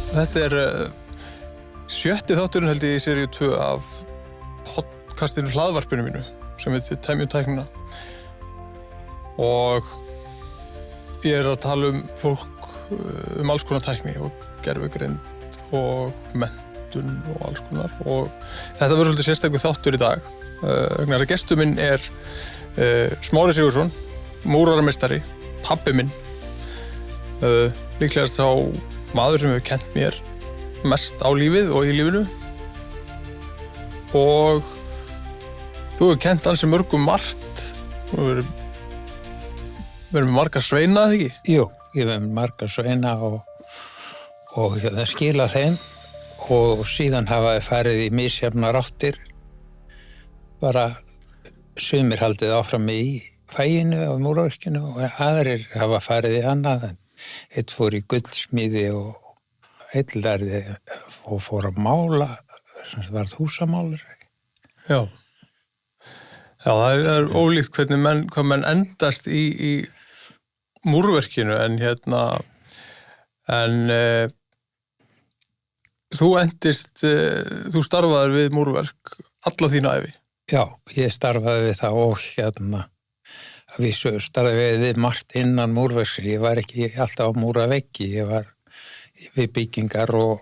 Þetta sjötti þátturinn held ég í seríu 2 af podcastinu hlaðvarpinu mínu sem heitir Temjum tæknina. Og ég að tala fólk alls konar tækni og gervigreind og menntun og alls konar. Og þetta verður svolítið sérstakur þáttur í dag. Vegna þess að gestur minn Smári Sigurðsson, múrarameistari, pabbi minn. Líklegast sá maður sem hefur kennt mér mest á lífið og í lífinu. Og þú hefur kennt ansi mörgum margt. Þú hefur verið með marga sveina, eða ekki? Jú, ég hef með marga sveina og það skila þeim og síðan hafa farið í misjafnar áttir. Bara sumir haldið áfram í fæinu og múrverkinu og aðrir hafa farið í annað. Eitt fór í gullsmíði og einn lærði og fór að mála, sem varð húsamálari. Já. Já, það er ólíkt hvað menn endast í múrverkinu en þú endist, þú starfaðir við múrverk alla þína ævi. Já, ég starfaði við það og að vísu starfaði við margt innan múrverks. Ég var ekki alltaf á múraveggi, ég var við byggingar og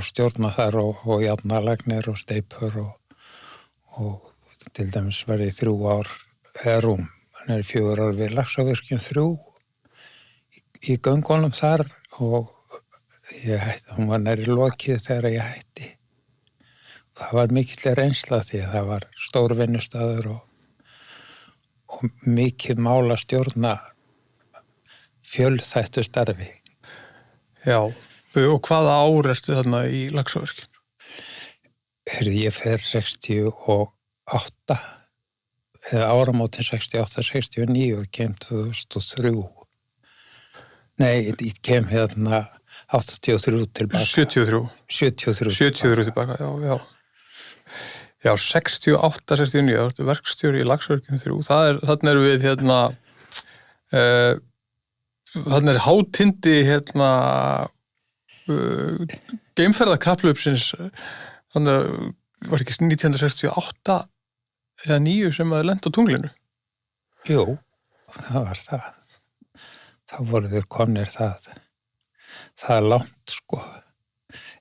stjórna þar og járnalagnir og steipur og til dæmis var ég 3 ár eða rúm, hann 4 ár við Laxárvirkjun 3 í göngunum þar og ég hætti, hún var nærri lokið þegar ég hætti. Það var mikill reynsla því að það var stór vinnustaður og mikið mál að stjórna fjölþættu starfi. Já, og hvaða ár ertu þarna í Laxárvirkjun? Ég fer 68, eða áramótin 68-69 og kem 2003. Nei, ég kem 83 tilbaka. 73 tilbaka, já. Já, 68-69, það ertu verkstjóri í Laxárvirkjun 3. Þarna erum við þarna hátindi geimferðakapphlaupsins, þannig var ekki 1968 eða 9 sem að lenda á tunglinu? Jú, það var það. Þá voru þau komnir það langt, sko.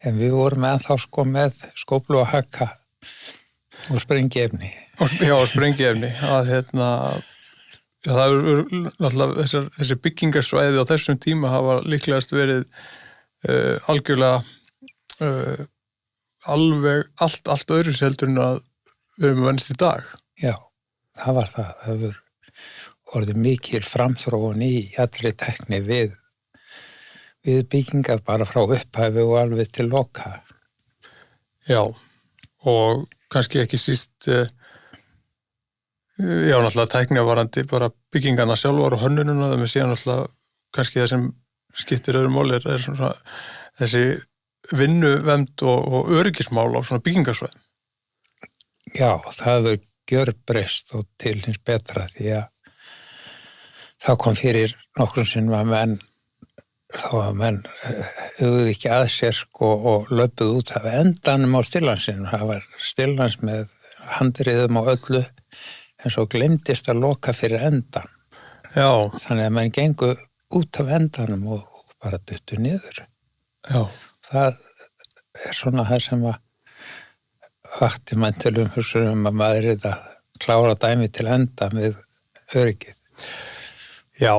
En við vorum ennþá með skóflu og haka og sprengiefni. Já, sprengiefni. Það eru náttúrulega þessi byggingarsvæði á þessum tíma hafa líklegast verið algjörlega alveg allt öðru heldur en að við höfum venst í dag. Já, það var það. Það hefur orðið mikil framþróun í allri tækni við byggingar bara frá upphæfi og alveg til loka. Já, og kannski ekki síst já, náttúrulega tæknivarandi bara byggingarna sjálfar og hönnununa, það með síðan náttúrulega kannski það sem skiptir öðru máli er svona þessi vinnuvernd og öryggismál á svona byggingarsvæðum. Já, það hefur gjörbreyst og til hins betra því að það kom fyrir nokkrum sinnum að menn hugðu ekki að sér og löpuð út af endanum á stillansinu. Það var stillans með handriðum og öllu en svo glemdist að loka fyrir endan. Já. Þannig að menn gengu út af endanum og bara duttu niður. Já. Það svona það sem að vakti menn til umhugsunum að maður að klára dæmi til enda með öryggið. Já,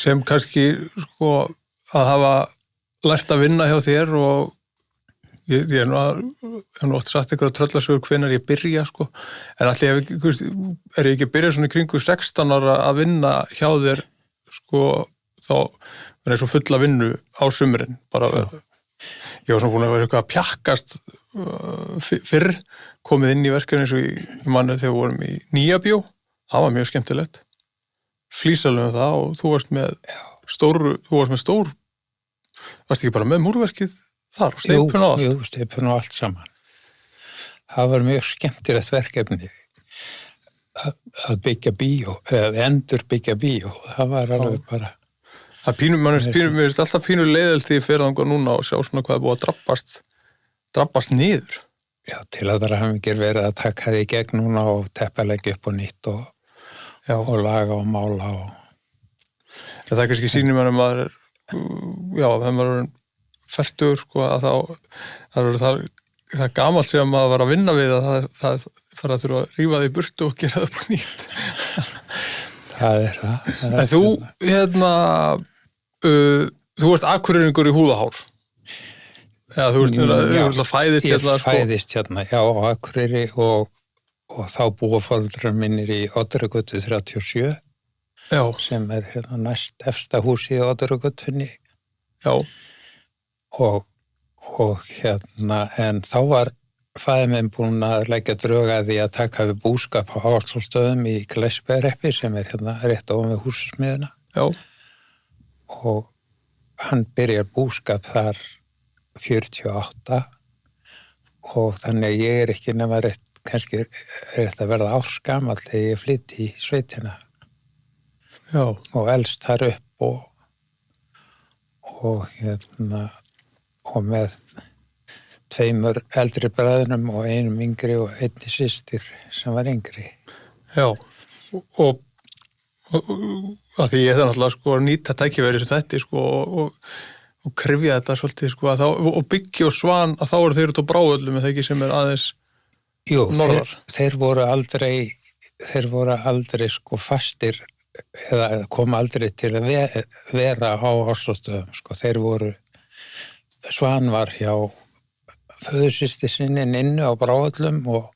sem kannski sko að hafa lært að vinna hjá þér og ég hef oft sagt eitthvað tröllasögur hvenær ég byrja sko, en allir ég ekki byrjað svona í kringu 16 ára að vinna hjá þér sko, þá var ég svo fulla vinnu á sumrin bara, ég var svona búin að vera eitthvað að pjakkast fyrr, komið inn í verkefni eins og í manni þegar við vorum í Nýjabjó, það var mjög skemmtilegt, flísalum það og þú varst með stór, varst ekki bara með múrverkið þar og steipun og allt? Jú, steipun og allt saman. Það var mjög skemmtilegt verkefni að byggja bíó, eða endur byggja bíó, það var alveg bara Það mér finnst alltaf pínu leiðilt því fyrir þangað núna og sjá svona hvað búið að drabbast niður. Já, til að það hafa ekki verið að taka því í gegn núna og teppalegja upp og nýtt og laga og mála Það er kannski sýnir mér að maður þegar maður er fertugur sko að það er gamalt sem maður var að vinna við að það fara að þurfa að rífa því burtu og gera það bara nýtt. Það er það. En þú, þú ert Akureyringur í húð og hár. Já, þú ert fæðist hérna. Ég fæðist hérna, já, á Akureyri og þá búa foreldrar mínir í Odderagötu 37. Já. Sem er hérna næst efsta húsið í Odderagötunni. Já. Og hérna, en þá var faðir minn búinn að leggja drög að því að taka við búskap á Ártúnsstöðum í Glæsibæjarhreppi sem er hérna rétt ofan við húsasmiðjuna. Já. Og hann byrjar búskap þar 48 og þannig að ég er ekki nema kannski rétt að verða ársgamall þegar ég flytti í sveitina. Já. Og elst þar upp og hérna og með 2 eldri bræðunum og 1 yngri og 1 systir sem var yngri. Já, og að því ég það náttúrulega sko að nýta tækifæri sem þetta sko og krifja þetta svolítið sko og Biggi og Svan að þá eru þeir út á Brávöllum eða ekki sem er aðeins norðar. Þeir voru aldrei sko fastir eða koma aldrei til að vera á Ártúnsstöðum sko. Svan var hjá föðursystur sinni Ninnu á Brávöllum og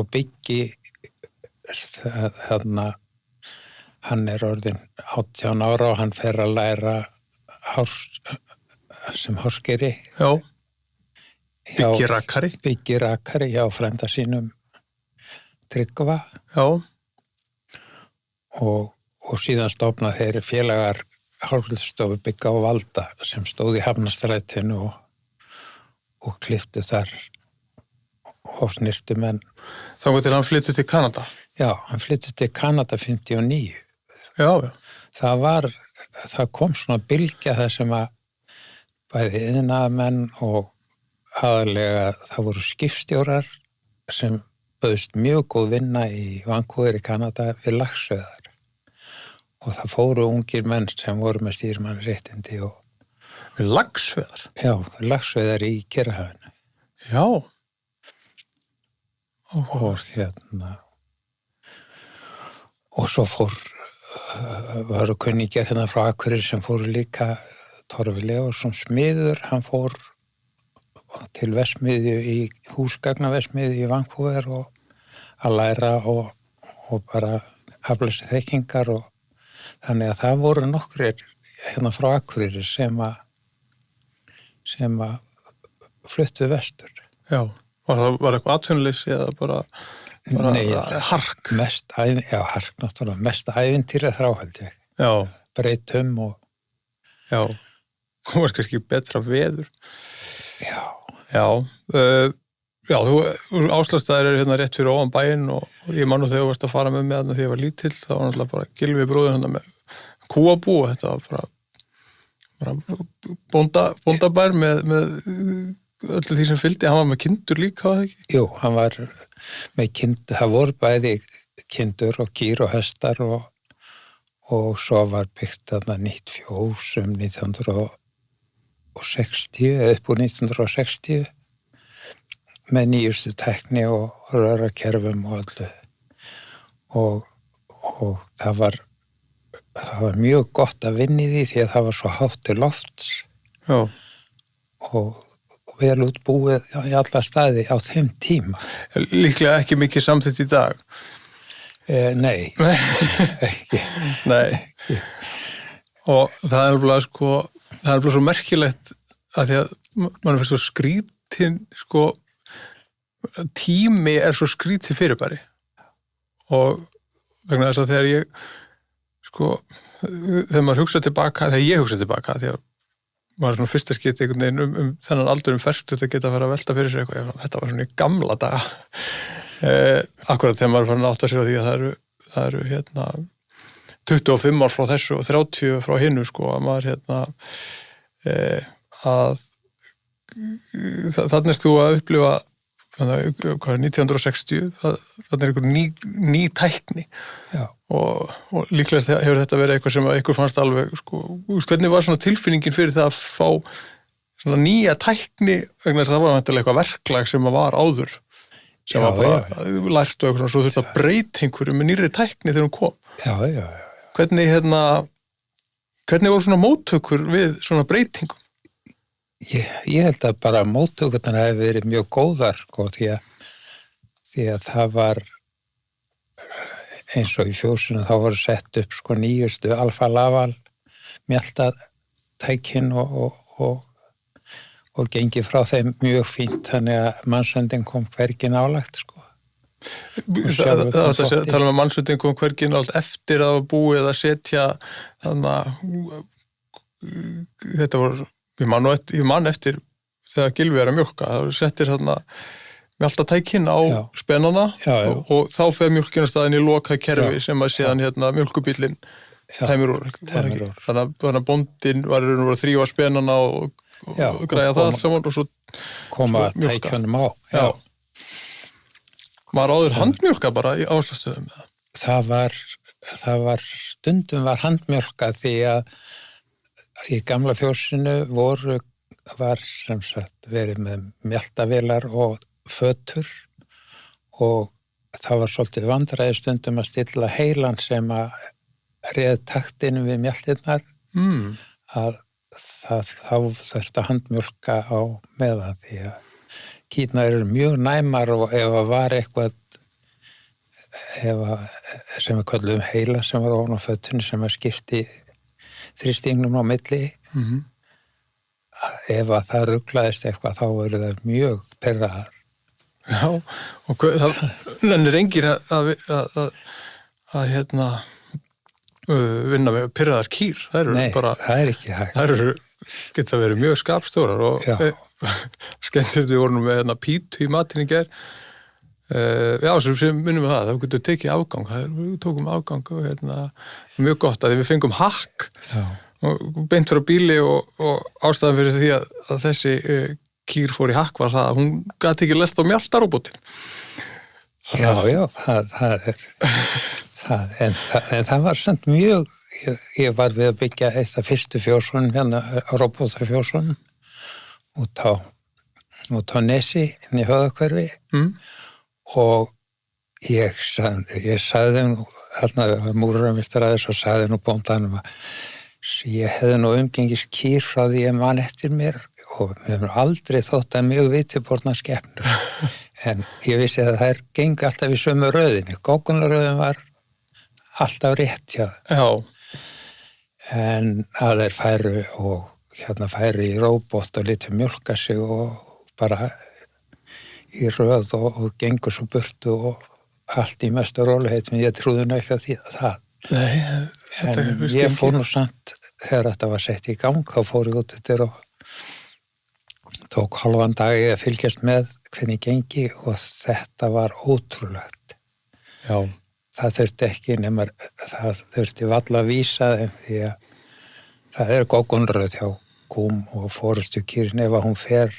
Biggi þarna hann er orðinn 18 ára og hann fer að læra sem hárskeri. Já. Biggi Rakari hjá frænda sínum Tryggva. Já. Og síðan stofna þeir félagar Hárgrímsstofu Bigga og Valda sem stóð í Hafnarstrætinu og klipptu þar og snirtu menn. Þangað til hann flyttu til Kanada? Já, hann flyttu til Kanada 59. Já. Það kom svona bylgja það sem að bæði iðnaðarmenn og aðalega það voru skipstjórar sem bauðst mjög góð vinna í Vancouver í Kanada við laxveiðar. Og það fóru ungir menn sem voru með stýrimannréttindi og laxveiðar? Já, laxveiðar í Kyrrahafinu. Já. Og hérna og svo varu kunningjar hérna frá Akureyri sem fóru líka Torfi Leósson smiður, hann fór til verksmiðju í húsgagnaverksmiðju í Vancouver og að læra og bara afla sér þekkingar og þannig að það voru nokkrir hérna frá Akureyri sem að fluttu vestur. Já, var eitthvað atvinnuleysi eða bara Nei, hark? Hark náttúrulega, mest ævintýra þráhald ég. Já. Breytum og... Já, hún var kannski betra veður. Já. Já, þú áslagstæðir eru hérna rétt fyrir ofan bæinn og ég man nú þegar þú varst að fara með mig þarna þegar ég var lítill, það var náttúrulega bara Gylfi bróðir hérna með kúabú og þetta var bara bóndabær með öllu því sem fylgdi, hann var með kindur líka, var það ekki? Jú, hann var með kindur, það voru bæði kindur og kýr og hestar og svo var byggt þarna nýtt fjós 1960 eða upp úr 1960 með nýjustu tækni og rörakerfum og öllu og það var mjög gott að vinna í því að það var svo hátt til lofts. Já. Og vel útbúið í alla staði á þeim tíma. Líklega ekki mikið samþykkt í dag. Nei. Ekki. Nei. Og það er bara svo merkilegt að því að mann finnst svo skrítin tími er svo skrítið fyrirbæri og vegna þess að þegar ég þegar maður hugsa tilbaka, þegar ég hugsa tilbaka því að maður er svona fyrsta skipti einhvern veginn þennan aldur fertugt að geta að fara að velta fyrir sér eitthvað, þetta var svona í gamla daga akkurat þegar maður er farin að átta sér á því að það eru 25 ár frá þessu og 30 frá hinnu sko að maður að þannig þú að upplifa hvað 1960 þannig einhver ný tækni og líklega hefur þetta verið eitthvað sem ykkur fannst alveg sko, hvernig var svona tilfinningin fyrir það að fá svona nýja tækni vegna þess að það var eitthvað verklag sem var áður sem var bara lært og eitthvað svona svo þurfti að breyta einhverju með nýrri tækni þegar hún kom hvernig voru svona móttökur við svona breytingum? Ég held að bara móttökurnar hefur verið mjög góðar sko, því að það var eins og í fjósinu þá voru sett upp sko nýjustu alfa-laval mjaltatækin og gengið frá þeim mjög fínt þannig að mannsöndin kom hvergi nálagt sko. Það tala um mannsöndin kom hvergi nálagt eftir að hafa búið að setja þannig þetta voru ég man eftir þegar Gylfi að mjólka, það settir þarna mjaltatækin á spennana og þá fer mjólkinastæðin í lokað kerfi sem að séðan mjólkubíllinn tæmir úr. Þannig að bóndinn var að þrífa spennana og græja það allt saman og svo koma tækjunum á. Var áður handmjólka bara í áslagsstöðum? Það var stundum var handmjólka því að í gamla fjósinu var sem sagt verið með mjaltavélar og fötur og það var svolítið vandræði stundum að stilla heilan sem að réð taktinu við mjaltirnar að þá þurfti að handmjólka á með það því að kýrnar eru mjög næmar og ef að var eitthvað sem við köllum heila sem var ofan á fötunni sem að skipti þrýstingnum á milli ef að það ruglaðist eitthvað þá eru það mjög pirraðar. Já, og það nennir enginn að vinna með pirraðar kýr. Nei, það er ekki hægt. Það geta verið mjög skapstórar og skemmtilegt við vorum með pítu í matinn í gær. Sem minnum við það getur tekið afgang. Við tókum afgang og mjög gott að við fengum hakk og beint frá bíli og ástæðan fyrir því að þessi kýr fór í hakk var það að hún gat ekki lest á mjaltaróbótinn. En það var samt mjög ég var við að byggja eitt af fyrstu fjósunum robótafjósunum út á Nesi inn í Höfðahverfi og ég sagði þeim múrarmeistaræðis og sagði nú bóndanum að ég hefði nú umgengist kýr frá því ég man eftir mér og mér hefur aldrei þótt að mjög vitiborna skepnur en ég vissi að þær gengu alltaf í sömu röðinni gókunaröðin var alltaf rétt hjá en að þeir færu í róbót og litu mjólka sig og bara í röð og gengur svo burtu og allt í mestu rólegheit en ég trúði nú ekki að því það. Nei, en ég fór nú samt þegar þetta var sett í gang þá fór ég út eftir og tók hálfan dag að fylgjast með hvernig gengi og þetta var ótrúlegt. Já. Það þurfti ekki nema það þurfti varla að vísa því að það gókunröð hjá kúm og fórustu kýrin ef hún fer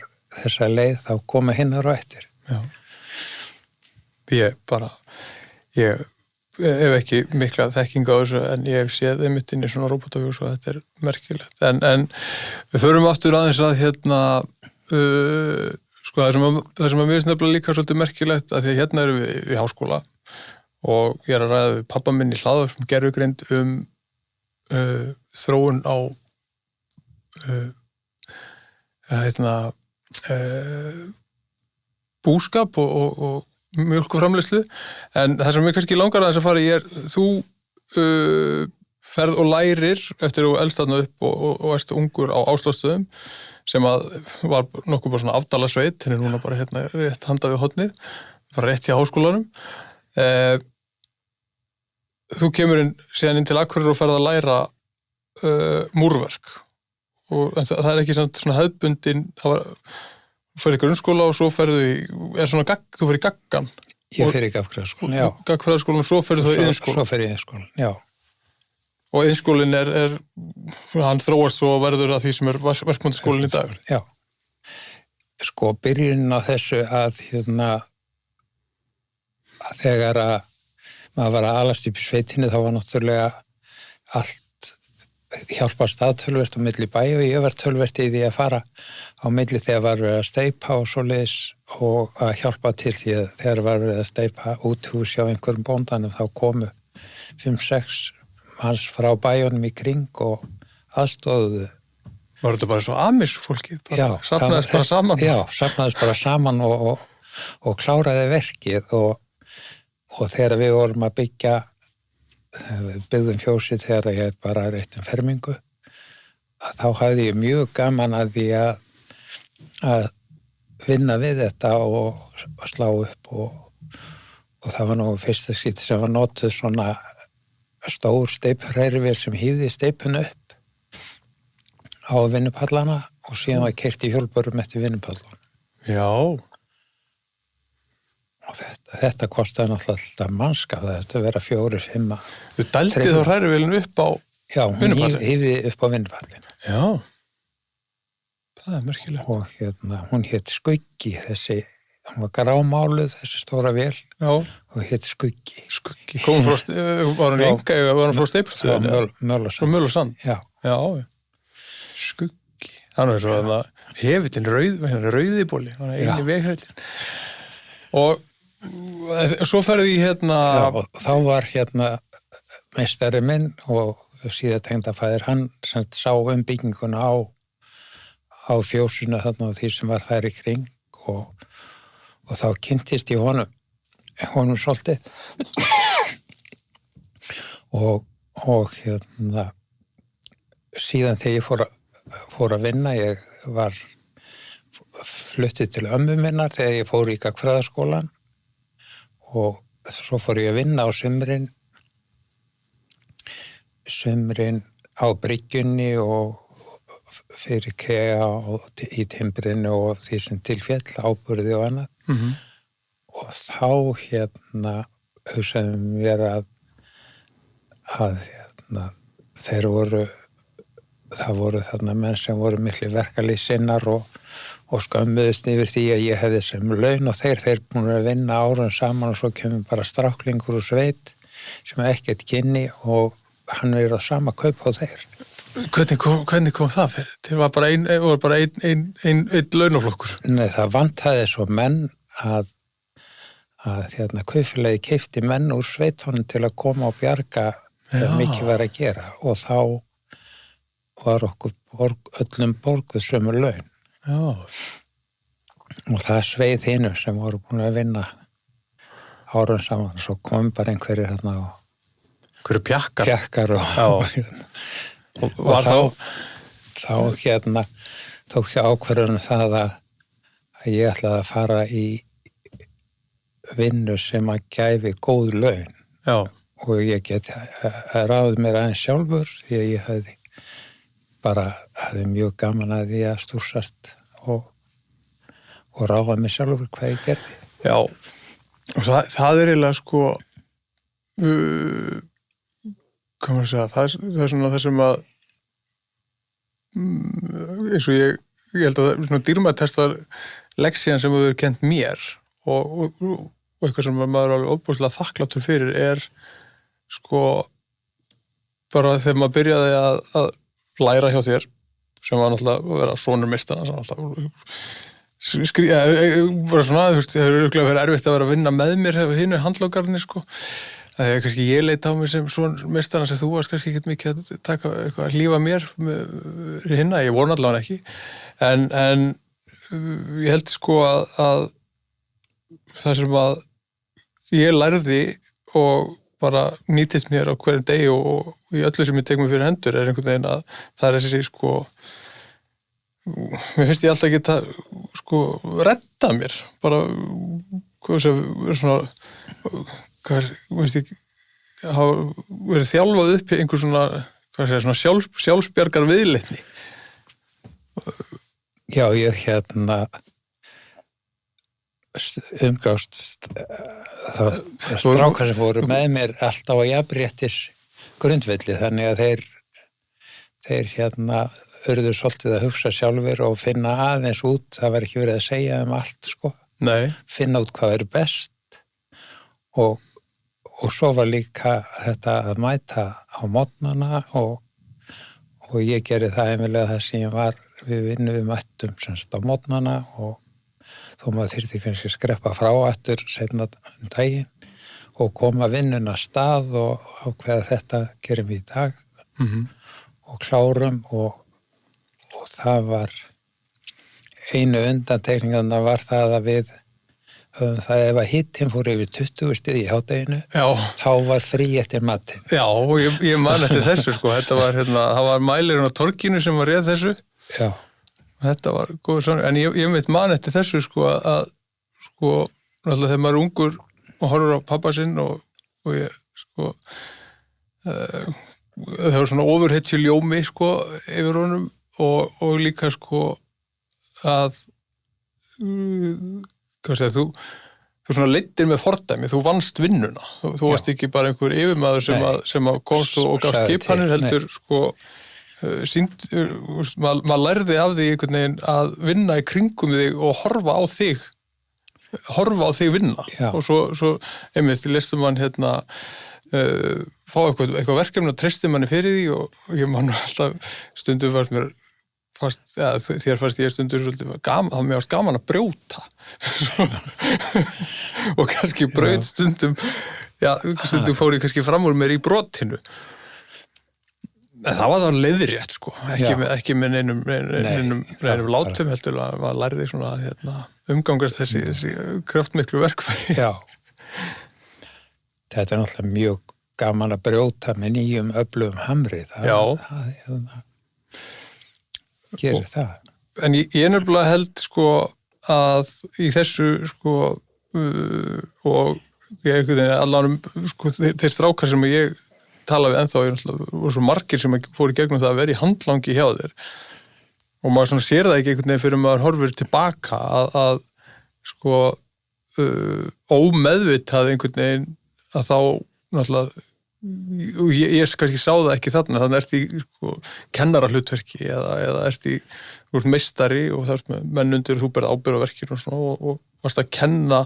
þessa leið þá koma hinnar og eftir. Já. Ég hef ekki mikla þekkinga á þessu en ég hef séð einmitt inn í svona robótafjós og þetta merkilegt. En við förum aftur aðeins að sko það sem að mér finnst nefnilega líka svolítið merkilegt að því að hérna erum við í háskóla og ég að ræða við pabba minn í hlaðvörp gervigreind þróun á búskap og mjólkuframleiðslu en það sem ég kannski langar að þess að fara í þú ferð og lærir eftir að þú elst þarna upp og ert ungur á Áslagsstöðum sem að var nokkuð bara svona afdalasveit henni núna bara hérna rétt handa við hornið bara rétt hjá háskólanum þú kemur síðan inn til Akureyrar og ferð að læra múrverk og það er ekki svona hefðbundin þú fer í grunnskóla og svo ferðu þú fer í gaggan. Ég fer í gagnfræðaskólan, já. Gagnfræðaskólan og svo ferðu þú í iðnskólan. Svo fer ég í iðnskólan, já. Og iðnskólinn hann þróast svo og verður að því sem verkmenntaskólinn í dag. Já. Sko, byrjunin á þessu að þegar að maður var að alast upp í sveitinni þá var náttúrulega allt hjálpast að tölvert á milli bæ og ég var tölvert í því að fara á milli þegar var verið að steypa og svoleiðis og að hjálpa til því að þegar var verið að steypa úthús hjá einhverjum bóndanum þá komu 5-6 manns frá bæjunum í kring og aðstóðuðu. Var þetta bara svo amish fólkið? Já. Safnaðist bara saman? Já, safnaðist bara saman og kláraði verkið og þegar við vorum að byggðum fjósið þegar ég bara reitt fermingu, að þá hafði ég mjög gaman að því að vinna við þetta og slá upp og það var nú fyrsta skipti sem var notuð svona stór steypurhærifvél sem hýfði steypun upp á vinnupallana og síðan var keyrt í hjólbörum eftir vinnupallana. Já. Og þetta kostaði náttúrulega alltaf mannskap, þetta vera 4-5. Þú dældi þá hrærivelin upp á vinnupallin? Já, hún hýfði upp á vinnupallin. Já, það merkilegt. Og hún hét Skuggi, hún var grámáluð, þessi stóra vél. Já. Og hét Skuggi. Skuggi, var hún í enga eða var hún frá steypustöðinu? Frá Möl og Sand. Já. Já, Skuggi. Þannig svo að hefitinn rauðibóli, eini veghöllin. Og svo ferði í Já, og þá var meistari minn og síðan tengdafæðir hann sem sá bygginguna á fjósinu þarna og því sem var þær í kring og þá kynntist ég honum svolítið og síðan þegar ég fór að vinna, ég var fluttið til ömmu minnar þegar ég fór í gagnfræðaskólann og svo fór ég að vinna á sumrin á bryggjunni og fyrir kea í timbrinu og því sem tilfjall, áburði og annað. Mhm. Og þá hugsaði mér að það voru þarna menn sem voru miklu verkalýðssinnar og skömmuðist yfir því að ég hefði sem laun og þeir búin að vinna árum saman og svo kemur bara stráklingur úr sveit sem ekkert kynni og hann á sama kaup á þeir. Hvernig kom það fyrir? Það var bara einn launaflokkur? Nei, það vantaði svo menn að kaupfélagi keypti menn úr sveitunum til að koma og bjarga þegar mikið var að gera og þá var okkur öllum borguð sömu laun. Já. Og það sveið hinu sem voru búin að vinna árum saman og svo kom bara einhverjir Einhverju pjakkar og var þá tók ég ákvörðun það að ég ætlaði að fara í vinnu sem að gæfi góð laun. Já. Og ég geti ráðið mér aðeins sjálfur því að ég hafði mjög gaman að því að stúrsast og ráða mig sjálfur hvað ég gerði. Já, og það eiginlega sko hvað maður segja, það svona það sem að eins og ég held að það svona dýrmættestar leksían sem þú hefur kennt mér og eitthvað sem maður er alveg óbúslega þakkláttur fyrir sko bara þegar maður byrjaði að læra hjá þér sem var náttúrulega að vera sonur meistarans bara svona, þú veist, það hefur örugglega verið erfitt að vera að vinna með mér hinu handlókarnir sko það hefur kannski ég leit á mig sem sonur meistarans sem þú varst kannski ekkert mikið að taka eitthvað að hlífa mér hinna, ég vona allavega ekki en ég held sko að það sem að ég lærði og bara nýtist mér á hverjum degi og í öllu sem ég tek mig fyrir hendur einhvern veginn að það þessi sko mér finnst ég alltaf geta sko redda mér bara hvað sem svona hvað finnst ég hafa verið þjálfað upp í einhver svona hvað segja svona sjálfsbjargar viðleitni. Já, ég umgást strákar sem voru með mér alltaf á jafnréttis grundvelli, þannig að þeir urðu svolítið að hugsa sjálfur og finna aðeins út, það var ekki verið að segja allt, sko. Nei. Finna út hvað er best og svo var líka þetta að mæta á morgnana og ég gerði það einmilega það sem ég var við vinnu við mættum semst á morgnana og þó maður þyrfti kannski skreppa frá aftur seinna daginn og koma vinnuna af stað og ákveða þetta gerum við í dag og klárum og það var einu undantekningarna var það að við höfum það ef að hittin fór yfir 20 stig í hádeginu, þá var frí eftir matinn. Já, og ég man eftir þessu, sko. Þetta var, það var mælirinn á torginu sem var réð þessu. Já. Þetta var góður svona, en ég veit man eftir þessu, sko, að, sko, náttúrulega þegar maður er ungur og horfur á pappa sinn og ég, sko, það var svona ofurhetju ljómi, sko, yfir honum og líka, sko, að, hvað segir þú svona leiddir með fordæmi, þú vannst vinnuna, þú varst ekki bara einhver yfirmaður sem komst og gaf skipanir heldur, sko, maður lærði af því einhvern veginn að vinna í kringum þig og horfa á þig vinna. Já. Og svo einmitt, lestum mann fá eitthvað verkefni og treysti manni fyrir því og ég man alltaf stundum var mér þér fannst ég stundur svolítið það mér varst gaman að brjóta og kannski braut stundum stundum fór ég kannski fram úr mér í brotinu en það var þá leiðrétt sko ekki með neinum látum heldur að maður lærði svona umgangast þessi kraftmiklu verkfæri. Já, þetta er náttúrulega mjög gaman að brjóta með nýjum öflugum hamri gerir það. En ég nefnilega held sko að í þessu sko og ég einhvern veginn allan sko þeir strákar sem ég tala við ennþá og svo margir sem fóru í gegnum það að vera í handlangi hjá þér og maður svona sér það ekki einhvern veginn fyrir maður horfir tilbaka að sko ómeðvitað einhvern veginn að þá náttúrulega ég kannski sá það ekki þarna þannig ert í sko, kennarahlutverki eða ert í meistari og það ert með menn undir þú berð ábyrgð á verkinu og svona og varst að kenna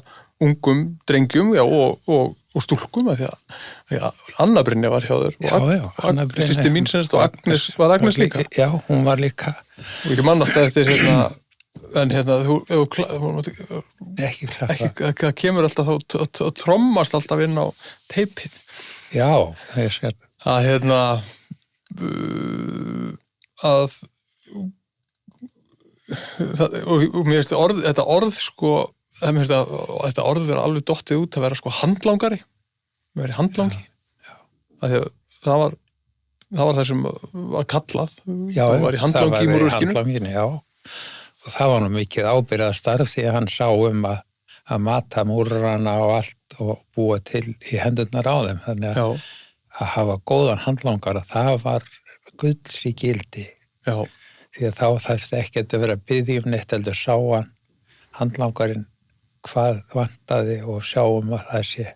ungum drengjum og stúlkum að því að Anna Brynja var hjá þér og systir mín senst og Agnes var Agnes líka. Já, hún var líka. Og ég man alltaf eftir en þú ekki klappa. Það kemur alltaf þá trommast alltaf inn á teipið. Já, það er skemmt. Að og mér finnst þetta orð sko, þetta orð vera alveg dottið út að vera sko handlangari, vera handlangi. Já. Það var það sem var kallað. Já, það var í handlangi í múrverkinu. Já. Og það var nú mikið ábyrgðarstarf því að hann sá að mata múrrana og allt og búa til í hendurnar á þeim. Þannig að hafa góðan handlangara, það var gulls í gildi. Já. Því að þá þarfst ekki að vera að biðja neitt heldur sá hann handlangarinn hvað vantaði og sjá að það sé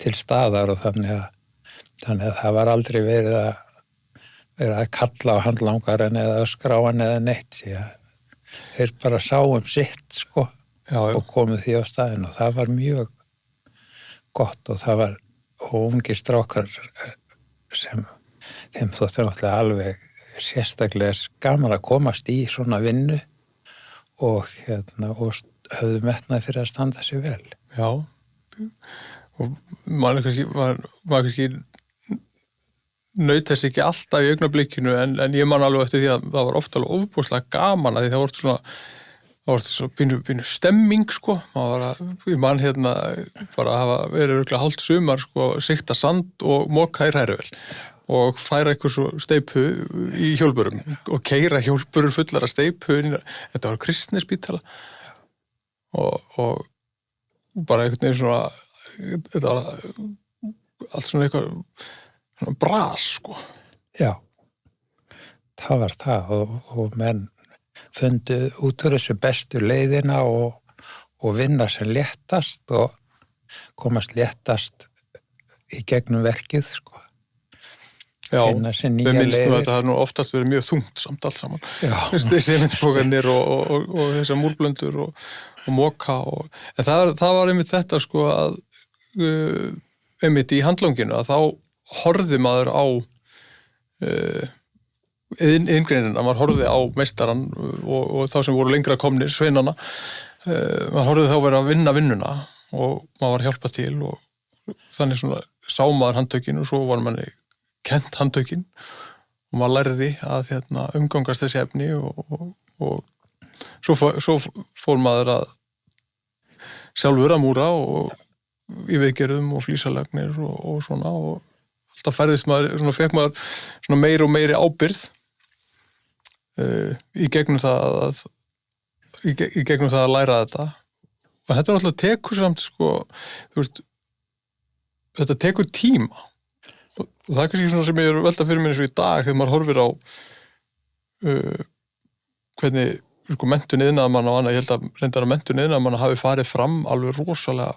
til staðar og þannig að það var aldrei verið að kalla á handlangarinn eða öskra á hann eða neitt því að þeir bara sá sitt sko. Já. Og komið því á staðinn og það var mjög gott og það var ungi strákar sem þeim þótti náttúrulega alveg sérstaklega gaman að komast í svona vinnu og höfðu metnað fyrir að standa sig vel. Já, og maður kannski naut þess ekki alltaf í augnablikinu en ég man alveg eftir því að það var oft alveg ofboðslega gaman að því það var svo pínu stemming sko, ég man bara að hafa verið örugglega hálft sumar sko, sigta sand og moka í hrærivél og færa eitthvað svo steypu í hjólburum og keyra hjólburur fullar af steypu þetta var kristnispítala og bara einhvern veginn svona þetta var allt svona eitthvað svona bras sko. Já, það var það og menn fundu út úr þessu bestu leiðina og vinna sem léttast og komast léttast í gegnum verkið sko. finna sér nýja við minnst nú að leiðir. þetta har nú oftast verið mjög þungt samt allt saman. Já. Þessi myndsbókarnir og þessar múrblöndur og moka en það var einmitt þetta sko að einmitt í handlanginu að þá horfði maður á inngreinina, maður horfði á meistarann og þá sem voru lengra komnir, sveinana, maður horfði þá verið að vinna vinnuna og maður var að hjálpa til og þannig svona sá maður handtökin og svo var manni kennt handtökin og maður lærði að umgangast þessi efni og svo fór maður að sjálfur að múra og í viðgerðum og flísalagnir og svona og alltaf færðist maður, svona fekk maður svona meiri og meiri ábyrgð í gegnum það að læra þetta og þetta er alltaf tekur samt sko, þú veist, þetta tekur tíma og það er kannski svona sem ég er velta fyrir mér eins og í dag þegar maður horfir á hvernig sko menntun iðnaðarmanna og annað, ég held að reyndar að menntun iðnaðarmanna hafi farið fram alveg rosalega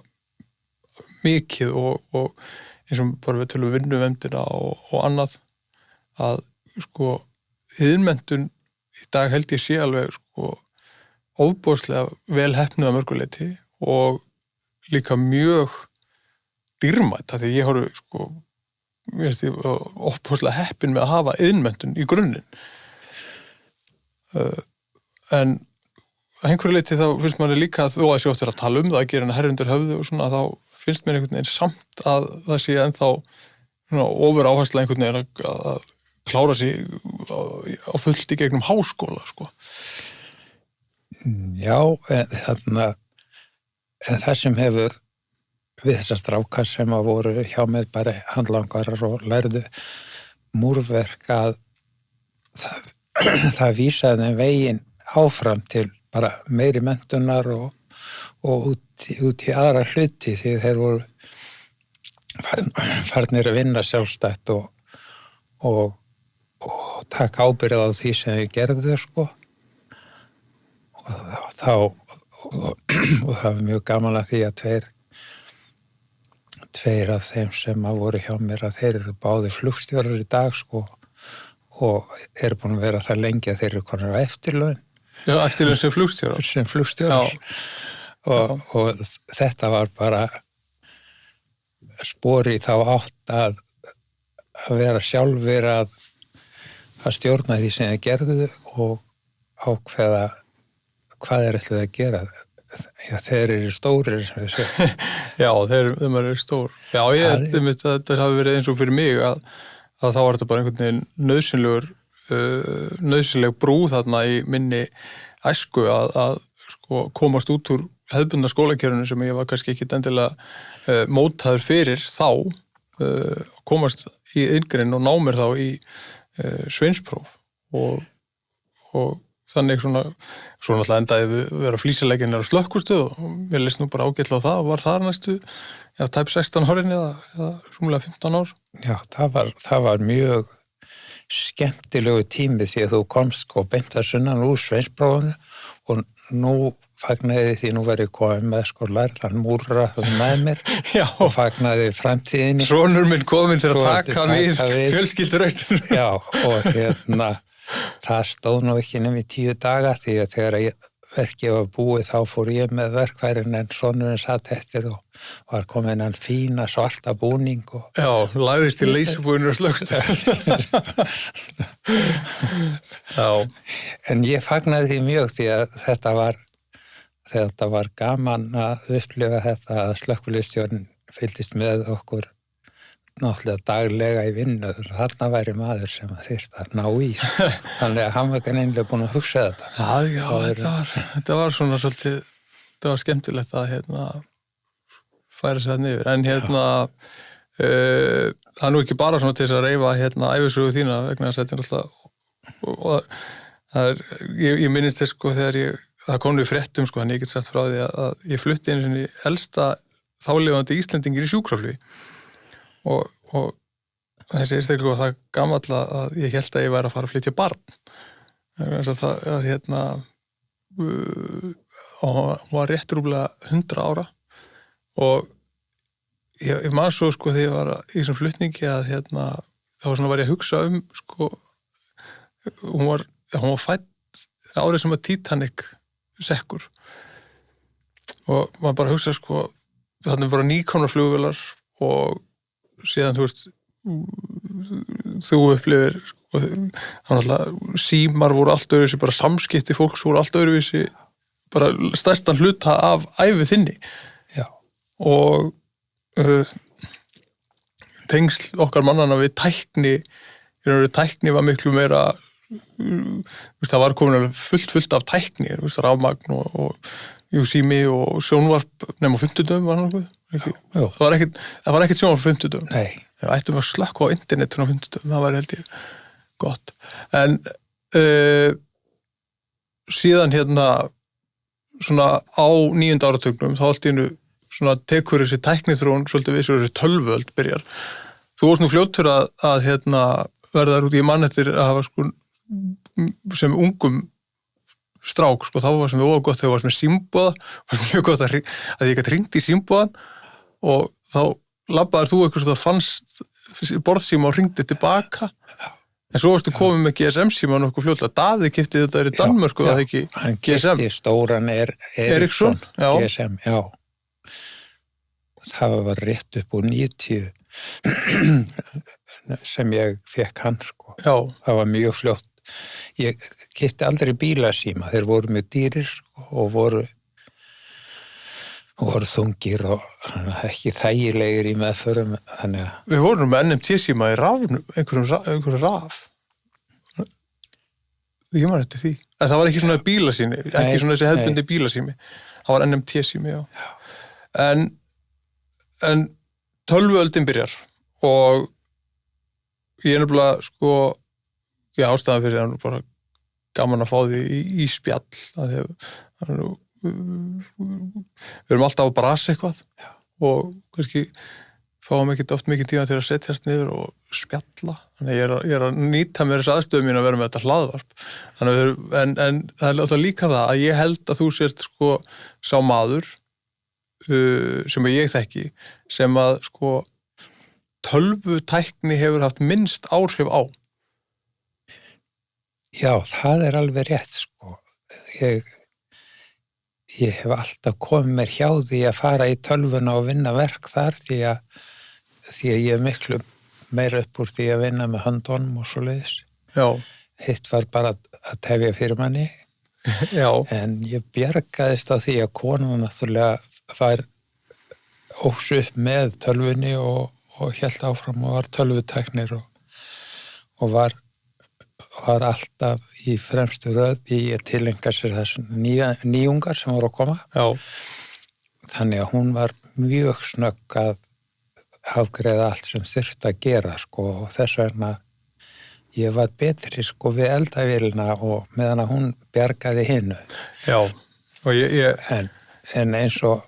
mikið og eins og bara við tölum vinnuverndina og annað að sko iðnmenntun í dag held ég sé alveg sko ofboðslega vel heppnuð að mörguleyti og líka mjög dýrmætt af því ég horfi sko ofboðslega heppin með að hafa iðnmenntun í grunninn en að einhverju leyti þá finnst manni líka að þó að sé oft að tala það að gera herr undir höfði og svona þá finnst mér einhvern veginn samt að það sé ennþá ofur áhersla einhvern veginn að klára sig á fullt í gegnum háskóla sko. Já, en það sem hefur við þessar strákar sem að voru hjá mér bara handlangarar og lærðu múrverk að það vísaði þeim veginn áfram til bara meiri menntunar og út í aðra hluti því þeir voru farnir að vinna sjálfstætt og taka ábyrgð á því sem þeir gerðu sko og það var mjög gaman að því að tveir af þeim sem að voru hjá mér að þeir eru báðir flugstjórar í dag sko og eru búin að vera það lengi að þeir eru konar á eftirlaun. Já, eftirlaun sem flugstjórar. Sem flugstjórar. Og þetta var bara spori þá átt að vera sjálfur að stjórna því sem þeir gerðu og ákveða hvað þeir ætluðu að gera. Já, þeir eru stórir sem við segjum. Já, þeir eru stór. Já, ég held að þetta hafi verið eins og fyrir mig að þá var þetta bara einhvern veginn nauðsynleg brú þarna í minni æsku að sko, komast út úr hefðbundna skólakerfinu sem ég var kannski ekki endilega mótaður fyrir þá komast í iðngrein og ná mér þá í sveinspróf og þannig svona alltaf endaði vera flísileginir á slökkvistöð og mér leist nú bara ágætlega á það og var þar næstu tæp 16 árin eða rúmlega 15 ár. Já, það var mjög skemmtilegu tími því að þú komst sko beint að sunnan úr sveinsprófunu og nú fagnaði því nú verið komið með sko lærðan múra með mér og fagnaði framtíðinni. Sonur minn kominn til að taka við fjölskylduræktun. Já, og það stóð nú ekki nema í 10 daga því að þegar verkið var búið þá fór ég með verkfærin en sonurinn satt eftir og var komin hann fína svarta búning og... Já, lagðist í leysubúinu og slökst. Já. En ég fagnaði því mjög því að þetta var gaman að upplifa þetta að slökkviliðsstjórinn fylgdist með okkur náttúrulega daglega í vinnu og þarna væri maður sem þyrfti að ná í. Þannig að hann var einlega búin að hugsa þetta. Já, þetta var svona svolítið, þetta var skemmtilegt að færa sér það niður. En það er nú ekki bara svona til þess að reyfa ævisögu þína vegna þess að þetta er alltaf, ég minnist þess sko þegar það kom við fréttum sko, þannig ég get sagt frá því að ég flutti einu sinni elsta þálifandi Íslendingir í sjúkraflugi. Og þessi einstaklega var það gamall að ég hélt að ég væri að fara að flytja barn. Hún var rétt rúmlega 100 ára og ég man svo sko þegar ég var í þessum flutningi að þá var ég að hugsa sko, hún var fædd árið sem að Titanic sekkur og maður bara hugsa sko, þannig bara nýkomnar flugvélar og síðan þú upplifir sko, þannig að símar voru allt öðruvísi, bara samskipti fólks voru allt öðruvísi, bara stærstan hluta af ævi þinni. Já. Og tengsl okkar mannana við tækni var miklu meira, það var komin fullt af tækni, rafmagn og sími og sjónvarp nema á 50 dögum var hann eitthvað. Það var ekkert sjónvarp á 50 dögum. Nei. Það ættum að slökkva á internetinu á 50 dögum, það var held ég gott. En síðan svona á 9. áratugnum, þá allt í einu svona tekur þessi tækniþróun svolítið við þessi tölvuöld byrjar. Þú varst nú fljótur að verða út í mann eftir að hafa sko sem ungum strák, sko, þá var sem við gott þegar við varst með símbóða, var mjög gott að ég gæti hringt í símbóðan og þá labbaðir þú eitthvað svo það fannst borðsíma og hringdi tilbaka. En svo varstu komið með GSM-síma nokkuð fljótlega. Daði keypti þetta í Danmörku, það ekki GSM. Hann keypti stóran Ericsson GSM, já. Það var rétt upp úr 90 sem ég fekk hann, sko. Já. Það var mjög fljótt. Ég keypti aldrei bílasíma, þeir voru mjög dýrir og voru þungir og ekki þægilegir í meðförum, þannig að við vorum með NMT-síma í rafnum, einhverjum raf. Ég man eftir því. En það var ekki svona bílasími, ekki svona þessi hefðbundi bílasími. Það var NMT-sími, já. En tölvuöldin byrjar og ég nefnilega, sko, ástæðan fyrir hann bara gaman að fá því í spjall, að við erum alltaf að brasa eitthvað og kannski fáum ekkert oft mikið tíma til að setjast niður og spjalla. Þannig ég er að nýta mér þessi aðstöðu mín að vera með þetta hlaðvarp. En það er alltaf líka það að ég held að þú sért sko sá maður sem ég þekki, sem að sko tölvutækni hefur haft minnst áhrif á. Já, það er alveg rétt, sko. Ég hef alltaf komið mér hjá því að fara í tölvuna og vinna verk þar því að ég er miklu meira upp úr því að vinna með höndunum og svoleiðis. Já. Hitt var bara að tefja fyrir manni. Já. En ég bjargaðist á því að konan náttúrulega var óks upp með tölvunni og hélt áfram og var tölvutæknir og var alltaf í fremstu röð í að tilenga sér þessum nýjungar sem voru að koma. Já. Þannig að hún var mjög snögg að afgreiða allt sem þurfti að gera, sko, og þess vegna ég var betri, sko, við eldavélina og meðan að hún bjargaði hinnu. Já, og en eins og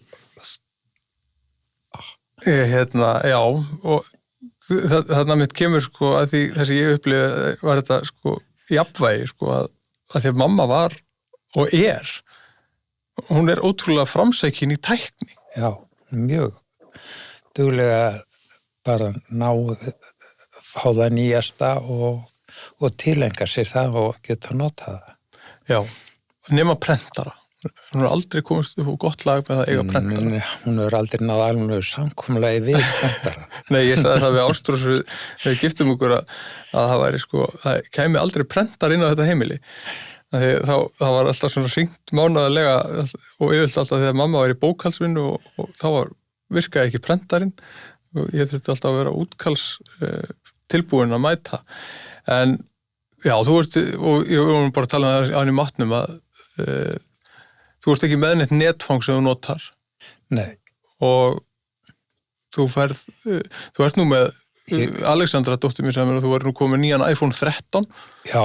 já, og þarna mitt kemur, sko, að því þessi ég upplifði var þetta, sko, jafnvægi, sko, að því að mamma var og hún er ótrúlega framsækin í tækni. Já, mjög duglega bara fá það nýjasta og tilenga sér það og geta notað það. Já, nema prentara. Hún er aldrei komist upp á gott lag með að eiga prentara. Hún er aldrei náð alveg samkomulagi við prentara. Nei, ég sagði það við Ástrós, við giftum okkur að það væri, sko, það kæmi aldrei prentar inn á þetta heimili. Það var alltaf svona hringt mánaðarlega og yfirleitt alltaf þegar mamma var í bókhaldsvinnu og þá virkaði ekki prentarinn og ég þurfti alltaf að vera útkalls tilbúin að mæta. En já, þú veist, og ég var bara að tala á hann í matnum að þú veist ekki með neitt netfang sem þú notar. Nei. Og þú ert nú með Alexandra dóttir mér sem þú verður nú komið nýjan iPhone 13. Já,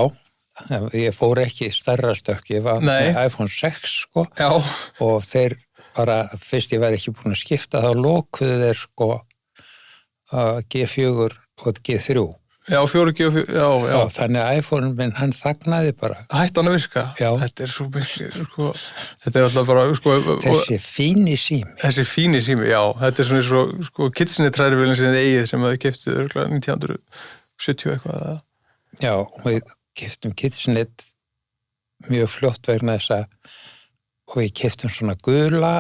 ég fór ekki stærra stökk, ég var með iPhone 6, sko. Já. Og þeir bara, fyrst ég væri ekki búin að skipta, þá lokuðu þeir, sko, G4 og G3. Já, 4G og 4, já. Þannig að iPhone minn, hann þagnaði bara. Hætti hann að virka? Já. Þetta er svo miklu, sko, þetta er alltaf bara, sko. Þessi fíni sími. Já. Þetta er svona, sko, kitsinni-trærivélinn sem þið eigið sem þið keyptuð 1990 70 eitthvað eða? Já, við keyptum KitchenAid mjög fljótt vegna þess að og við keyptum svona gula,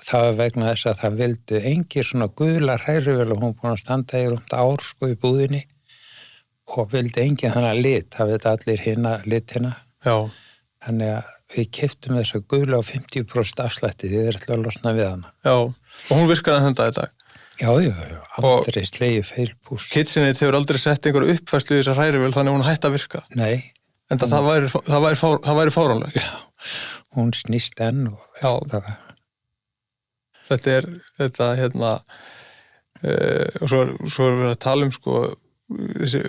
það var vegna þess að það vildu engir svona gula hrærivél og hún búin að standa í rúmt ár sko í búðinni og vildi engin þannig lit, það vildi allir litina. Já. Þannig að við keyptum þessa gula á 50% afslætti því þeir ætla að losna við hana. Já, og hún virkar enn þetta í dag. Já, aldrei slegið feilpús. KitchenAid hefur aldrei sett einhver uppfærslu í þessa hrærivél þannig að hún hætti að virka. Nei. En það væri fáránlegt. Já, hún snýst enn og bara... Þetta og svo er við að tala sko þessi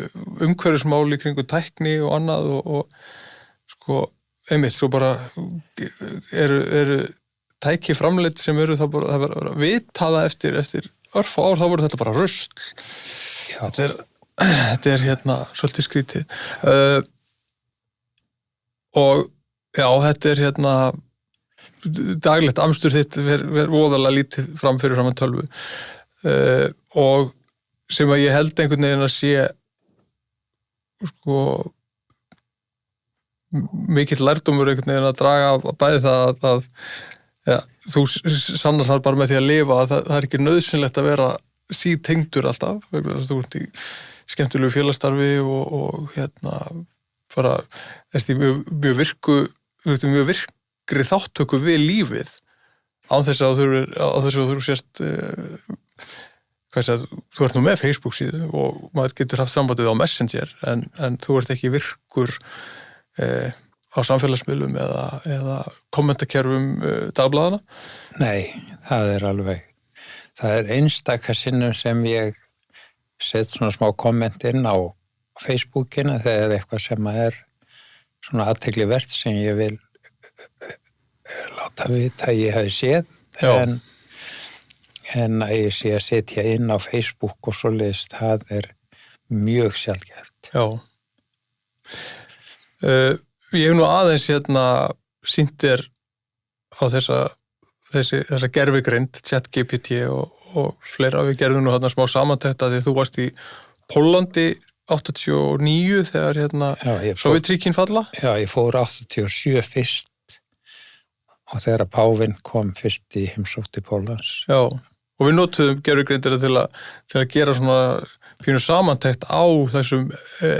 umhverfismáli kringu tækni og annað og sko einmitt svo bara eru tæki framleidd sem eru það bara vitaða eftir örfá ár þá voru þetta bara rusl. Já. Þetta er svolítið skrítið. Og já, þetta er daglegt amstur þitt verður voðalega lítið framfyrir fram að tölvu. Og sem að ég held einhvern veginn að sé sko mikill lærdómur einhvern veginn að draga bæði það að þú sannar þar bara með því að lifa að það er ekki nauðsynlegt að vera síðtengdur alltaf, þú ert í skemmtilegu félagsstarfi og bara erst í mjög virkri þáttöku við lífið án þess að þú sért þú ert nú með Facebook síðu og maður getur haft sambandið á Messenger en þú ert ekki virkur á samfélagsmiðlum eða kommentakerfum dagblaðana? Nei, það er einstaka sinnum sem ég set svona smá komment inn á Facebookina þegar eitthvað sem er svona athyglisvert sem ég vil láta vita að ég hafi séð en að ég sé að setja inn á Facebook og svoleiðis, það er mjög sjaldgæft. Já. Ég hef nú aðeins sýnt þér á þessa gervigreind, ChatGPT og fleira. Við gerðum nú smá samantekt að því þú varst í Póllandi 89 þegar Sovétríkin falla. Já, ég fór 87 fyrst og þegar Pávinn kom fyrst í heimsókn til Póllands. Já, og við notuðum gervigreindina til að gera svona pínu samantekt á þessum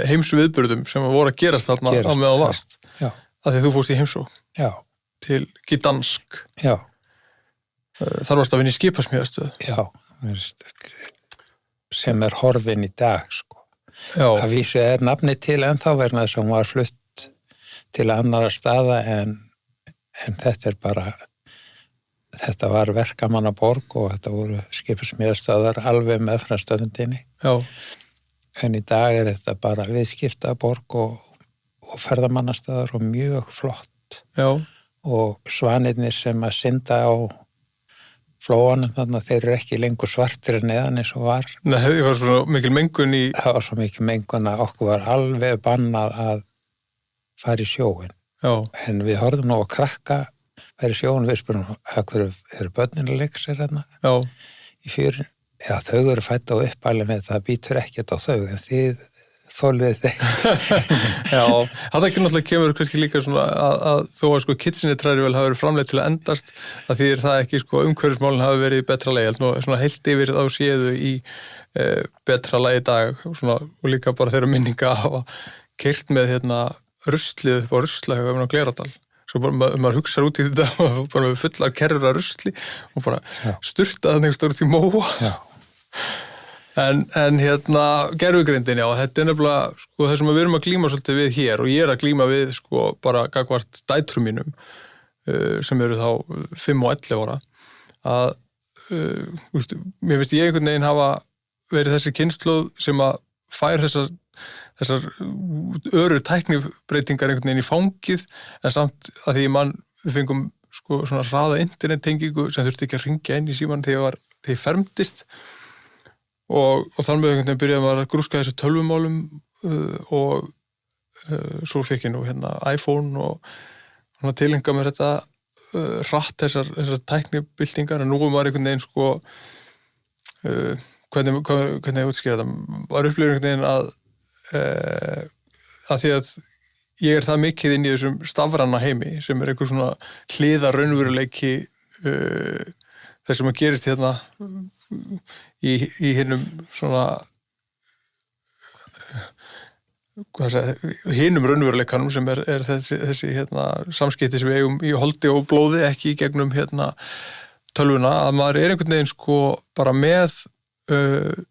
heimsviðburðum sem voru að gerast þarna á meðan varst. Já. Að því þú fórst í heimsókn. Já. Til Gdansk. Já. Þar varst að vinna í skipasmíðastöð. Já, sem er horfin í dag, sko. Já. Að vísu er nafni til ennþá vegna þess að hún var flutt til annara staða en þetta er bara, þetta var verkamannaborg og þetta voru skipasmíðastöðar alveg meðfram stöðundinni. Já. En í dag er þetta bara viðskiptaborg og ferðamannastöðar og mjög flott. Já. Og svanirnir sem að synda á flóanum þannig að þeir eru ekki lengur svartir neðan eins og var. Nei, það var svo mikil mengun í... Það var svo mikil mengun að okkur var alveg bannað að fara í sjóin. Já. En við horfum nú að krakka fara í sjóin, við spyrum að hverju eru börnin að leika sér hérna. Já. Í fjörun. Já, þau eru fætt á uppalið með það býtur ekkert á þau, en þið þolið þeir. Já, það ekki náttúrulega kemur kannski líka svona að þó að sko KitchenAid-hrærivél hafi verið framleidd til að endast, að því það ekki sko umhverfismálin hafi verið í betra lagi, svona heilt yfir þá séðu í betra lagi í dag svona, og líka bara þeirra minninga að hafa keyrt með ruslið upp á ruslahaug á Glerárdal. Svo bara maður hugsar út í þetta bara með fullar kerrur af rusli og bara sturtaði þannig stórt í móa. Já. En gervigreindin, já, þetta er nefnilega sko það sem við erum að glíma svolítið við hér og ég er að glíma við sko bara gagnvart dætrum mínum sem eru þá 5 og 11 ára að mér finnst ég einhvern veginn hafa verið þessi kynslóð sem að fær þessar öru tæknibreitingar einhvern veginn í fangið en samt að því við fengum sko svona hraða internettengingu sem þurfti ekki að hringja inn í símann þegar ég fermdist og þannig með einhvern veginn byrjaði maður að grúska þessu tölvumálum og svo fekk ég nú iPhone og tilenga mér þetta hratt þessar tæknibyltingar en nú var einhvern veginn sko hvernig ég útskýra þetta var upplifur einhvern veginn að að því að ég það mikið inn í þessum stafræna heimi sem einhver svona hliðar raunveruleiki þess sem að gerist hérna í hinum svona hinum raunveruleikanum sem þessi hérna samskipti sem við eigum í holdi og blóði, ekki í gegnum hérna tölvuna, að maður einhvern veginn sko bara með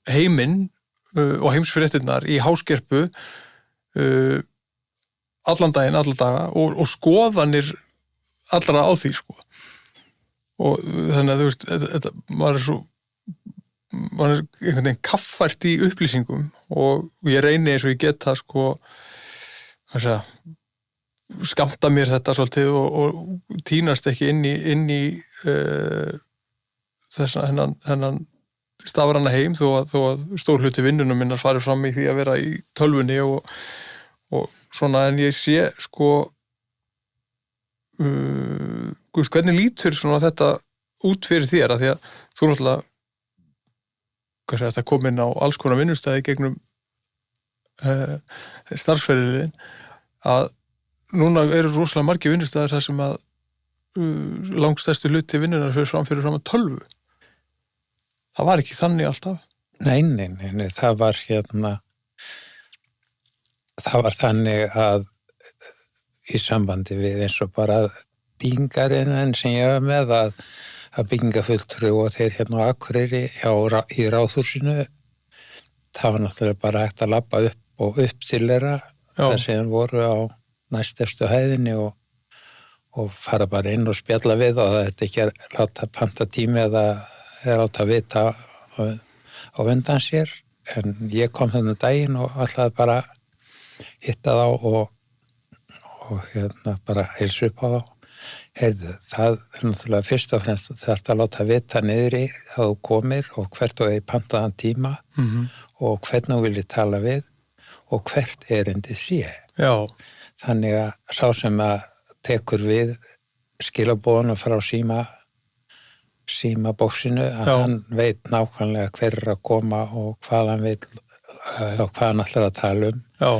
heiminn og heimsfréttirnar í háskerpu allan daginn, alla daga og skoðanir allra á því sko. Og þannig að þú veist, maður er einhvern veginn kaffært í upplýsingum og ég reyni eins og ég get það sko, skammta mér þetta svolítið og tínast ekki inn í þennan stafræna heim þó að stór hluti vinnunum minnar farið fram í því að vera í tölvunni og svona, en ég sé sko hvernig lítur svona þetta út fyrir þér, að því að þú náttúrulega þetta kom inn á alls konar vinnustæði gegnum starfsferðin, að núna eru rosalega margir vinnustæðir þar sem að langstærstu hluti vinnunar fyrir fram að tölvu. Það var ekki þannig alltaf. Nei, það var það var þannig að í sambandi við eins og bara byggingarinn sem ég var með að byggingafulltrú og þeir á Akureyri í Ráðhúsinu, það var náttúrulega bara hægt að labba upp og upp til þeirra þar sem voru á næstefstu hæðinni og fara bara inn og spjalla við og þetta ekki að láta panta tími eða láta vita á undan sér, en ég kom þennan daginn og ætlaði bara hitta þá og bara heilsa upp á þá. Heyrðu, það náttúrulega fyrst og fremst þetta að láta vita niðri að þú komir og hvert þú hefur pantaðan tíma og hvernig þú viljið tala við og hvert erindið sé. Já. Þannig að sá sem að tekur við skilaboðunum frá símabóksinu að hann veit nákvæmlega hver að koma og hvað hann veit og hvað hann ætlar að tala um. Já.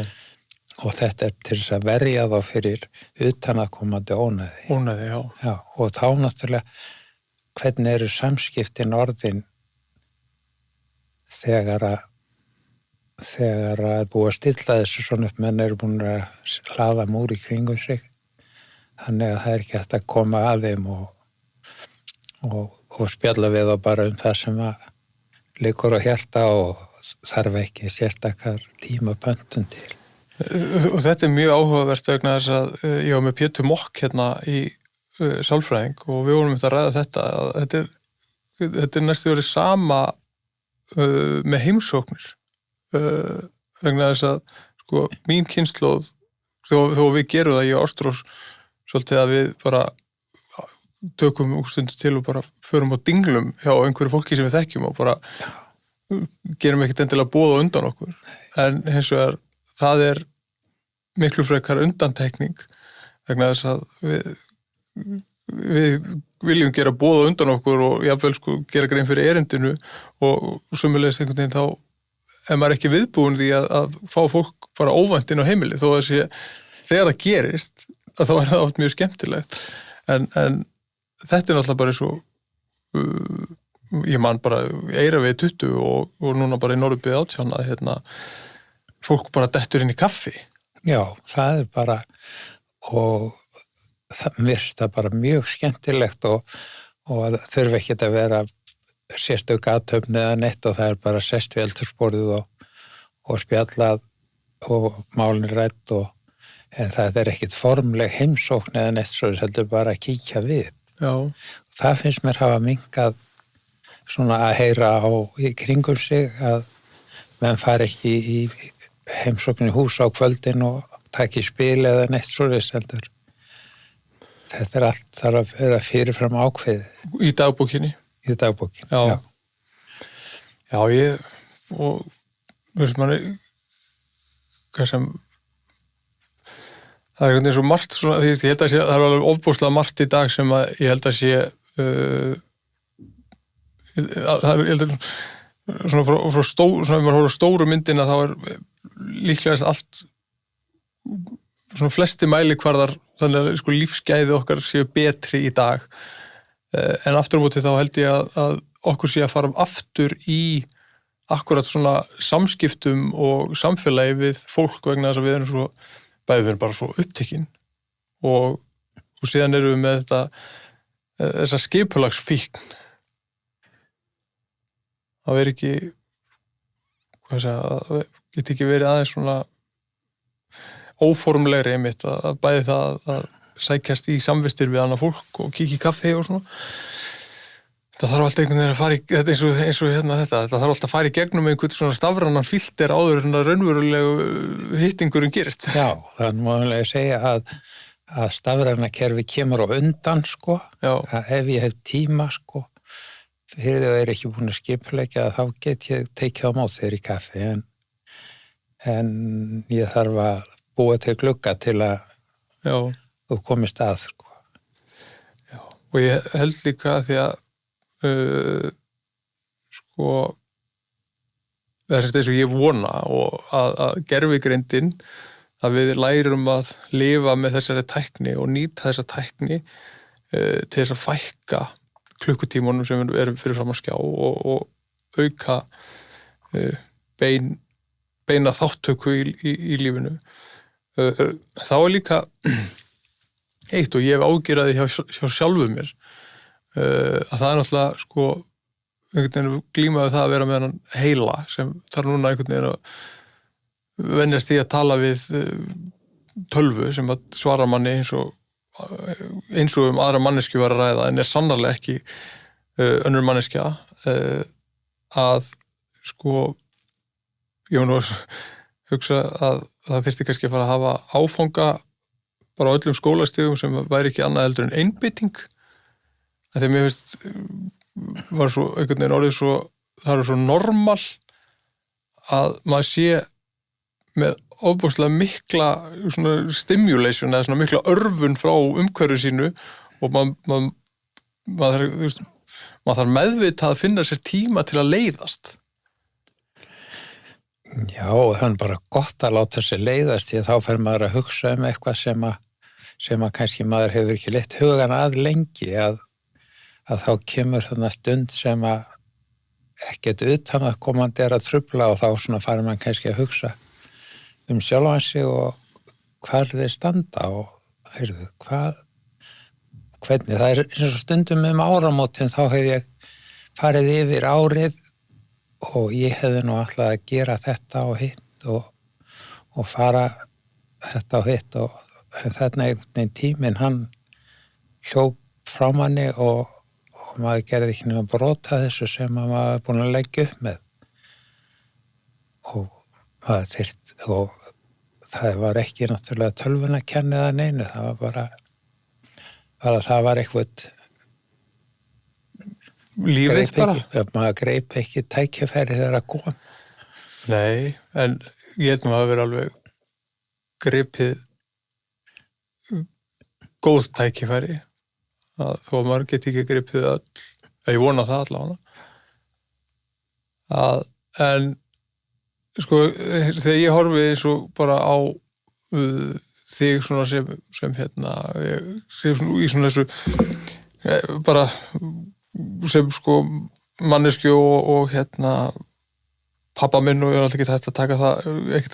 Og þetta til þess að verja þá fyrir utanaðkomandi ónæði. Ónæði, já. Já, og þá náttúrulega hvernig eru samskiptin orðin þegar að búið að stilla þessu svona upp, menn eru búin að hlaða múr í kringum sig. Þannig að það er ekki hægt að koma að þeim og spjalla við þá bara það sem að liggur á hjarta og þarf ekki sérstakar tímaböndun til. Og þetta mjög áhugavert vegna þess að ég var með Pétur Mokk hérna í sálfræðing og við vorum að ræða þetta, að þetta næstu verið sama með heimsóknir vegna þess að sko mín kynslóð, þó við gerum það, ég og Ástrós svolítið að við bara tökum stundu til og bara förum á dinglum hjá einhverju fólki sem við þekkjum og bara gerum ekkert endilega boð á undan okkur, en hins vegar það er miklu frekar undantekning vegna þess að við viljum gera boð á undan okkur og jafnvel sko gera grein fyrir erindinu og sömulegist einhvern veginn þá er maður ekki viðbúin því að fá fólk bara óvænt inn á heimili, þó að þegar það gerist að þá er það oft mjög skemmtilegt, en þetta er náttúrulega bara svo ég man bara Eyravegi 20 og núna bara í Norðurbyggð 18 að hérna fólk bara dettur inn í kaffi. Já, það er bara, og það virðist það bara mjög skemmtilegt og það þurfi ekki að vera sérstök athöfn eða neitt og það er bara sest við eldhúsborðið og spjallað og málin rædd en það er ekkit formleg heimsókn eða neitt svo heldur bara að kíkja við. Já. Það finnst mér hafa minnkað svona að heyra í kringum sig að menn fari ekki í heimsókn í hús á kvöldin og taki spil eða neitt svoleiðis heldur. Þetta er allt þarf að vera fyrirfram ákveðið. Í dagbókinni? Í dagbókinni, já. Já, og veist manni, hvað sem, það er einhvern veginn svo margt svona, því ég held að það er alveg ofbúslega margt í dag sem að ég held að sé, það er, ég held að svona frá svona, ef maður horfður á stóru myndina þá er líklegast allt svona flesti mælikvarðar þannig að sko lífsgæði okkar séu betri í dag en aftur á móti þá held ég að okkur sé að fara aftur í akkurat svona samskiptum og samfélagi við fólk vegna þess að við erum svo við erum bara svo upptekinn og síðan erum við með þessa skipulagsfíkn það verið ekki geti ekki verið aðeins svona óformlegri einmitt að bæði það að sækjast í samvistir við annað fólk og kíkja í kaffi og svona það þarf alltaf einhvern veginn að fara í eins og hérna þetta þarf alltaf að fara í gegnum einhvern svona stafrænan filter áður en að raunverulegu hittingurinn gerist. Já, það er mjögulega að segja að stafræna kerfi kemur á undan sko, að ef ég hef tíma sko, fyrir því að ég ekki búin að skipuleggja þá get ég tekið á mót þér í kaffi en ég þarf að búa til glugga til að þú komist að sko. Já, og ég held líka því að sko það er eins og ég vona og að gervigreindin að við lærum að lifa með þessari tækni og nýta þessa tækni til þess að fækka klukkutímunum sem við erum fyrir fram að skjá og auka beina þáttöku í lífinu. Þá er líka eitt og ég hef ágjörði hjá sjálfu mér að það er náttúrulega sko einhvern veginn glímaði það að vera með hann heila sem þarf núna einhvern veginn að venjast í að tala við tölvu sem að svara manni eins og aðra manneskju var að ræða en er sannarlega ekki önnur manneskja að sko ég var nú að hugsa að það þyrfti kannski að fara að hafa áfanga bara á öllum skólastigum sem væri ekki annað heldur en einbytting þegar mér finnst var svo einhvern veginn orðið svo það er svo normal að maður sé með ofboðslega mikla svona stimulation eða svona mikla örvun frá umhverju sínu og maður þarf meðvitað að finna sér tíma til að leiðast. Já, það er bara gott að láta sér leiðast því að þá fer maður að hugsa eitthvað sem að kannski maður hefur ekki leitt hugan að lengi að þá kemur þannig stund sem að ekkert utan að komandi að trufla og þá svona farir maður kannski að hugsa sjálfan sig og hvað þeir standa og heyrðu, hvernig það er eins og stundum áramótin þá hef ég farið yfir árið og ég hefði nú alltaf að gera þetta og hitt og fara þetta og hitt og þarna einhvern tíminn hann hljóp frá manni og maður gerði ekki nefn að brota þessu sem maður var búin að leggja upp með og maður þyrft og það var ekki náttúrulega tölvun að kenna það neinu, það var bara það var eitthvað lífið bara maður greip ekki tækifæri þegar að kom. Nei, en ég held nú að vera alveg gripið góð tækifæri að þó að maður geti ekki gripið öll, ég vona það allavega en sko þegar ég horfi eins og bara á þig svona sem hérna sem í svona þessu bara sem sko mannesku og hérna pappa minn og ég er alltaf ekki þetta að taka það ekkert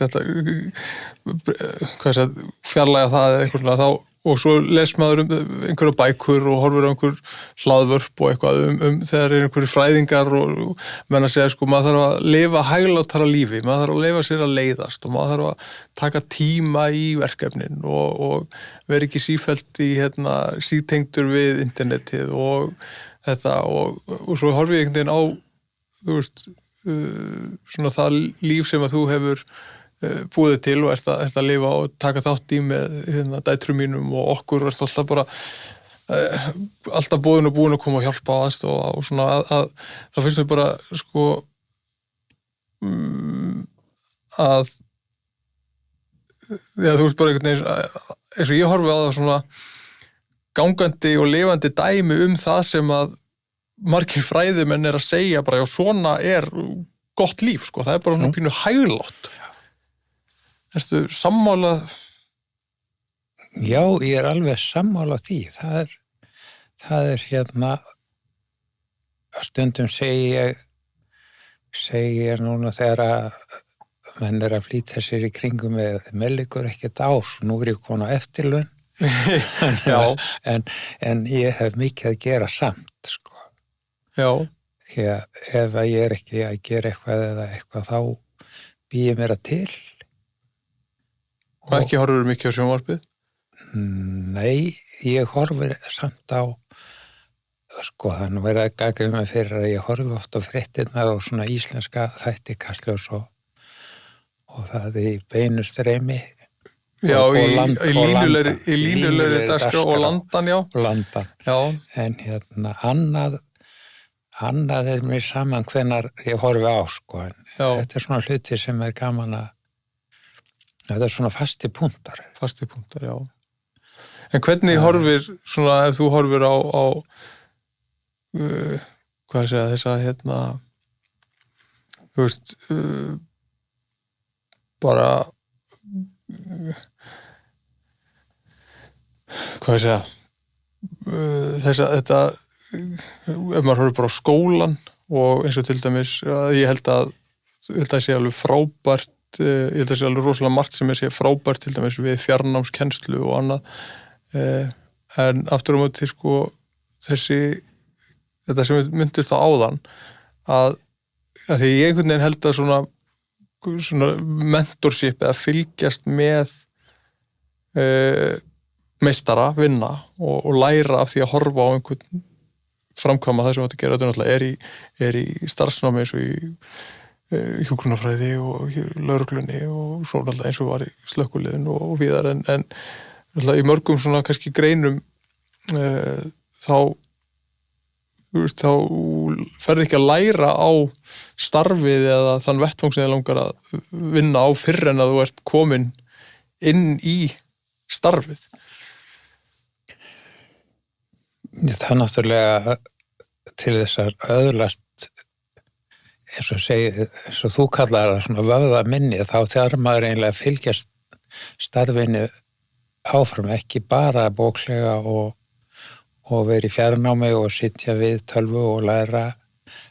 þetta fjarlæga það eða eitthvað svona þá og svo les maður einhverja bækur og horfir á einhver hlaðvörp og eitthvað þegar einhverju fræðingar og menn að segja sko maður þarf að lifa hæglátara lífi, maður þarf að lifa sér að leiðast og maður þarf að taka tíma í verkefnin og vera ekki sífellt í sítengdur við internetið og þetta og svo horfi ég einhvern veginn á þú veist svona það líf sem að þú hefur búið til og ert að lifa og taka þátt í með dætrum mínum og okkur ert alltaf bara alltaf búin að koma og hjálpa á aðstofa og svona að það finnst mér bara sko að já þú veist bara einhvern veginn eins og ég horfi á það svona gangandi og lifandi dæmi það sem að margir fræðimenn að segja bara já svona er gott líf sko, það er bara svona pínu hæglátt. Ertu sammála? Já, ég alveg sammála því. Það er stundum segi ég núna þegar að menn að flýta sér í kringum með liggur ekkert á, svo nú ég komin á eftirlaun. Já. en ég hef mikið að gera samt, sko. Já. Ef að ég ekki að gera eitthvað eða eitthvað, þá býð ég mér að til. Og ekki horfur mikið á sjónvarpið? Nei, ég horfir samt á, sko, þannig verið að gagnrýna mig fyrir að ég horfi oft á fréttirnar og svona íslenska þætti Kastljós og það í beinu streymi. Já, í línulegri dagskrá og landan, já. Landan. Já. En annað er mér saman hvenær ég horfi á, sko. Þetta er svona hluti sem er gaman að, þetta er svona fasti punktar. Fasti punktar, já. En hvernig horfir, svona, ef þú horfir á hvað segja, þessa, þú veist, bara, hvað segja, þetta, ef maður horfir bara á skólan og eins og til dæmis, ég held að sé alveg frábært, ég held að sé alveg rosalega margt sem sé frábært til dæmis við fjarnámskennslu og annað, en aftur á móti, sko, þetta sem við myndist á áðan, að því ég einhvern veginn held að svona mentorship eða fylgjast með meistara, vinna og læra af því að horfa á einhvern framkvæma það sem þetta gera, þetta náttúrulega er í starfsnámi eins og í hjúkrunarfræði og lögreglunni og svo náttúrulega eins og var í slökkviliðinu og víðar en náttúrulega í mörgum svona kannski greinum þá ferði ekki að læra á starfið eða þann vettvang sem þið langar að vinna á fyrr en að þú ert komin inn í starfið. Það er náttúrulega til þess að öðlast eins og þú kallar það svona vöða minni, þá þarf maður eiginlega að fylgjast starfinu áfram, ekki bara bóklega og vera í fjarnámi og sitja við tölvu og læra,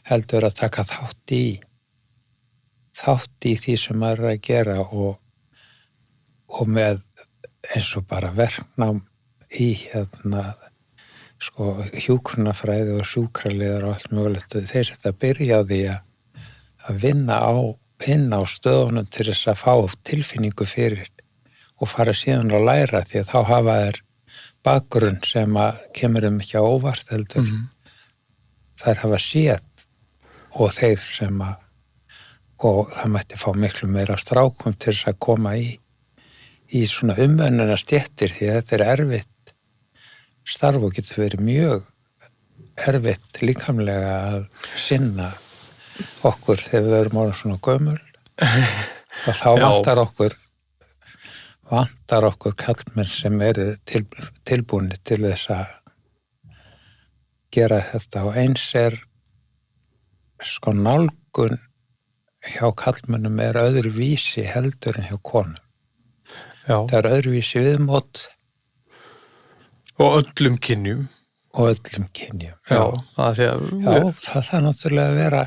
heldur að taka þátt í því sem maður er að gera og með eins og bara verknám í sko hjúkrunarfræði og sjúkraliðar og allt mögulegt, þeir þetta byrja á því að vinna inn á stöðunum til þess að fá tilfinningu fyrir og fara síðan að læra, því að þá hafa þeir bakgrunn sem að kemur ekki á óvart heldur. Þær hafa séð og þeir sem og það mætti fá miklu meira strákum til þess að koma í svona umönnuna stéttir, því að þetta er erfitt starf og getur verið mjög erfitt líkamlega að sinna okkur þegar við erum orðin svona gömul og þá vantar okkur kallmenn sem eru tilbúinir til þess að gera þetta og eins sko nálgun hjá kallmennum öðruvísi heldur en hjá konum. Já. Það er öðruvísi viðmót og öllum kynjum. Já, það þarf náttúrulega að vera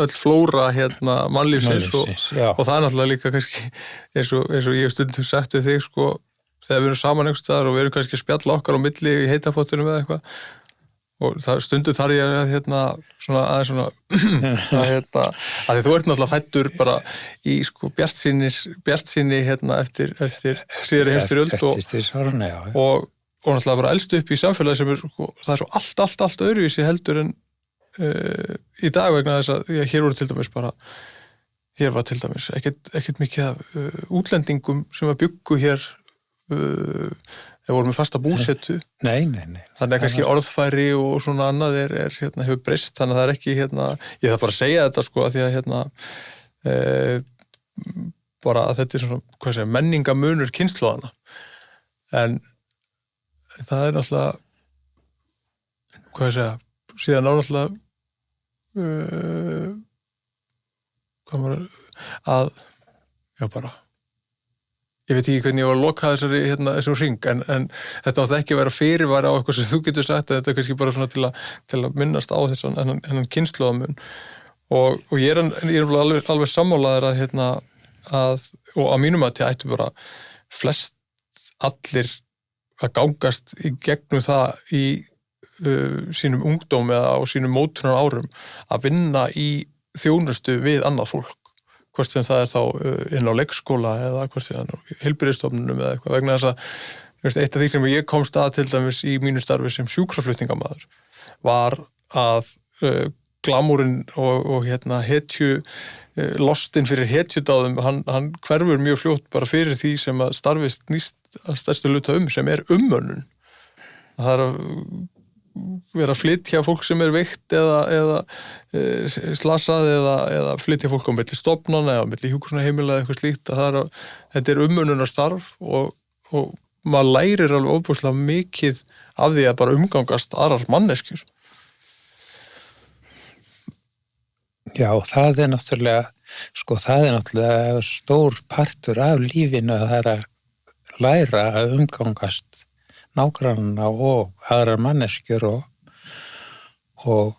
öll flóra mannlífsins og það er náttúrulega líka kannski eins og ég hef stundum sagt við þig, sko, þegar við erum saman einhvers staðar og við erum kannski að spjalla okkar á milli í heitapottunum eða eitthvað og stundum þarf ég að að þú ert náttúrulega fæddur bara í sko bjartsýni eftir síðari heimsstyrjöld og náttúrulega bara elstu upp í samfélagi sem það er svo allt öðruvísi heldur en í dag vegna þess að hér var til dæmis ekkert mikið af útlendingum sem að bjuggu hér þeir voru með fasta búsetu. Nei. Þannig að kannski orðfæri og svona annað hefur breyst, þannig að það er ekki ég þarf bara að segja þetta sko að því að bara að þetta er svona menningamunur kynslóðana en það er náttúrulega síðan náttúrulega hvað maður að, já bara, ég veit ekki hvernig ég var að loka þessum hring, en þetta átti ekki að vera fyrirvara á eitthvað sem þú getur sagt, þetta kannski bara svona til að minnast á þennan kynslóðamun og ég er alveg sammálaður að og á mínum að ég ættu bara flest allir að gangast í gegnum það í sínum ungdóm eða á sínum mótunar árum að vinna í þjónustu við annað fólk, hvort sem það er þá inn á leikskóla eða hvort sem það er á heilbrigðisstofnunum eða eitthvað, vegna þess að eitt af því sem ég komst að til dæmis í mínu starfi sem sjúkraflutningamaður var að glamúrin og hetju lostinn fyrir hetjudáðum, hann hverfur mjög fljótt bara fyrir því sem að starfist nýst að stærstu hluta sem er umönnun. Það er að vera að flytja fólk sem er veikt eða slasað eða flytja fólk á milli stofnana eða á milli hjúkrunarheimila eða eitthvað slíkt. Þetta er umönnunarstarf og maður lærir alveg ofboðslega mikið af því að bara umgangast aðrar manneskjur. Já, það er náttúrulega stór partur af lífinu að það er að læra að umgangast nágrannana og aðrar manneskjur og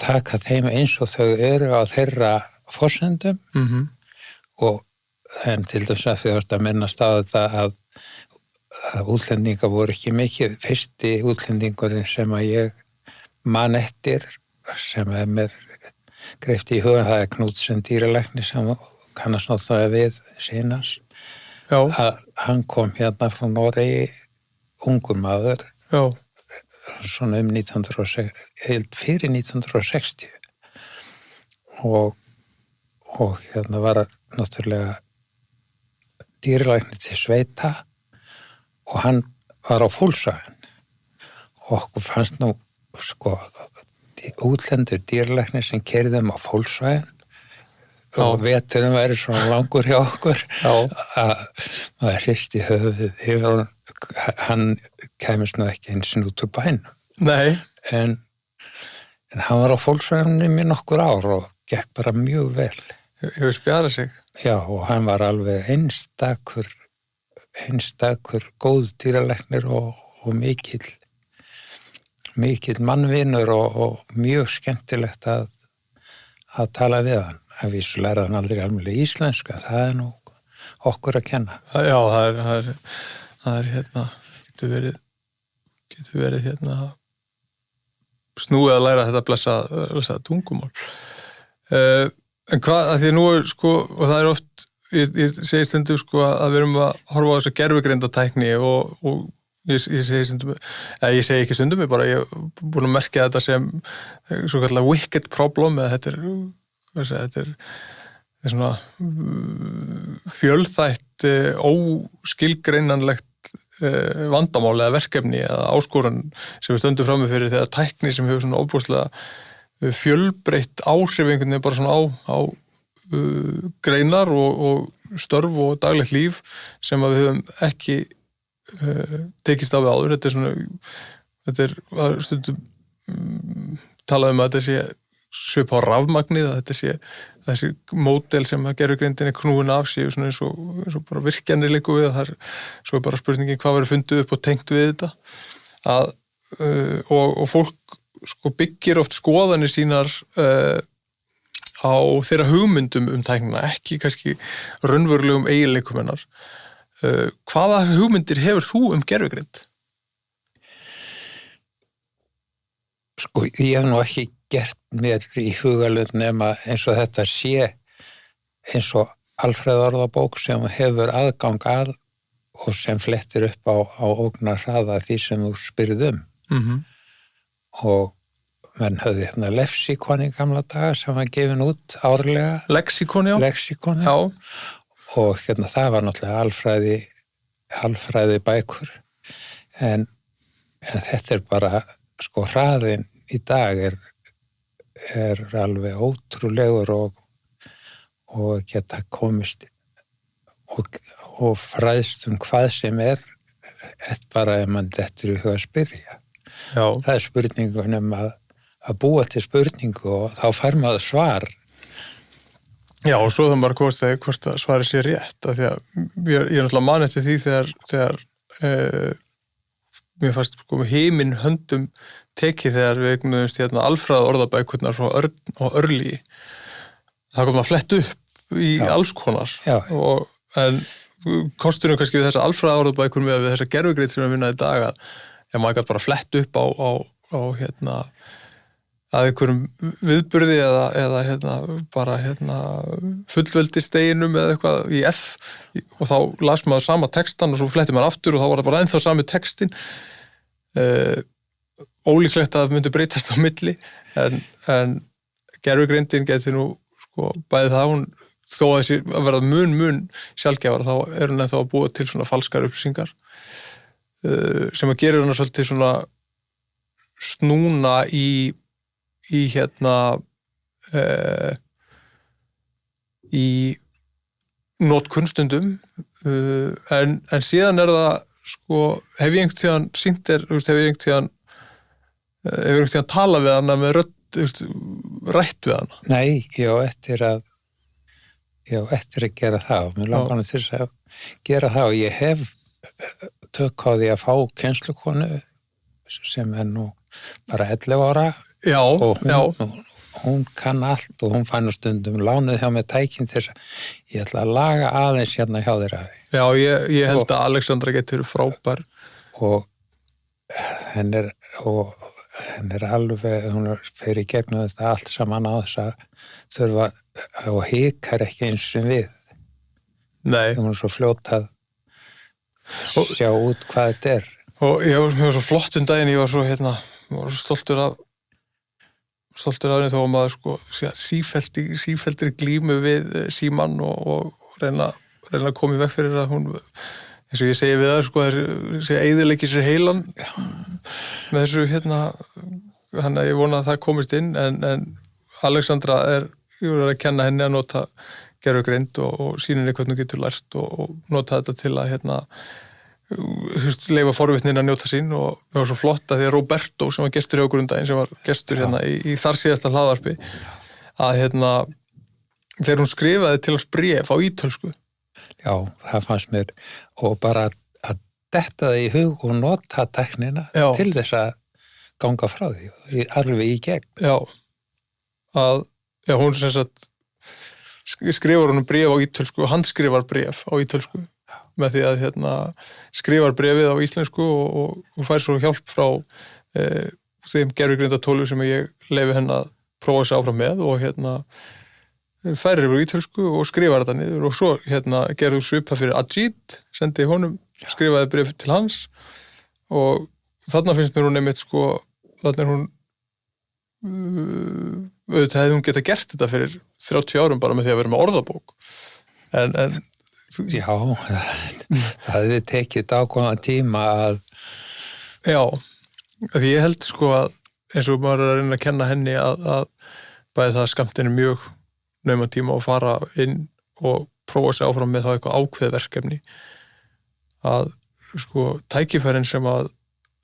taka þeim eins og þau eru á þeirra forsendum en til þess að þau að minnast á þetta að útlendingar voru ekki mikið. Fyrsti útlendingurinn sem að ég man eftir sem er með greipti í hugan, það er Knudsen dýralæknir sem kannast náttúrulega við sinans. Að hann kom hérna frá Noregi, ungur maður, svona fyrir 1960 og hérna var náttúrulega dýralæknir til sveita og hann var á Fuglsvæðin og okkur fannst nú útlendur dýralæknir sem keyrði á Fuglsvæðin og veturinn væri svona langur hjá okkur að maður hristi höfuðið yfir hann kæmist nú ekki eins og út úr bænum. Nei. En hann var á Fuglsvæðinum í nokkur ár og gekk bara mjög vel. Hefur spjarað sig. Já, og hann var alveg einstakur góð dýralæknir og mikill mannvinur og mjög skemmtilegt að tala við hann. Að vísu lærði hann aldrei almennilega íslenska, það er nú okkur að kenna. Já, það er getur verið snúið að læra þetta blessa tungumál. En hvað, að því nú er og það er oft, ég segi stundum að við erum að horfa á þessa gervigreindatækni og ég segi stundum, ég segi ekki stundum, ég er búin að merkja þetta sem svo kallar wicked problem, eða þetta er svona fjölþætt óskilgreinanlegt vandamál eða verkefni eða áskorun sem við stöndum frammi fyrir þegar tækni sem hefur svona óbúslega fjölbreytt áhrif einhvern veginn bara svona á greinar og störf og daglegt líf sem að við höfum ekki tekist á við áður. Þetta er stundum talað um að þetta sé svipa á rafmagnið, að þetta sé þessi módel sem að gervigreindin er knúin af séu svona eins og bara virkjanir liggur við, það er svo bara spurningin hvað verður fundið upp og tengt við þetta og fólk byggir oft skoðanir sínar á þeirra hugmyndum tæknina, ekki kannski raunverulegum eiginleikum hennar. Hvaða hugmyndir hefur þú gervigreind? Ég hef nú ekki gert mér í hugalund nema eins og þetta sé eins og Alfreðorðabók sem hefur aðgang að og sem flettir upp á ógnarhraða því sem þú spyrð og menn höfði lexíkon í gamla daga sem var gefin út árlega. Lexíkon, já. Lexíkon, já. Og það var náttúrulega alfræði bækur en þetta er bara hraðin í dag er alveg ótrúlegur og geta komist og fræðst hvað sem er bara ef mann dettur í huga að spyrja. Já. Það er spurningun að búa til spurningu og þá fær maður svar Já, og svo það maður komast að hvort að svari sé rétt, af því að ég er náttúrulega man eftir því þegar mér fannst heiminn höndum tekið þegar við eignuðumst alfræða orðabækurnar frá Örn og Örlygi. Það kom að fletta upp í alls konar. En kosturinn kannski við þessa alfræða orðabækur með þessa gervigreind sem við vinnaði í dag að maður gæti bara flett upp á að einhverjum viðburði eða bara fullveldisteginum eða eitthvað í F og þá las maður sama textan og svo fletti maður aftur og þá var það bara ennþá sami textin. Ólíklegt að það myndi breytast á milli en gervigreindin geti nú bæði það hún þó að þessi að verða mun sjaldgæfara þá er hún ennþá að búa til svona falskar upplýsingar sem að gerir hana svolítið svona snúna í notkun stundum en síðan er það hef ég einhvern tíðan sýnt þér, hef ég einhvern tíðan talað við hana með rödd, rætt við hana? Nei, ég á eftir að gera það og mér langar til þess að gera það og ég hef tök á því að fá kennslukonu sem er nú bara 11 ára og hún kann allt og hún fann stundum lánuð hjá mig tækin til þess að ég ætla að laga aðeins hérna hjá þér afi. Já, ég held að Alexandra getur frábær. Og henn er alveg, hún fer í gegnum þetta allt saman á þess að þurfa og hikar ekki eins sem við. Nei. Hún er svo fljót að sjá út hvað þetta er. Og mér var svo flott daginn, ég var svo stoltur af henni þó að maður sífelldri glímu við símann og reyna að koma í veg fyrir að hún, eins og ég segi við það, þessi eyðileggja sér heilan með þessu hann að ég vona að það komist inn en Alexandra ég voru að kenna henni að nota gervigreind og sýna henni hvernig hún getur lært og nota þetta til að leyfa forvitnin að njóta sín og það var svo flott að því að Roberto sem var gestur hjá okkur daginn, sem var gestur í þar síðasta hlaðvarpi að þegar hún skrifaði til oss bréf á ítölsku. Já, það fannst mér og bara að detta það í hug og nota tæknina til þess að ganga frá því alveg í gegn. Já, hún sem sagt skrifar hún bréf á ítölsku og hann skrifar bréf á ítölsku með því að skrifar bréfið á íslensku og fær svo hjálp frá þeim gervigreindatólu sem ég leyfi henni að prófa sig áfram með og færir yfir ítölsku og skrifar þetta niður og svo gerðu svipa fyrir Ajit, sendi honum, skrifaði bréf til hans og þarna finnst mér hún einmitt þarna er hún auðvitað hefði hún geta gert þetta fyrir 30 árum bara með því að vera með orðabók en Já, það hefði tekið dákvæmlega tíma að... Já, því ég held að eins og maður er að reyna að kenna henni að bæði það skammtinn er mjög nauma tíma að fara inn og prófa sig áfram með það eitthvað ákveðverkefni að tækifærin sem að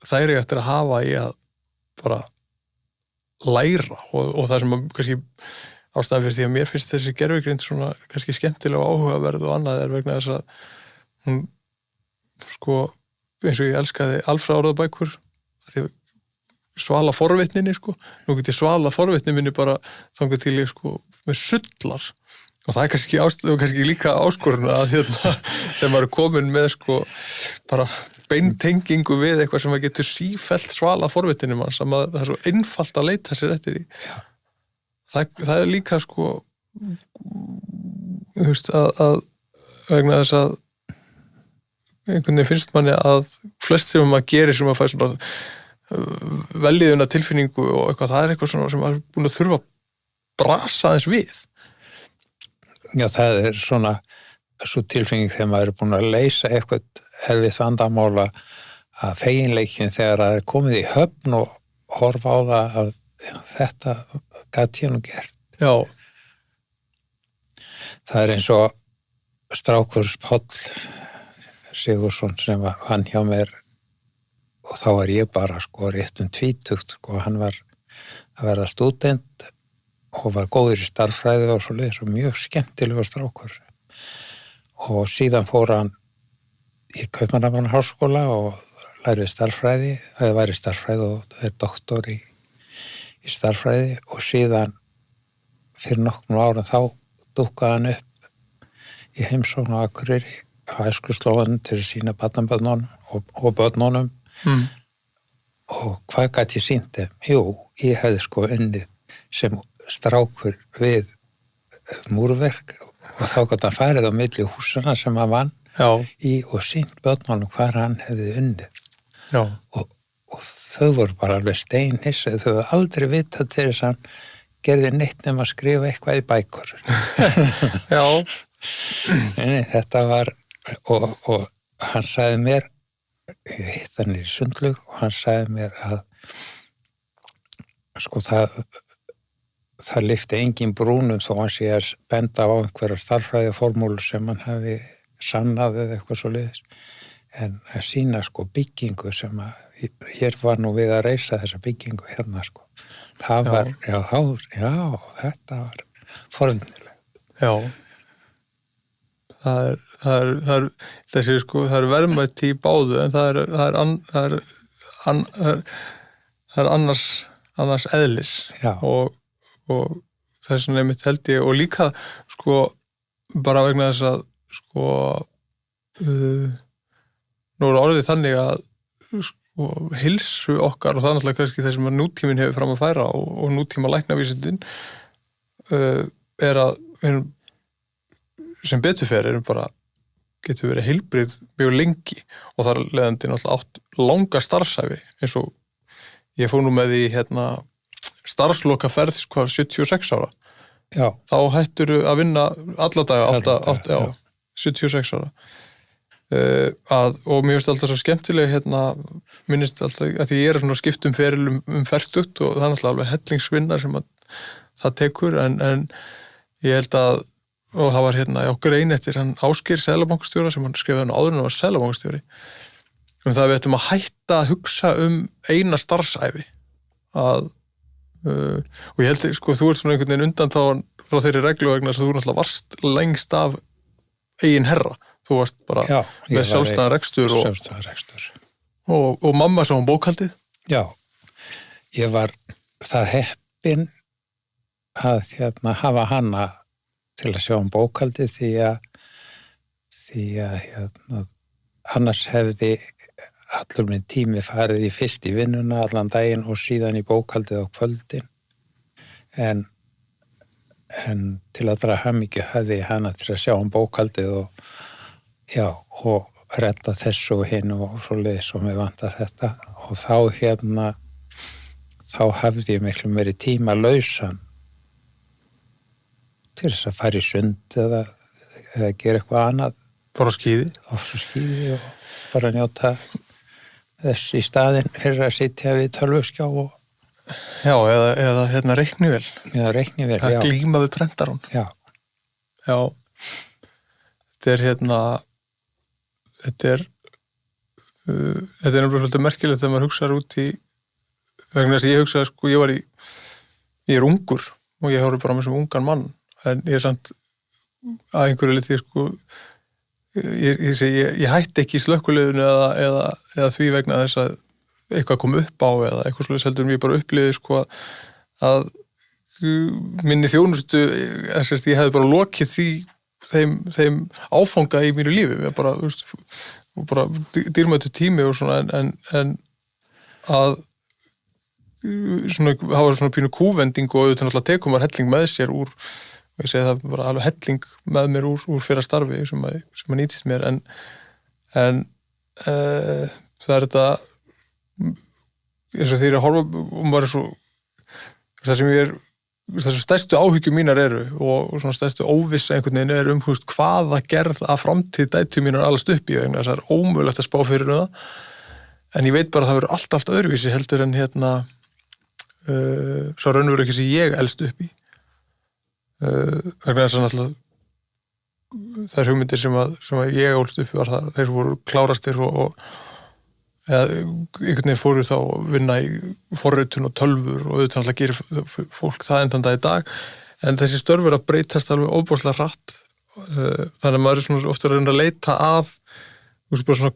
þær eiga eftir að hafa í að bara læra og það sem að kannski ástæðan fyrir því að mér finnst þessi gervigreind svona kannski skemmtilega og áhugaverð og annað er vegna þess að hún eins og ég elskaði alfræða orðabækur því að svala forvitninni nú get ég svala forvitni minni bara þangað til ég með sullar og það er kannski líka áskorun að þegar maður er komin með bara beintengingu við eitthvað sem maður getur sífellt svala forvitninni manns að það er svo einfalt að leita sér eftir því. Það er líka að vegna þess að einhvern veginn finnst manni að flest sem maður gerir sem maður fær svona velíðuna tilfinningu og eitthvað, það er eitthvað svona sem maður er búin að þurfa að brasa aðeins við. Já, það er svona svo tilfinning þegar maður er búin að leysa eitthvað erfið vandamála að feginleikin þegar það er komið í höfn og horfa á það að þetta gat ég nú gert. Já. Það er eins og strákur Páll Sigursson sem var hann hjá mér og þá var ég bara rétt 20, hann var að verða stúdent og var góður í starffræði og svoleiðis og mjög skemmtilegur strákur. Og síðan fór hann í Kaupmannahafnarháskóla og lærði starffræði, eða var í starffræði og er doktor í starffræði og síðan fyrir nokkrum árum þá dúkkaði hann upp í heimsókn á Akureyri á æskuslóðan til að sýna barnabörnunum og börnunum og hvað gat ég sýnt þeim? Jú, ég hefði sko unnið sem strákur við múrverk og þá gat hann farið á milli húsana sem hann vann í og sýnt börnunum hvað hann hefði unnið. Og þau voru bara alveg steinhissa, þau hefðu aldrei vitað til þess að hann gerði neitt nema að skrifa eitthvað í bækur. Nei, þetta var, og hann sagði mér, ég hitt hann í Sundlaug og hann sagði mér að sko það lyfti engin brúnum þó hann sé að benda á einhverja starffræðiformúlu sem hann hafi sannað eða eitthvað svoleiðis. En að sýna sko byggingu sem að ég var nú við að reisa þessa byggingu hérna sko. Það var, þetta var forvitnilegt. Já. Það er þessi sko, það er verðmæti í báðu en það er annars eðlis. Og þess vegna einmitt held ég og líka sko bara vegna þess að sko nú er orðið þannig að sko, heilsu okkar og það er náttúrulega kannski það sem að nútíminn hefur fram að færa og nútíma læknavísindin er að sem betur fer getur verið heilbrigð mjög lengi og þar leiðandi náttúrulega átt langa starfsæfi eins og ég fór nú með í starfslokaferð 76 ára. Já. Þá hættur að vinna alla daga, 76 ára. Og mér finnst alltaf svo skemmtileg minnist alltaf að því ég er svona skiptum feril ferstugt og það er alltaf alveg hellingsvinna sem að það tekur en ég held að og það var grein eftir hann Ásgeir seðlabankastjóra sem hann skrifaði hann áður en hann var seðlabankastjóri það við ættum að hætta að hugsa eina starfsæfi og ég held sko þú ert svona einhvern veginn undanþáan frá þeirri reglu vegna þess að þú náttúrulega varst lengst af eigin herra. Þú varst bara með sjálfstæðan rekstur og mamma sá bókhaldið? Já, ég var það heppinn að hafa hana til að sjá bókhaldið því að annars hefði allur minn tími farið í fyrst í vinnuna allan daginn og síðan í bókhaldið á kvöldin en til allra hamingju hefði ég hana til að sjá bókhaldið og redda þessu og hinn og svoleiðis og mér vantar þetta og þá þá hafði ég miklu meiri tíma lausan til þess að fara í sund eða gera eitthvað annað. Fara á skíði? Á skíði og bara njóta þess í staðinn fyrir að sitja við tölvuskjá og Já, eða reiknivél. Já, reiknivél, já. Að glíma við prentarinn. Já. Já. Þetta er náttúrulega svolítið merkilegt þegar maður hugsaður út í vegna þess að ég hugsaði sko, ég er ungur og ég horfi bara með sem ungan mann en ég er samt að einhverju liti sko ég hætti ekki í slökkviliðinu eða því vegna þess að eitthvað kom upp á eða eitthvað svolítið heldur en ég bara upplýði sko að minni þjónustu ég hefði bara lokið þeim áfanga í mínu lífi ég bara dýrmætu tími og svona en að svona, það var svona pínu kúvending og auðvitað náttúrulega tekum var helling með sér úr og ég segi það bara alveg helling með mér úr fyrra starfi sem að nýtist mér en það er þetta eins og því að horfa og maður er svo það sem ég er þessu stærstu áhyggjur mínar eru og svona stærstu óvissa einhvern veginn er hvaða gerð að framtíð dætu mínar allast upp í vegna þess að það er ómögulegt að spá fyrir það en ég veit bara að það verður allt öðruvísi heldur en svo raunverulega ekki sem ég elst upp í vegna þess að náttúrulega þær hugmyndir sem að ég ólst upp var það þeir voru klárastir og einhvern veginn fóru þá að vinna í forritun og tölvur og auðvitað alltaf gerir fólk það enn þann dag í dag, en þessi störf að breytast alveg óbúslega hratt, þannig að maður svona ofta að reyna að leita að bara svona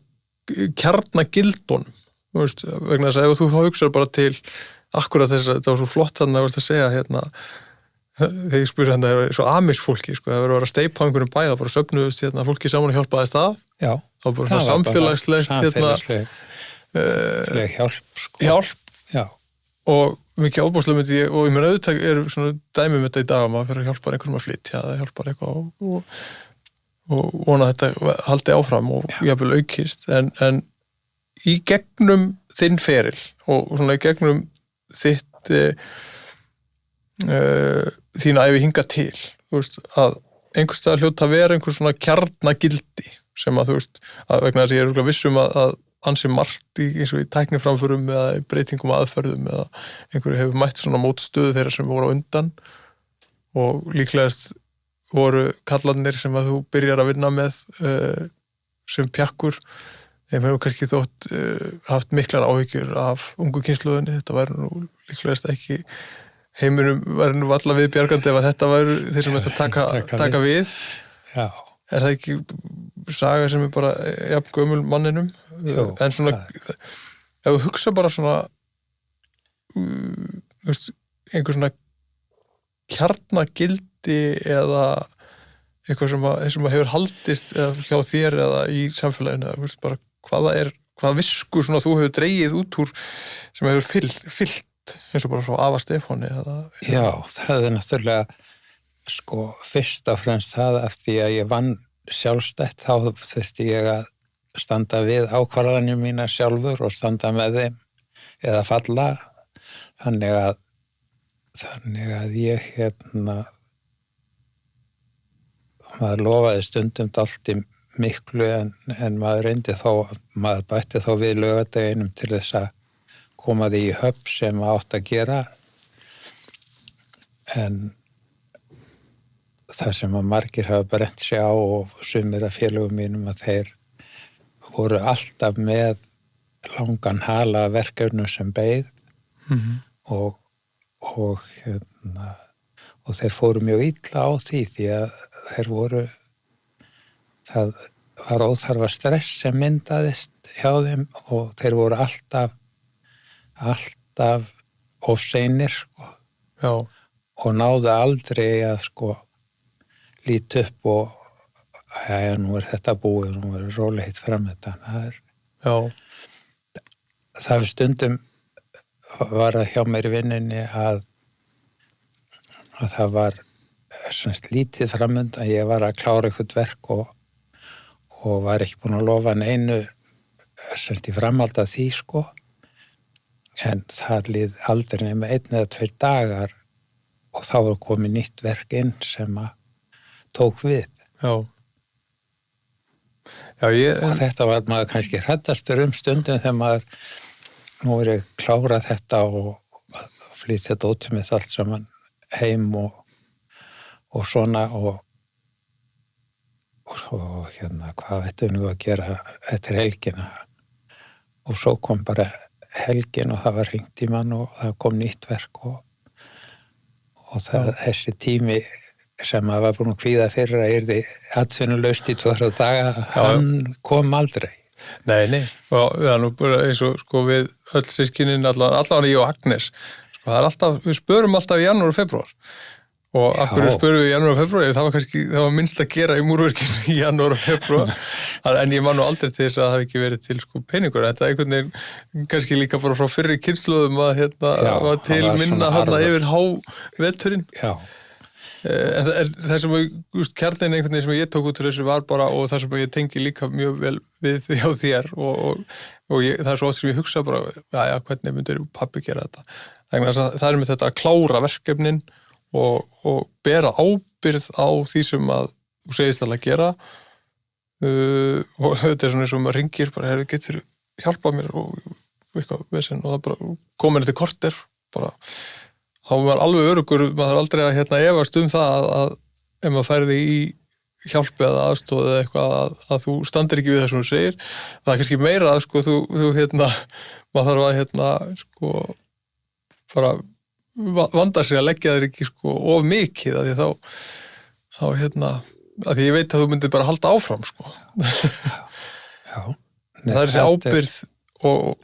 kjarnagildunum, vegna þess að ef þú hugsar bara til akkurat þess að þetta var svo flott þannig að segja þegar ég spyrir það er svo amish fólki, það verður að vera að steipa á einhverjum bæða, bara söfnuðust fólki saman og hjálpaðist að. Já. Það var bara svona samfélagslegt hjálp. Hjálp. Já. Og mikið ábúrslega myndi ég, og ég meina auðvitað eru svona dæmi með þetta í dag að maður fyrir að hjálpa einhverjum að flytja, eða hjálpa eitthvað og vona að þetta haldi áfram og jafnvel aukist, en í gegnum þinn feril og svona í gegnum þitt þín æfi hinga til, að einhvers staðar hljóta að vera einhver svona kjarnagildi sem að að vegna þess að ég er vissum að ansi margt eins og í tækniframförum eða í breytingum aðferðum eða einhverju hefur mætt svona mótstöðu þeirra sem voru á undan og líklegast voru kallarnir sem að þú byrjar að vinna með sem pjakkur, þeim hefur kannski þótt haft miklar áhyggjur af ungu kynslóðinni, þetta væri nú líklegast ekki heiminum væri nú alla við bjargandi ef að þetta væri þeir sem þetta taka við. Já. Er það ekki saga sem bara jafn gömul manninum? Jú, en svona, ef þú hugsa bara svona einhver svona kjarnagildi eða eitthvað sem hefur haldist hjá þér eða í samfélaginu, bara hvað visku svona þú hefur dregið út úr sem hefur fyllt eins og bara frá Afa Stefáni eða. Já, það er náttúrulega fyrst og fremst það af því að ég vann sjálfstætt, þá þurfti ég að standa við ákvarðanir mína sjálfur og standa með þeim eða falla, þannig að ég maður lofaði stundum dalti miklu en maður reyndi þó, maður bætti þó við laugardeginum til þess að koma því í höfn sem maður átt að gera, en það sem að margir hafa brennt sig á og sumir af félögum mínum að þeir voru alltaf með langan hala verkefnum sem beið og þeir fóru mjög illa á því að þeir voru, það var óþarfa stress sem myndaðist hjá þeim og þeir voru alltaf of seinir og náðu aldrei að líta upp og nú þetta búið, nú rólegheit fram þetta. Það stundum var það hjá mér í vinninni að það var lítið framöndan, ég var að klára eitthvað verk og var ekki búin að lofa neinu í framhald af því en það líð aldrei nema 1 eða 2 dagar og þá var komið nýtt verk inn sem að tók við. Já, og þetta var maður kannski hræddastur stundum þegar maður nú ég klárað þetta og flytja dótið mitt allt saman heim og svona og hvað ættum við að gera eftir helgina og svo kom bara helgin og það var hringt í mann og það kom nýtt verk og þessi tími sem maður var búin að kvíða fyrir að yrði atvinnulaust í 2 daga, hann kom aldrei. Nei, og það er nú bara eins og við öll systkinin, allavega ég og Agnes, það er alltaf, við spörum alltaf í janúar og febrúar og akkur spörum við í janúar og febrúar, það var minnst að gera í múrverkinu í janúar og febrúar, en ég man nú aldrei til þess að það hafi ekki verið til peningur, þetta einhvern veginn kannski líka bara frá fyrri kynslóðum að var til minna yfir háveturinn. Já. En það sem kjarnin einhvern veginn sem ég tók út úr þessu var bara, og það sem ég tengi líka mjög vel við hjá þér og það er svo oft sem ég hugsa bara, hvernig myndir pabbi gera þetta? Þannig að það er með þetta að klára verkefnin og bera ábyrgð á því sem að þú segist alveg að gera og þetta er svona eins og maður ringir bara, getur hjálpað mér og eitthvað vesen og það bara komin eftir korter bara. Þá var maður alveg öruggur, maður aldrei að efast það að ef maður færði í hjálp eða aðstoð eða eitthvað að þú standir ekki við það sem þú segir. Það kannski meira að sko þú maður þarf að sko bara vanda sig að leggja þér ekki sko of mikið að því þá að því ég veit að þú myndir bara halda áfram sko. Já. Það er þessi ábyrgð og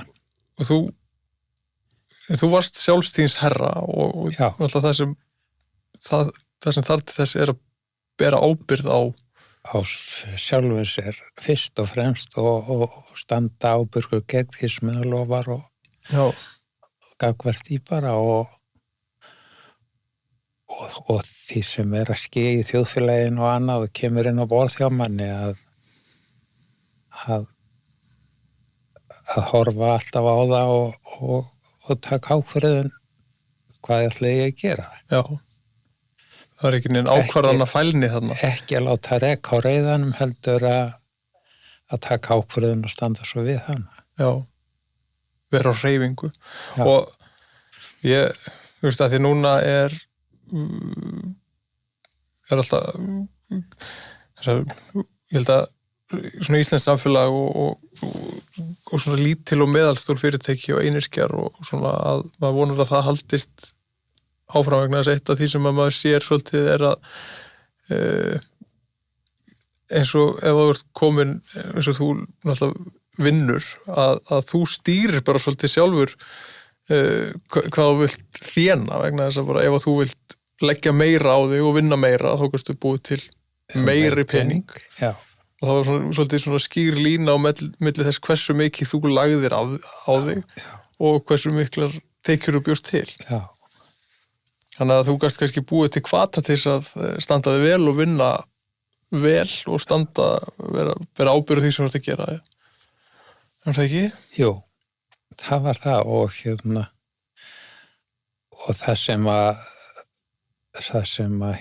þú varst sjálfstíns herra og alltaf það sem þar til þess er að bera ábyrgð á sjálfur sér fyrst og fremst og standa ábyrgur gegn því sem það lofar og gagvart í bara og því sem er að ske í þjóðfélaginu og annað og kemur inn á borð hjá manni að horfa alltaf á það og taka ákvörðun hvað ætla ég að gera. Já. Það er ekki neinn ákvarðan að fælni þarna. Ekki að láta reka á reiðanum heldur að taka ákvörðun og standa svo við hana. Já, vera á hreyfingu. Já. Og ég, þú veist að því núna er alltaf, ég held að svona íslenskt samfélag og svona lítil og meðalstór fyrirtæki og einyrkjar og svona að maður vonar að það haldist áfram vegna þess eitt af því sem að maður sér svolítið er að eins og ef þú ert komin eins og þú náttúrulega vinnur að þú stýrir bara svolítið sjálfur hvað þú vilt þéna vegna þess að bara ef þú vilt leggja meira á þig og vinna meira þá kannstu búið til meiri pening. Já. Og það var svolítið svona skýr lína á milli þess hversu mikið þú lagðir á þig og hversu miklar tekjur þú bjóst til. Já. Þannig að þú gast kannski búið til hvata til þess að standa þig vel og vinna vel og vera ábyrgð því sem þú ert að gera. Er það ekki? Jú, það var það og og það sem að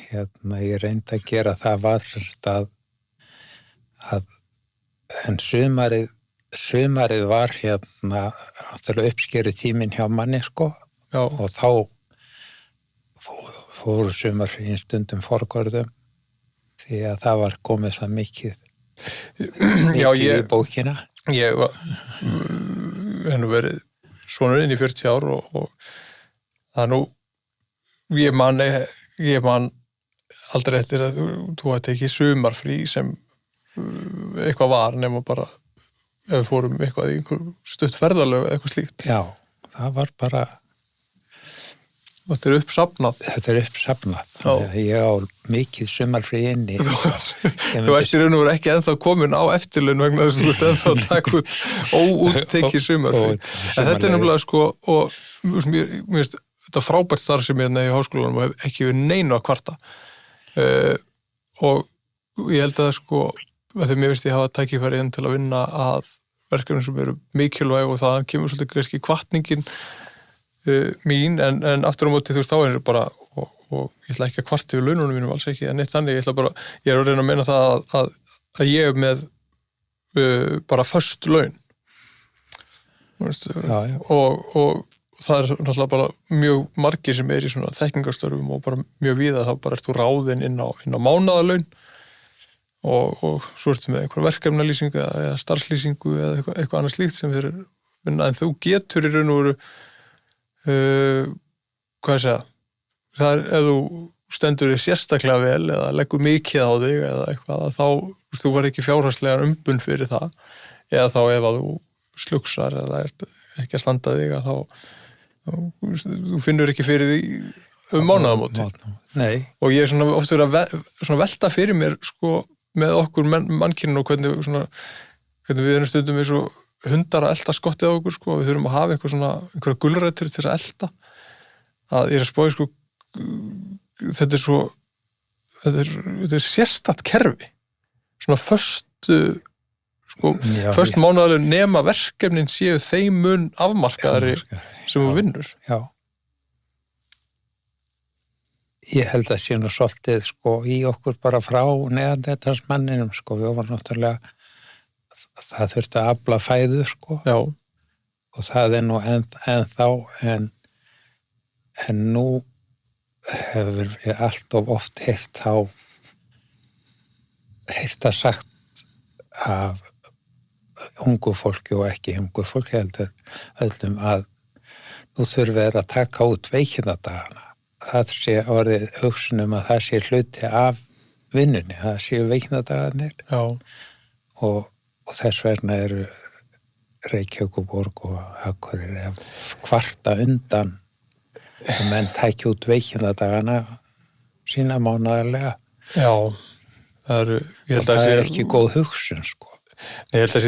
ég reyndi að gera það var að en sumarið var uppskeru tíminn hjá manni sko. Já. Og þá fóru sumarfríin stundum forgörðum því að það var komið það mikið í bókina. Ég hef nú verið sonurinn í 40 ár og það nú ég man aldrei eftir að þú hafði tekið sumarfrí sem eitthvað var nema bara ef við fórum eitthvað í einhver stutt ferðalög eða eitthvað slíkt. Já, það var bara Þetta er uppsafnað. Ég á mikið sumarfrí inni. Þú ert í raun og veru ekki ennþá komin á eftirlaun vegna þess að þú ert ennþá að taka út óúttekið sumarfrí. En þetta er nefnilega sko, og mér finnst þetta frábært starf sem ég í háskólanum og hef ekki verið neinu að kvarta. Og ég held að sko, að því mér finnst ég hafa tækifæri inn til að vinna að verkefni sem eru mikilvæg og það kemur svolítið kannski hvatningin mín, en aftur á móti þú veist þá er bara, og ég ætla ekki að kvarta yfir laununum mínum alls ekki, en eitt þannig, ég er að reyna að meina það að ég er með bara föst laun og það er náttúrulega bara mjög margir sem er í svona þekkingarstörfum og bara mjög víða þá bara ert þú ráðinn inn á mánaðarlaun og svo ertu með einhver verkefnalýsingu eða starfslýsingu eða eitthvað annað slíkt sem þeir vinna, en þú getur í raun og veru hvað ég segja, það er ef þú stendur þig sérstaklega vel eða leggur mikið á þig eða eitthvað, þá þú var ekki fjárhagslega umbun fyrir það, eða þá ef að þú sluksar eða ert ekki að standa þig að þú finnur ekki fyrir því mánaðamóti. Nei. Og ég er svona oft verið að velta fyrir mér sko með okkur mannkyninu og hvernig við erum stundum eins og hundar að elta skottið á okkur sko, við þurfum að hafa einhverja gulrætur til að elta, að ég er að spója sko, þetta er sérstakt kerfi, svona föstu sko, föst mánaðarlaun nema verkefnin séu þeim mun afmarkaðari sem þú vinnur. Já. Ég held að sé nú svolítið sko í okkur bara frá neandertalsmanninum sko, við vorum náttúrulega það þurfti að afla fæðu sko. Já. Og það er nú ennþá en nú hefur ég allt of oft heilt þá heyrt það sagt af ungu fólki og ekki ungu fólki heldur öllum að þú þurfir að taka út veikindadagana. Það sé orðið hugsunum að það sé hluti af vinnunni, það séu veikindadagarnir og þess vegna eru Reykjavík og Borg og Akureyri að kvarta undan að menn tækja út veikindadagana sína mánaðarlega. Já, það er ekki góð hugsun, sko. Ég held að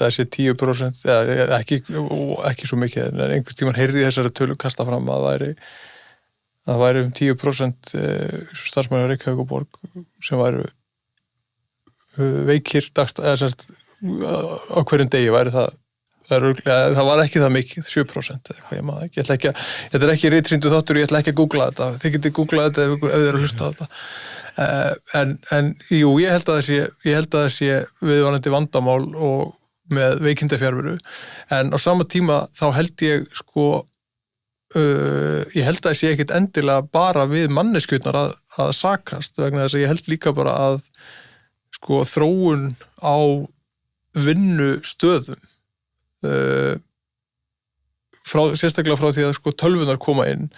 það sé 10%, eða ekki svo mikið, en einhvern tímann heyrði þessari tölu kasta fram að það væri 10% starfsmanna Reykjavík og Borg sem væru veikir eða á hverjum degi væri það var ekki það mikið, 7% eða hvað ég maður ekki. Þetta er ekki ritrýndu þáttur, ég ætla ekki að googla þetta. Þið getið googlað þetta ef þið eru að hlusta á þetta. En jú, ég held að það sé viðvarandi vandamál og með veikindafjarveru. En á sama tíma þá held ég ég held að það sé ekkit endilega bara við manneskjurnar að sakast, vegna þess að ég held líka bara að þróun á vinnustöðum sérstaklega frá því að tölvunar koma inn,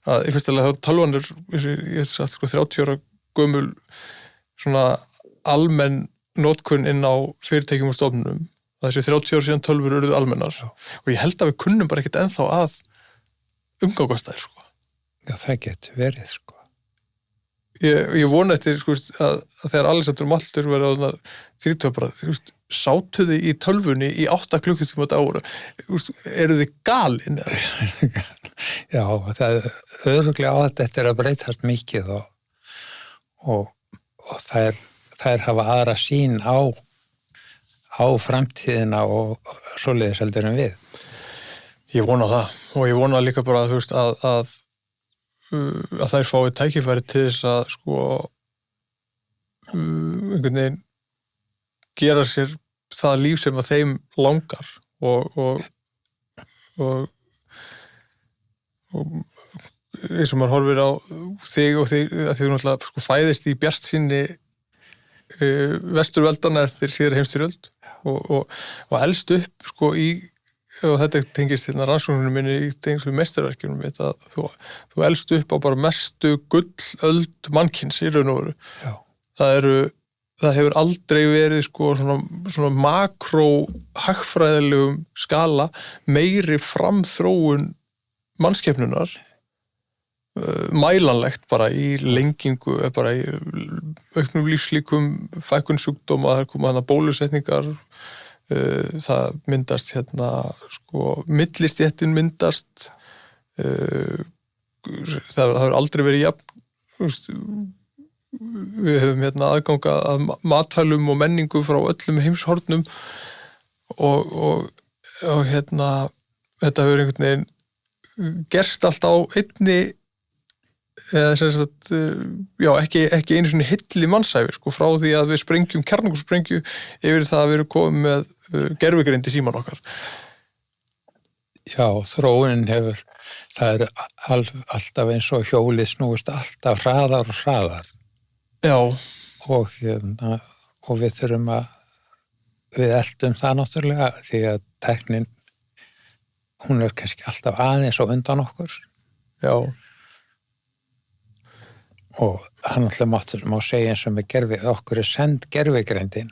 að í fyrsta lega þá tölvunar, ég hef sagt 30 ára gömul svona almenn notkun inn á fyrirtækjum og stofnunum, að þessi 30 ára síðan tölvur urðu almennar. Og ég held að við kunnum bara ekkert ennþá að umgangast þær, Já, það getur verið, Ég vona eftir, að þegar Alexander Maltur verið á þrítug bara, sátuði í tölvunni í 8 klukkutíma á ára. Eru þið galin? Já, það örugglega á þetta að breytast mikið og þær hafa aðra sýn á framtíðina og svoleiðis heldur en við. Ég vona það og ég vona líka bara að þær fái tækifæri til þess að einhvern veginn gera sér það líf sem að þeim langar og eins og maður horfir á þig og þig að þið náttúrulega fæðist í bjartsýni vesturveldana eftir síðari heimsstyrjöld og elst upp og þetta tengist rannsóknunum minni í tengslu meistarverkjunum mitt að þú elst upp á bara mestu gullöld mannkyns í raun og veru. Það hefur aldrei verið svona makró hagfræðilegum skala meiri framþróun mannskepnunar mælanlegt bara í lengingu, bara í auknum lífslíkum, fækkun sjúkdóma, það koma bólusetningar, það myndast millistéttin myndast, það hefur aldrei verið jafn, við hefum aðganga að matvælum og menningu frá öllum heimshornum og þetta hefur einhvern veginn gerst allt á einni ekki einu svona hilli mannsæfi frá því að við sprengjum kjarnorkusprengju yfir það að við erum komið með gervigreind í síman okkar. Já, þróunin hefur, það er alltaf eins og hjólið snúist alltaf hraðar og hraðar. Já. Og við þurfum við eldum það náttúrulega því að tæknin, hún er kannski alltaf aðeins og undan okkur. Já. Og hann alltaf má segja eins og með okkur send gervigreindin.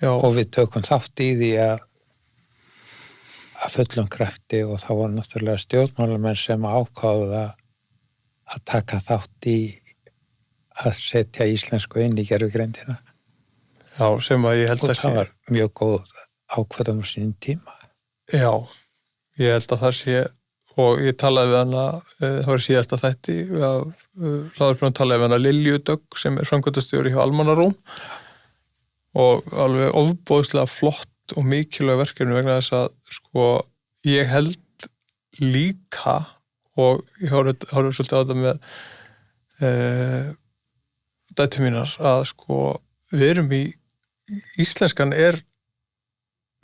Já. Og við tökum þátt í því að fullum krafti og það voru náttúrulega stjórnmálamenn sem ákváðu að taka þátt í að setja íslensku inn í gervigreindina. Já, sem að ég held að það var mjög góð ákvörðun á sínum tíma. Já, ég held að það sé, og ég talaði við hana, það var síðasta þætti, hlaðarprófum talaði við hana Lilju Dögg sem framkvæmdastjóri hjá Almannaróm og alveg ofboðslega flott og mikilvæg verkefni vegna þess að ég held líka og ég horfði svolítið á þetta með dætur mínar að við erum íslenskan er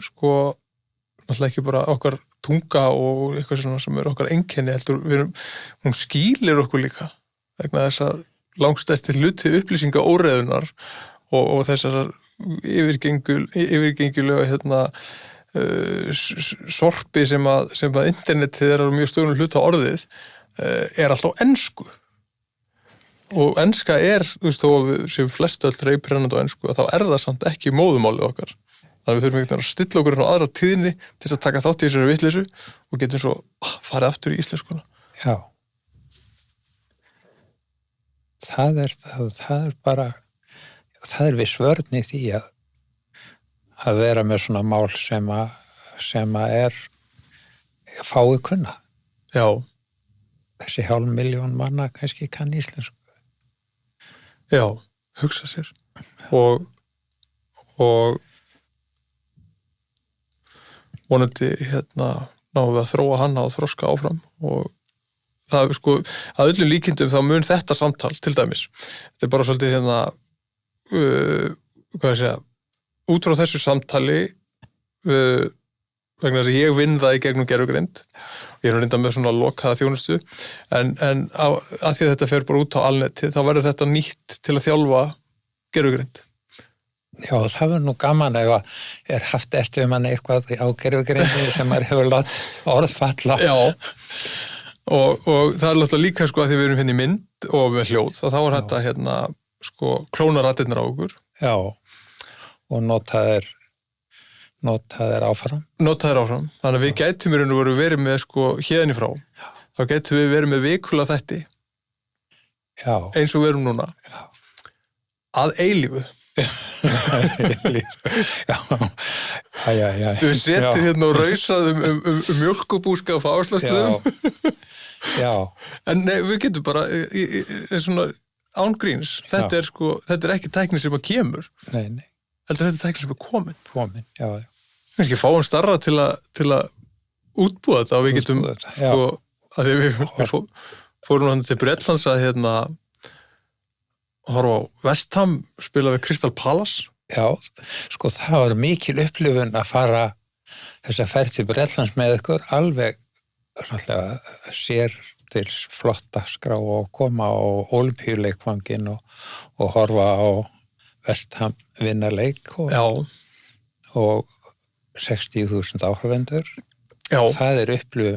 náttúrulega ekki bara okkar tunga og eitthvað svona sem er okkar einkenni heldur hún skýlir okkur líka vegna þess að langstærsti hluti upplýsinga óreiðunar og þessar yfirgengilega sorpi sem að internetið er mjög stöðunum hluta orðið er alltaf ensku og enska þú veist, þó að við séum flest öll reyprennandi á ensku, þá það samt ekki móðumálið okkar. Þannig að við þurfum einhvern veginn að stilla okkur á aðra tíðinni til að taka þátt í þessari vitleysu og getum svo farið aftur í íslenskuna. Já. Það er bara, það er viss vörn í því að vera með svona mál sem er fái kunna. Já. Þessi 500.000 manna kannski kann íslensku. Já, hugsa sér. Og vonandi náum við að þróa hana og þroska áfram og það sko, að öllum líkindum þá mun þetta samtal til dæmis. Þetta er bara svolítið hvað ég segja, út frá þessu samtali vegna þess að ég vinn það í gegnum gervigreind. Ég er reynda með svona lokaða þjónustu en að því að þetta fer bara út á alnetið, þá verður þetta nýtt til að þjálfa gervigreind. Já, það var nú gaman ef er haft eftir mann eitthvað á gervigreindinni sem maður hefur látið orðfalla. Já, og það er náttúrulega líka sko að því við erum hérna í mynd og með hljóð, þá er þetta sko klónarattirnar á okkur. Já, og notaðir áfram. Notaðir áfram. Þannig að við gætum í raun og veru verið með sko hérðan í frá. Þá gætum við verið með vikulega þætti. Já. Eins og við erum núna. Já. Að eilífu. Já. Þú setið hérna og rausað um mjólkubúskap á Áslagsstöðum. Já. En nei, við getum bara svona án gríns. Þetta er ekki tækni sem að kemur. Nei. Heldur þetta tækni sem er komin. Já. Kannski fáum starra til að útbúa þetta og við getum sko, að því við fórum hann til Bretlands að horfa á West Ham spila við Crystal Palace. Já, sko það var mikil upplifun að fara þessa ferð til Bretlands með ykkur alveg sér til flotta skrá og koma á Ólympíuleikvanginn og horfa á West Ham vinnarleik og 60.000 áhorfendur. Já. Það er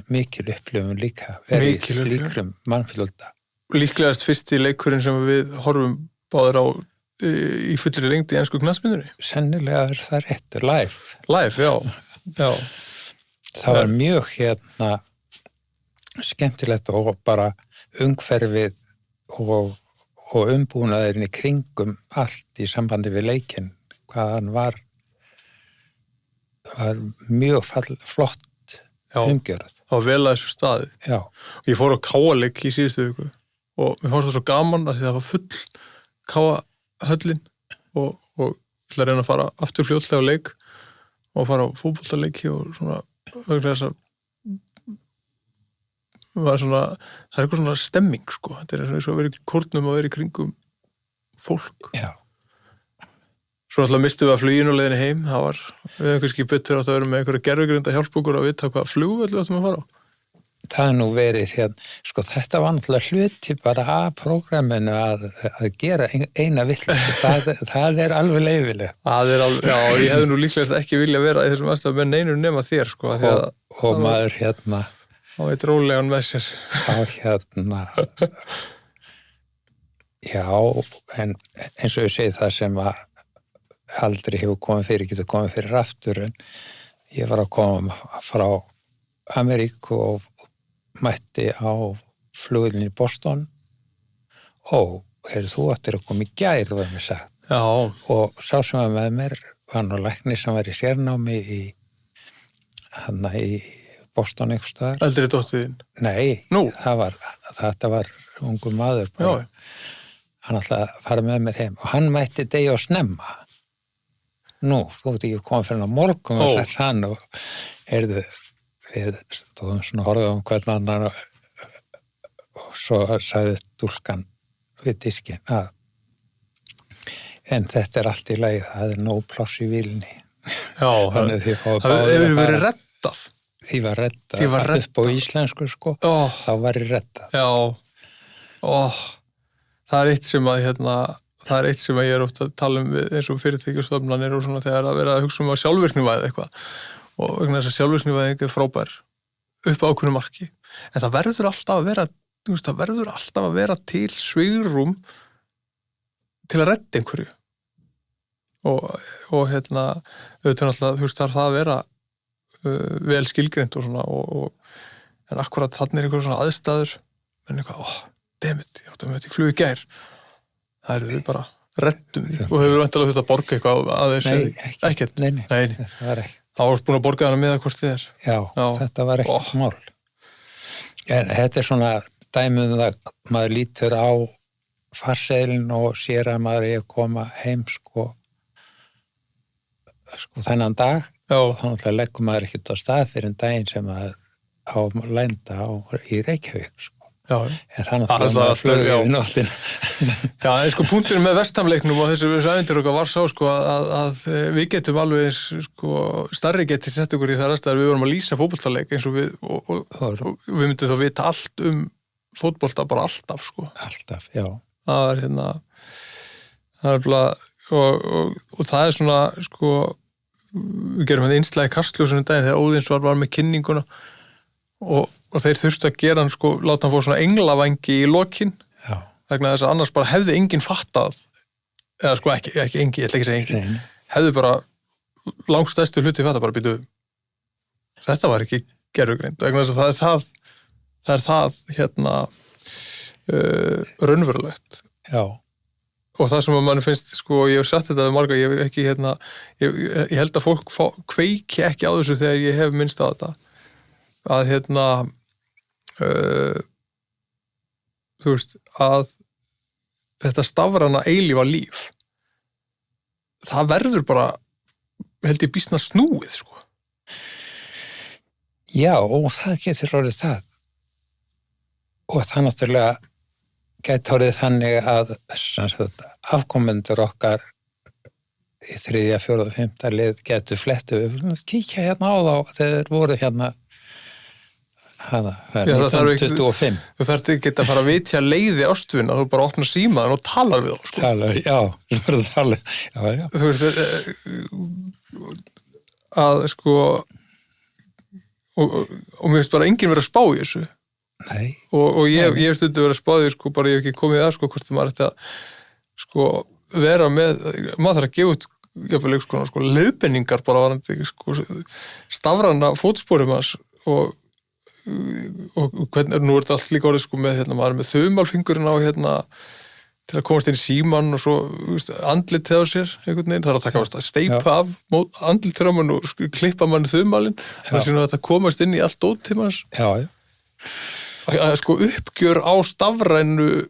mikil upplifun líka verið slíkrum mannfjölda. Líklegast fyrsti leikurinn sem við horfum báðir á í fullri lengd í ensku knattspyrnunni. Sennilega er það rétt, live. Live, já. Það var mjög skemmtilegt og bara umhverfið og umbúnaðurinn í kringum allt í sambandi við leikinn, hvað hann var mjög flott umgjörð. Það var vel að þessu staði. Já. Ég fór á káaleik í síðustu viku og mér fannst það svo gaman að því það var full káahöllin og ætla að reyna að fara aftur fljótlega á leik og fara á fótboltaleiki og svona það er eitthvað svona stemming sko. Þetta er eins og að vera í kórnum og vera í kringum fólk. Já. Svo alltaf mistum við að fluginu og leiðinni heim. Við hefum kannski betur að það vera með einhverja gervigreind að hjálpa okkur að vita hvað flugvöll við ættum að fara á. Það er nú verið sko þetta var náttúrulega hluti bara að prógraminu að gera eina vitleysu. Það er alveg leyfilegt. Það er alveg, já, ég hefði nú líklegast ekki vilja vera í þessum aðstæðum með neinur nema þér sko. Og maður þá veit rólegan með sér. Já, en eins og ég segi það sem að aldrei hefur getur komið fyrir aftur, en ég var að koma frá Ameríku og mætti á flugvéllinni í Boston og þú ættir að koma í gær, var mér sagt. Já. Og sá sem var með mér var nú læknir sem var í sérnámi í Boston einhvers staðar. Eldri dóttiðin? Nei, Nú? þetta var ungur maður. Já. Hann ætlaði að fara með mér heim og hann mætti degi og snemma. Nú, þú ert ekki komið fyrir á morgun og sætt hann og við stóðum svona horfum hvern annan og svo sagði stúlkan við diskinn að en þetta er allt í lagi, það er nóg pláss í vílinni. Já, það hefur verið reddað. Því var reddað. Upp á íslensku sko, þá var ég reddað. Já, það er eitt sem að það er eitt sem að ég er oft að tala um við eins og fyrirtækjastofnanir og svona þegar að vera að hugsa að sjálfvirknivæða eitthvað og vegna þess að sjálfvirknivæðing er frábær upp á ákveðnu marki en það verður alltaf að vera til svigrúm til að redda einhverju og auðvitað náttúrulega þarf það að vera vel skilgreint og svona en akkurat þannig er einhverjum svona aðstæður en eitthvað, dammit, ég átti að með þetta í flug í gær það er við bara reddum því og hefur vantilega þurft að borga eitthvað að þessu ekkert Nei, það var ekki þá varst búin að borga hana með að hvort þið er Já, þetta var ekkert mál en þetta er svona dæmið að maður lítur á farseðilinn og sér að maður er að koma heim sko þennan dag og þannig að leggur maður ekkert á stað fyrir en daginn sem maður á lenda í Reykjavík sko. En þannig að maður flög yfir nóttina. Já, en sko punkturinn með Vestamleiknum og þessu ævintýri okkar var sá sko að við getum alveg eins sko starri geti sett okkur í þar aðstæður við vorum að lýsa fótboltaleik eins og og við myndum þá vita allt um fótbolta bara alltaf sko. Alltaf, já. Það er bara og það er svona sko við gerum hérna innslag í Kastljósinu daginn þegar Óðins var með kynninguna og þeir þurftu að gera hann sko láta hann fá svona englavangi í lokin vegna þess að annars bara hefði enginn fattað eða sko ekki enginn, ég ætla ekki að segja enginn hefði bara langstæstu hluti fattað bara býtu þetta var ekki gervugreind vegna þess að það er það raunverulegt og það sem að mann finnst, sko, ég hef sagt þetta við marga, ég hef ekki, ég held að fólk kveiki ekki á þessu þegar ég hef minnst á þetta, að þú veist, að þetta stafræna eilífa líf, það verður bara, held ég býsna snúið, sko. Já, og það getur orðið það. Og það náttúrulega gæti orðið þannig að afkomendur okkar í 3., 4., 5. lið getur flettu kíkja hérna á þá þegar voru hérna 1925. Þú þarft ekki að fara að vitja leiði ástvina, þú bara opnar símaðan og talar við þá, sko. Já. Þú veist, að sko og mér finnst bara enginn verið að spá í þessu. Nei. Og ég hef stundu verið að spá því, sko, bara ég hef ekki komið að, sko, hvort maður ætti að, sko, vera með, maður þarf að gefa út, jafnvel, sko, leiðbenningar bara varandi, sko, stafræna fótsporum hans og hvernig, nú er þetta allt líka orðið, sko, með, maður er með þumalfingurinn á, til að komast inn í síman og svo, andlitið á sér, einhvern veginn, það er að taka steipa af andlitið á mann og klippa mann þumalinn, þannig að þetta komast inn í allt ótímans. Já. Að sko uppgjör á stafrænu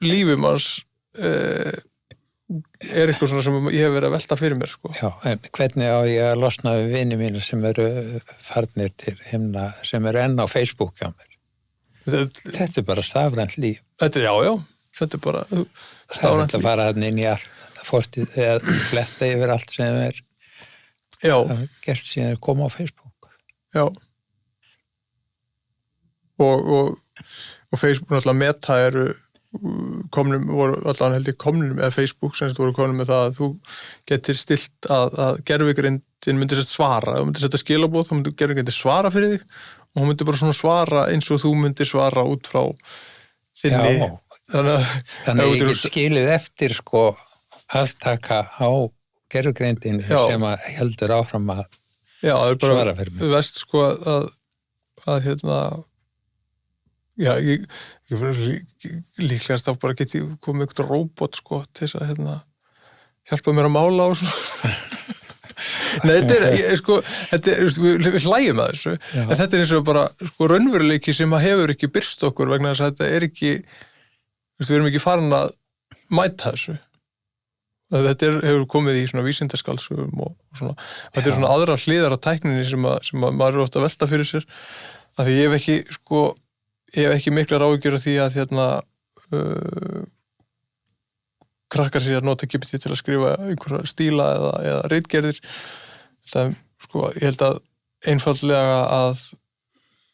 lífum hans er eitthvað svona sem ég hef verið að velta fyrir mér, sko. Já, en hvernig á ég að losna við vini mína sem eru farnir til himna, sem eru enn á Facebook hjá mér? Þetta er bara stafrænt líf. Þetta er bara stafrænt líf. Það er að fara inn í allt, fortið, eða fletta yfir allt sem er gert síðan að koma á Facebook. Já. Og Facebook, náttúrulega Meta eru voru allan held ég komnum, eða Facebook sem voru komnum með það að þú getur stilt að gervigrindin myndir svara, þú myndir setja skilaboð, þá myndir gervigrindin svara fyrir þig og hún myndir bara svona svara eins og þú myndir svara út frá þinni. Já, þannig að ég get skilið eftir, sko, aftaka á gervigrindin sem að heldur áfram að svara fyrir mig. Já, það er bara vest, sko, að já, ég líklegast þá bara geti komið eitthvað róbot, sko, til þess að hjálpa mér að mála og svona. Nei, þetta er, við hlægjum að þessu, en þetta er eins og bara, sko, raunveruleiki sem að hefur ekki birst okkur vegna þess að þetta er ekki, við erum ekki farin að mæta þessu. Þetta hefur komið í svona vísindaskaldsögum og svona, þetta er svona aðrar hliðar á tækninni sem að maður er ofta að velta fyrir sér, af því ég hef ekki miklar áhyggjur af því að krakkar sér að nota GPT til að skrifa einhverja stíla eða ritgerðir. Það, sko, ég held að einfaldlega að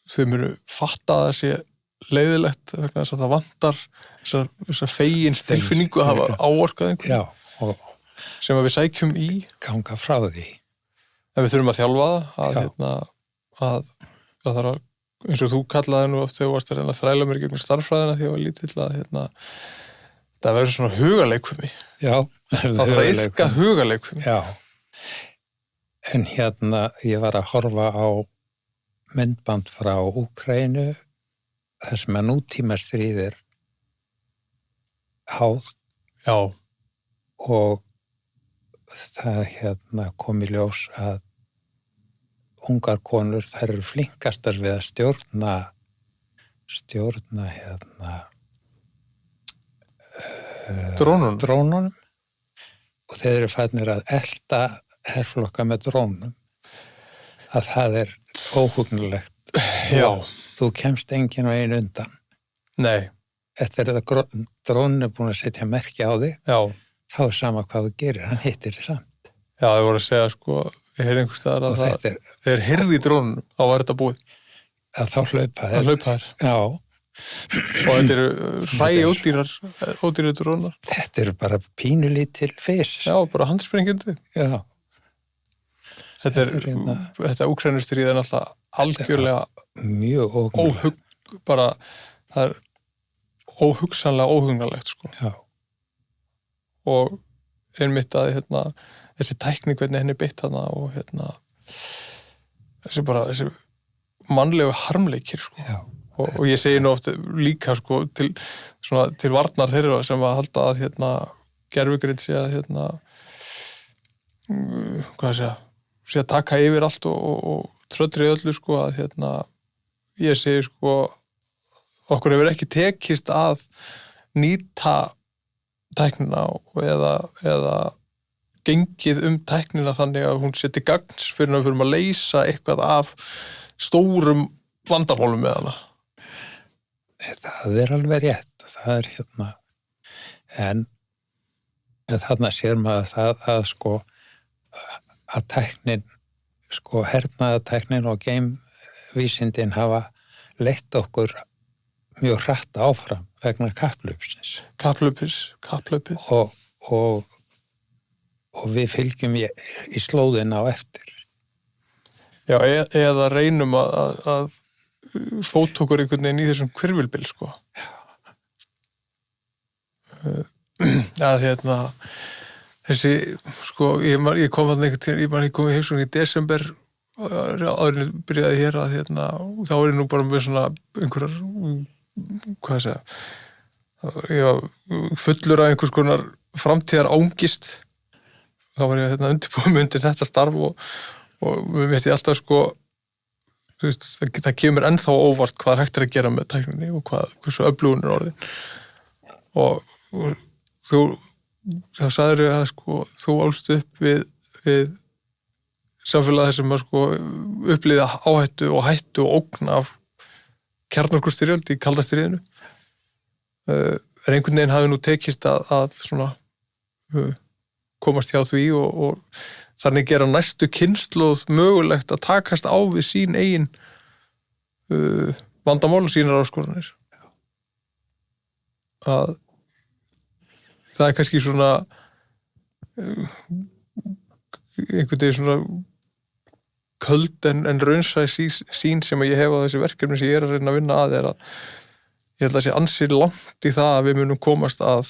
þau munu fatta að það sé leiðilegt vegna þess að það vantar þessar fegins tilfinningu að hafa áorkað einhvern. Já, og Sem að við sækjum í. ganga frá því. En við þurfum að þjálfa það, að það þarf að, eins og þú kallaði nú oft þegar þú varst að reyna að þræla mér gegnum starffræðina því að ég var lítill að, það verður svona hugaleikfumi. Já. Það þarf að iðka hugaleikfumi. Já. En ég var að horfa á myndband frá Úkraínu, þar sem að nútíma stríðir háð. Já. Og það kom í ljós að ungar konur, þær eru flinkastar við að stjórna drónunum og þeir eru fædnir að elta herflokka með drónum, að það er óhugnulegt. Já. Þú kemst enginn veginn undan. Nei. Eftir að drónin er búin að setja merki á þig, Já. þá er sama hvað þú gerir, hann hittir þig samt. Já, þau voru að segja, ég heyrði einhvers staðar að þeir heyrði í drónunum, þá var þetta búið. Að þá hlaupa þær. Já. Og þetta eru ódýrar drónar. Þetta eru bara pínulítil fis. Já, bara handsprengjandi. Já. Þetta Úkraínustríð er náttúrulega algjörlega mjög það er óhugsanlega óhugnalegt, sko. Já. Og einmitt að þessi tækni hvernig henni beitt hana og þessi mannlegu harmleikir, sko. Já. Og ég segi nú oft líka, sko, til varnar þeirra sem að halda að gervigreind sé að sé að taka yfir allt og tröllri öllu, sko, að ég segi, sko, okkur hefur ekki tekist að nýta tæknina eða gengið tæknina þannig að hún sé til gagns fyrir að við förum að leysa eitthvað af stórum vandamálum með hana. Það er alveg rétt. Það er en þarna sér maður það að tæknin, hernaðartæknin og geimvísindin hafa leitt okkur mjög hratt áfram vegna kapphlaupsins. Kapphlaupið. Og við fylgjum í slóðina á eftir. Já, eða reynum að fóta okkur einhvern veginn í þessum hvirfilbyl, sko. Þessi, sko, ég kom að ég kom í heimsókn í desember áður byrjaði hér að þá er ég nú bara með svona einhverjar, ég var fullur af einhvers konar framtíðar ángist. Þá var ég undirbúið mig undir þetta starf og mér finnst ég alltaf, sko, það kemur ennþá óvart hvað hægt að gera með tækninni og hversu öflugun orðin. Og þá sagðir ég að, sko, þú ólst upp við samfélag sem að, sko, upplýða áhættu og hættu og ógn af kjarnorkustyrjöld í kalda stríðinu. En einhvern veginn hafi nú tekist að svona komast hjá því og þannig gera næstu kynslóð mögulegt að takast á við sín eigin vandamál og sínar áskoranir. Að það er kannski svona einhvern veginn svona köld en raunsæ sín sem ég hef á þessi verkefni sem ég er að reyna að vinna að er að ég held að sé ansi langt í það að við munum komast að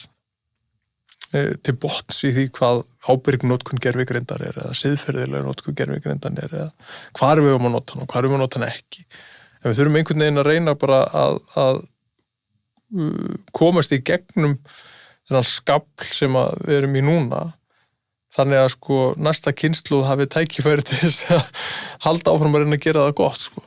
til botns í því hvað ábyrg notkun gervigreindar er eða siðferðilega notkun gervigreindar er eða hvar við höfum að nota hann og hvar við höfum að nota hann ekki. En við þurfum einhvern veginn að reyna bara að komast í gegnum þennan skafl sem við erum í núna þannig að, sko, næsta kynslóð hafi tækifæri til þess að halda áfram að reyna að gera það gott, sko.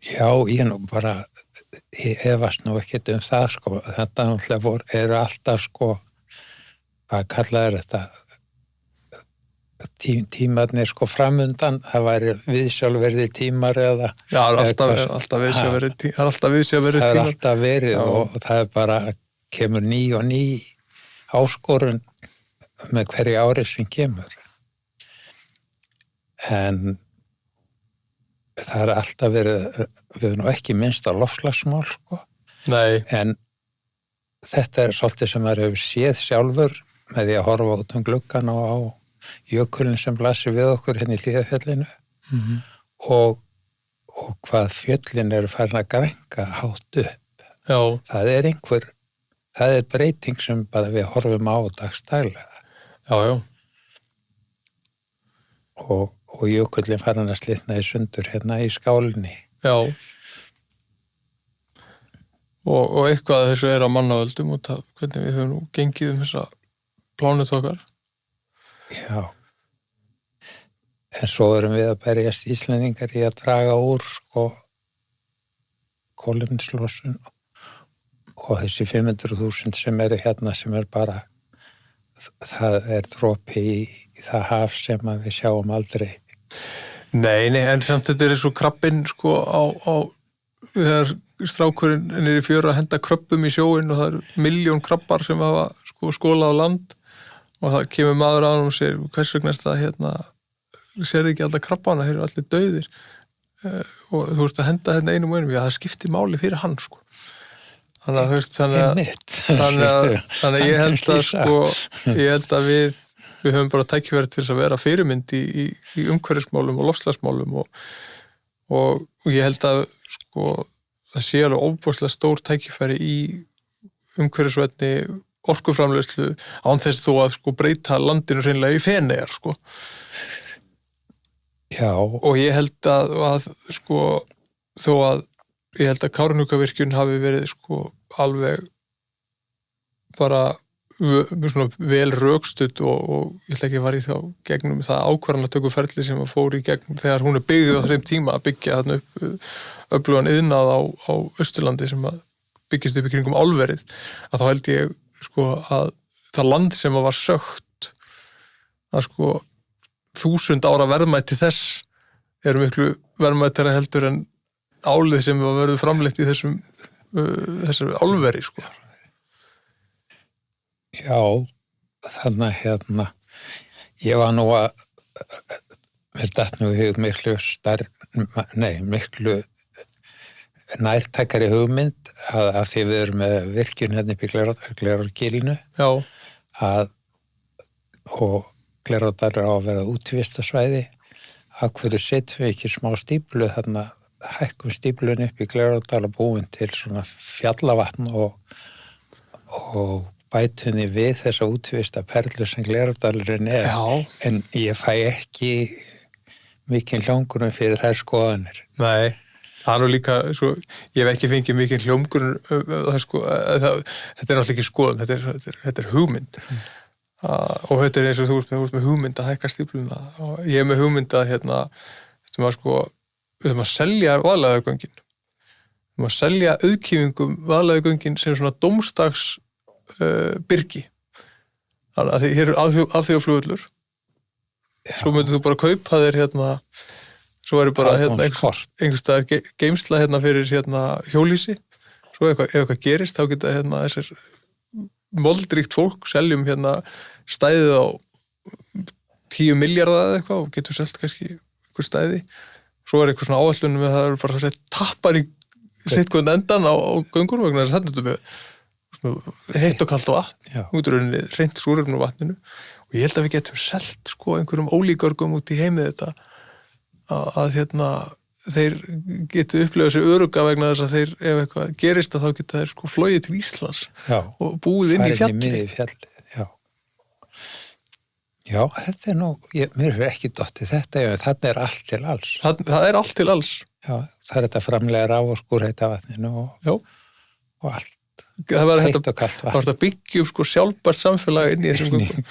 Já, ég efast nú ekkert það, sko. Þetta náttúrulega eru alltaf, sko, hvað kallaður þetta, tímarnir, sko, framundan, það væri viðsjálfverði tímar eða... Já, það er alltaf viðsjálfverði tímar. Það er alltaf verið og það er bara, kemur ný og ný áskorun með hverju ári sem kemur. En það alltaf verið, við erum nú ekki minnst á loftslagsmál, sko, Nei, en þetta svolítið sem maður hefur séð sjálfur með því að horfa út gluggan og á jökulinn sem blasir við okkur hérna í Hlíðarfjallinu og hvað fjöllin eru farin að grænka hátt upp. já, Það er breyting sem bara við horfum á dagstaglega já, og jökullin farin að slitna í sundur hérna í skálinni. já. Og eitthvað af þessu á mannavöldum og hvernig við höfum nú gengið þessa plánut okkar. Já. En svo erum við að berjast Íslendingar í að draga úr, sko, kolefnislosun og þessi 500.000 sem eru hérna sem bara, það er dropi í það haf sem að við sjáum aldrei. Nei, en samt þetta svo krabbinn, sko, þegar strákurinn í fjöru að henda kröbbum í sjóinn og það eru 1.000.000 krabbar sem hafa, sko, skólað á land og það kemur maður á hann og segir, hvers vegna er það hérna, sér ekki alltaf krabbana, þeir eru allir dauðir og þú veist að henda hérna einum og einum, já það skiptir máli fyrir hann, sko. Þannig að þú veist, þannig að ég held að, sko, ég held að við höfum bara tækifæri til þess að vera fyrirmynd í umhverfismálum og loftslagsmálum og ég held að, sko, það sé alveg ofboðslega stór tækifæri í umhverfisvænni orkuframleiðslu án þess þó að, sko, breyta landinu hreinlega í Feneyjar, sko. Já. Og ég held að sko, þó að ég held að Kárahnjúkavirkjun hafi verið, sko, alveg bara svona vel rökstudd og ég ætla ekki að fara í þá gegnum það ákvarðanatökuferli sem að fór í gegn þegar hún byggð á þeim tíma að byggja þarna upp öflugan iðnað á Austurlandi sem að byggist upp í kringum álverið, að þá held ég, sko, að það land sem að var sögt að, sko, 1000 ára verðmæti þess eru miklu verðmætara heldur en álið sem var verið framleitt í þessari álveri, sko. Já, þannig að hérna, ég var nú að mér datt nú í hug miklu nærtækari hugmynd að því við erum með virkjun hérna upp í Glerárgilinu og Glerárdal á að vera útvistasvæði, að hverju setjum við ekki smá stíplu þarna, hækkum stíplun upp í Glerárdal og búin til svona fjallavatn og bætunni við þessa útvista perlu sem Glerárdalurinn er. Já. En ég fæ ekki mikinn hljómgrunn fyrir þær skoðanir. Nei, það er nú líka, svo, ég hef ekki fengið mikinn hljómgrunn, sko, þetta er náttúrulega ekki skoðun, þetta er hugmynd. Og þetta er eins og þú ert með hugmynd að hækka stífluna og ég er með hugmynd að hérna, við þurfum að selja vaðlagagöngin. Við þurfum að selja auðkýfingum vaðlagagöngin sem svona dómstags byrgi. Þannig að hér er alþjóðaflugvöllur. Svo myndir þú bara kaupa þér hérna, svo er bara hérna einhvers staðar geymsla hérna fyrir hérna hjólhýsi. Svo ef eitthvað gerist þá geta hérna þessir moldríkt fólk seljum hérna stæðið á 10 milljarða eða eitthvað og getur selt kannski einhver stæði. Svo er eitthvað svona áætlun með það eru bara sett tappar í sitt hvern endan á göngur vegna þess að þetta með heitt og kalt vatn, útrunni hreint súrefni úr vatninu og ég held að við getum selt, sko, einhverjum ólíkörgum út í heimið þetta að hérna þeir getu upplifað sér örugga vegna þess að þeir, ef eitthvað gerist að þá geta þeir, sko, flogið til Íslands og búið inn í fjalli. Já, þetta er nú, mér er ekki dottið þetta, þannig er allt til alls. Það er allt til alls. Já, það er þetta framlega raforkur heita vatninu og allt. Það var að byggja upp, sko, sjálfbært samfélag inn í þessum göngum.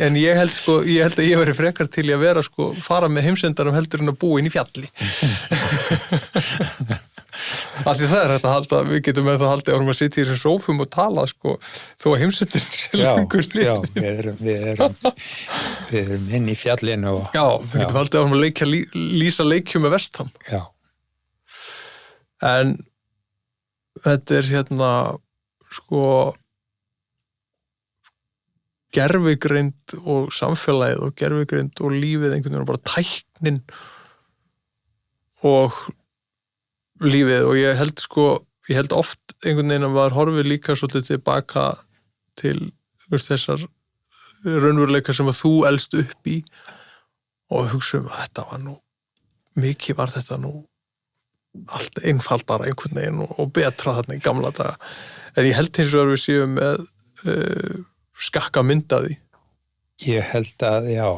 En ég held að ég veri frekar til í að vera, sko, fara með heimsendarum heldur en að búa inn í fjalli. Af því það er þetta að halda, við getum með það að halda árum að sitja í þessum sófum og tala, sko, þó að heimsendarin sé langur liðin. Já, við erum inn í fjallinu og... Já, við getum haldið árum að lýsa leikjum með Vestham. Já. En þetta er hérna, sko, gervigreind og samfélagið og gervigreind og lífið einhvern veginn bara tæknin og lífið og ég held oft einhvern veginn að maður horfir líka svolítið tilbaka til þessar raunveruleika sem að þú elst upp í og hugsa að þetta var nú mikið var þetta nú allt einfaldara einhvern veginn og betra þarna í gamla daga en ég held hins vegar við séum með skakka mynd af því. Ég held að, já,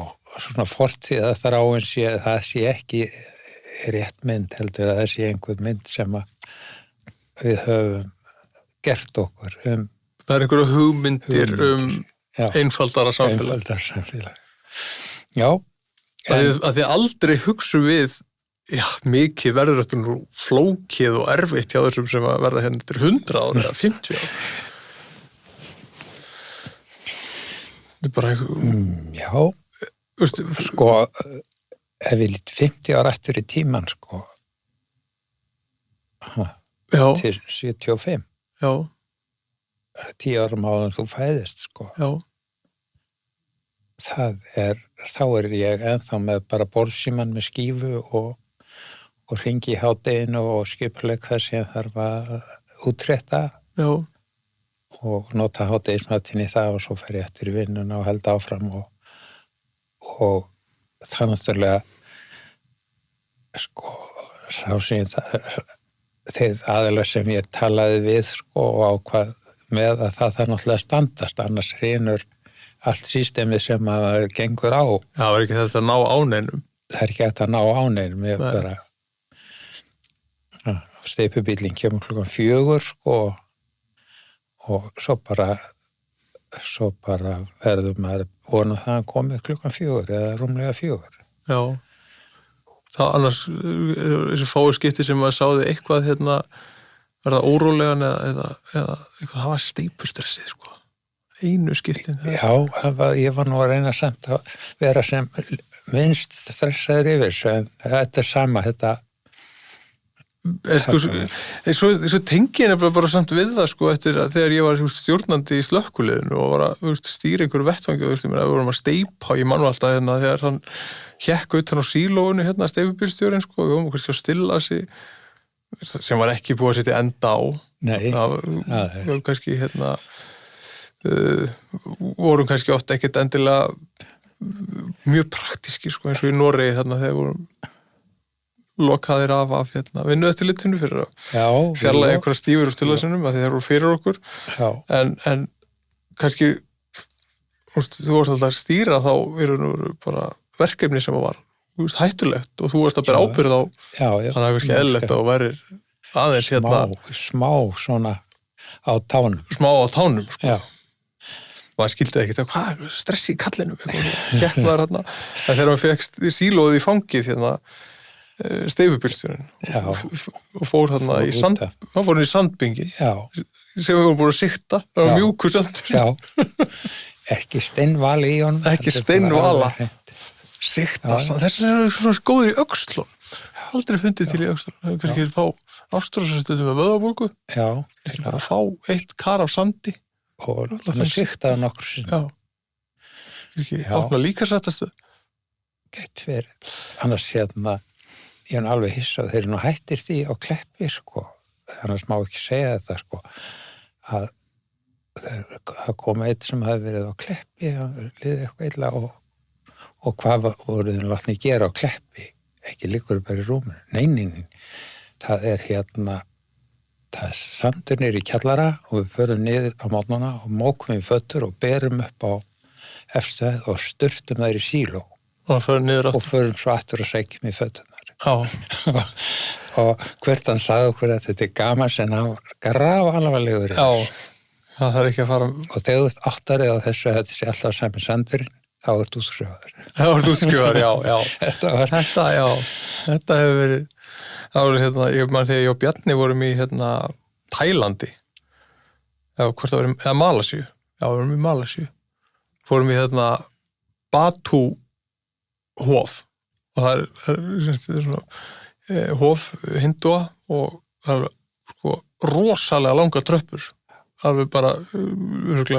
svona fortíða þráin það sé ekki rétt mynd, heldur að það sé einhver mynd sem að við höfum gert okkur. Það einhverju hugmyndir einfaldara samfélag. Einfaldara samfélag. Já. Að því aldrei hugsa við, já, mikið verður þetta nú flókið og erfitt hjá þessum sem að verða hérna til 100 ára eða 50 ára. Þetta er bara já, sko, ef við lítið 50 ára eftir í tíman, sko, til 75. Já. 10 árum áður en þú fæðist, sko. Já. Þá er ég ennþá með bara borðsíman með skífu og hringi í hádeginu og skipulegg það sem þarf að útrétta. Já. Og nota hádegismatinn í það og svo fer ég eftir í vinnuna og held áfram og það náttúrulega sko þá sem þeir aðeins sem ég talaði við sko og ákvað með að það náttúrulega standast annars hrynur allt systemið sem að gengur á. Já, það er ekki þetta að ná áneinum. Það er ekki þetta að ná áneinum. Ég bara steipubíllinn kemur 4:00 sko og svo bara verður maður vona það að komi 4:00 eða rúmlega 4:00. Já. Það annars þessi fáu skipti sem maður sáði eitthvað hérna verða órólegan eða eitthvað hafa steypustressið sko. Einu skiptin. Já, ég var nú að reyna samt að vera sem minnst stressaður yfir þessu en þetta er sama, þetta Svo tengi ég nefnilega bara samt við það sko eftir að þegar ég var stjórnandi í slökkviliðinu og var að stýra einhverju vettvangi og við vorum að steypa, ég man nú alltaf hérna þegar hann hékk utan á sílóinu hérna steypubílstjórinn sko, við vorum kannski að stilla sig sem var ekki búið að setja enda á. Nei. Það var kannski hérna vorum kannski oft ekkert endilega mjög praktíski sko eins og í Noregi þarna þegar vorum lokaðir af hérna, vinnueftirlitinu fyrir að fjarlægja einhverja stífur úr stillasinum að þeir eru fyrir okkur en kannski þú varst alltaf að stýra þá eru bara verkefni sem var hættulegt og þú varst að bera ábyrgð á þannig að það er kannski eðlilegt að þú værir aðeins hérna smá svona á tánum sko. Maður skildi ekkert hvað stressi í kallinum hékk maður hérna þegar maður fekk sílóðið í fangið hérna steifubílstjórinn og fór hérna í sandbingin sem við vorum búin að sikta það var mjúkur sandur ekki steinvala í honum ekki steinvala sikta, þess er svona góður í öxlun aldrei fundið til í öxlun kannski fá ástróðsastöðum með vöðabólgu að fá eitt kar af sandi og þannig siktaði nokkur sinni ekki opna líkamsrættastöð gæti verið annars hérna ég er alveg hissa og þeir eru nú hættir því á Kleppi sko, annars má ekki segja þetta sko að það kom eitt sem hafi verið á Kleppi liðið eitthvað illa og hvað voru þeir látni gera á Kleppi ekki liggur bara í rúminu, nei það er hérna það er sandur niður í kjallara og við förum niður á mótnana og mókum við fötur og berum upp á efstu hæð og sturtum þær í síló og förum svo aftur og sækjum í föturnar og hvert hann sagði okkur að þetta er gaman sem hann var graf alvarlegur það þarf ekki að fara og þegar þú ert áttarið á þessu að þetta sé alltaf sami sandurinn þá ert útskrifaður þetta hefur verið það voru hérna, ég man þegar ég og Bjarni vorum í hérna Tælandi eða Malasíu vorum í Malasíu fórum í hérna Batu hof og það er svona hof hindúa og það er sko rosalega langa tröppur alveg bara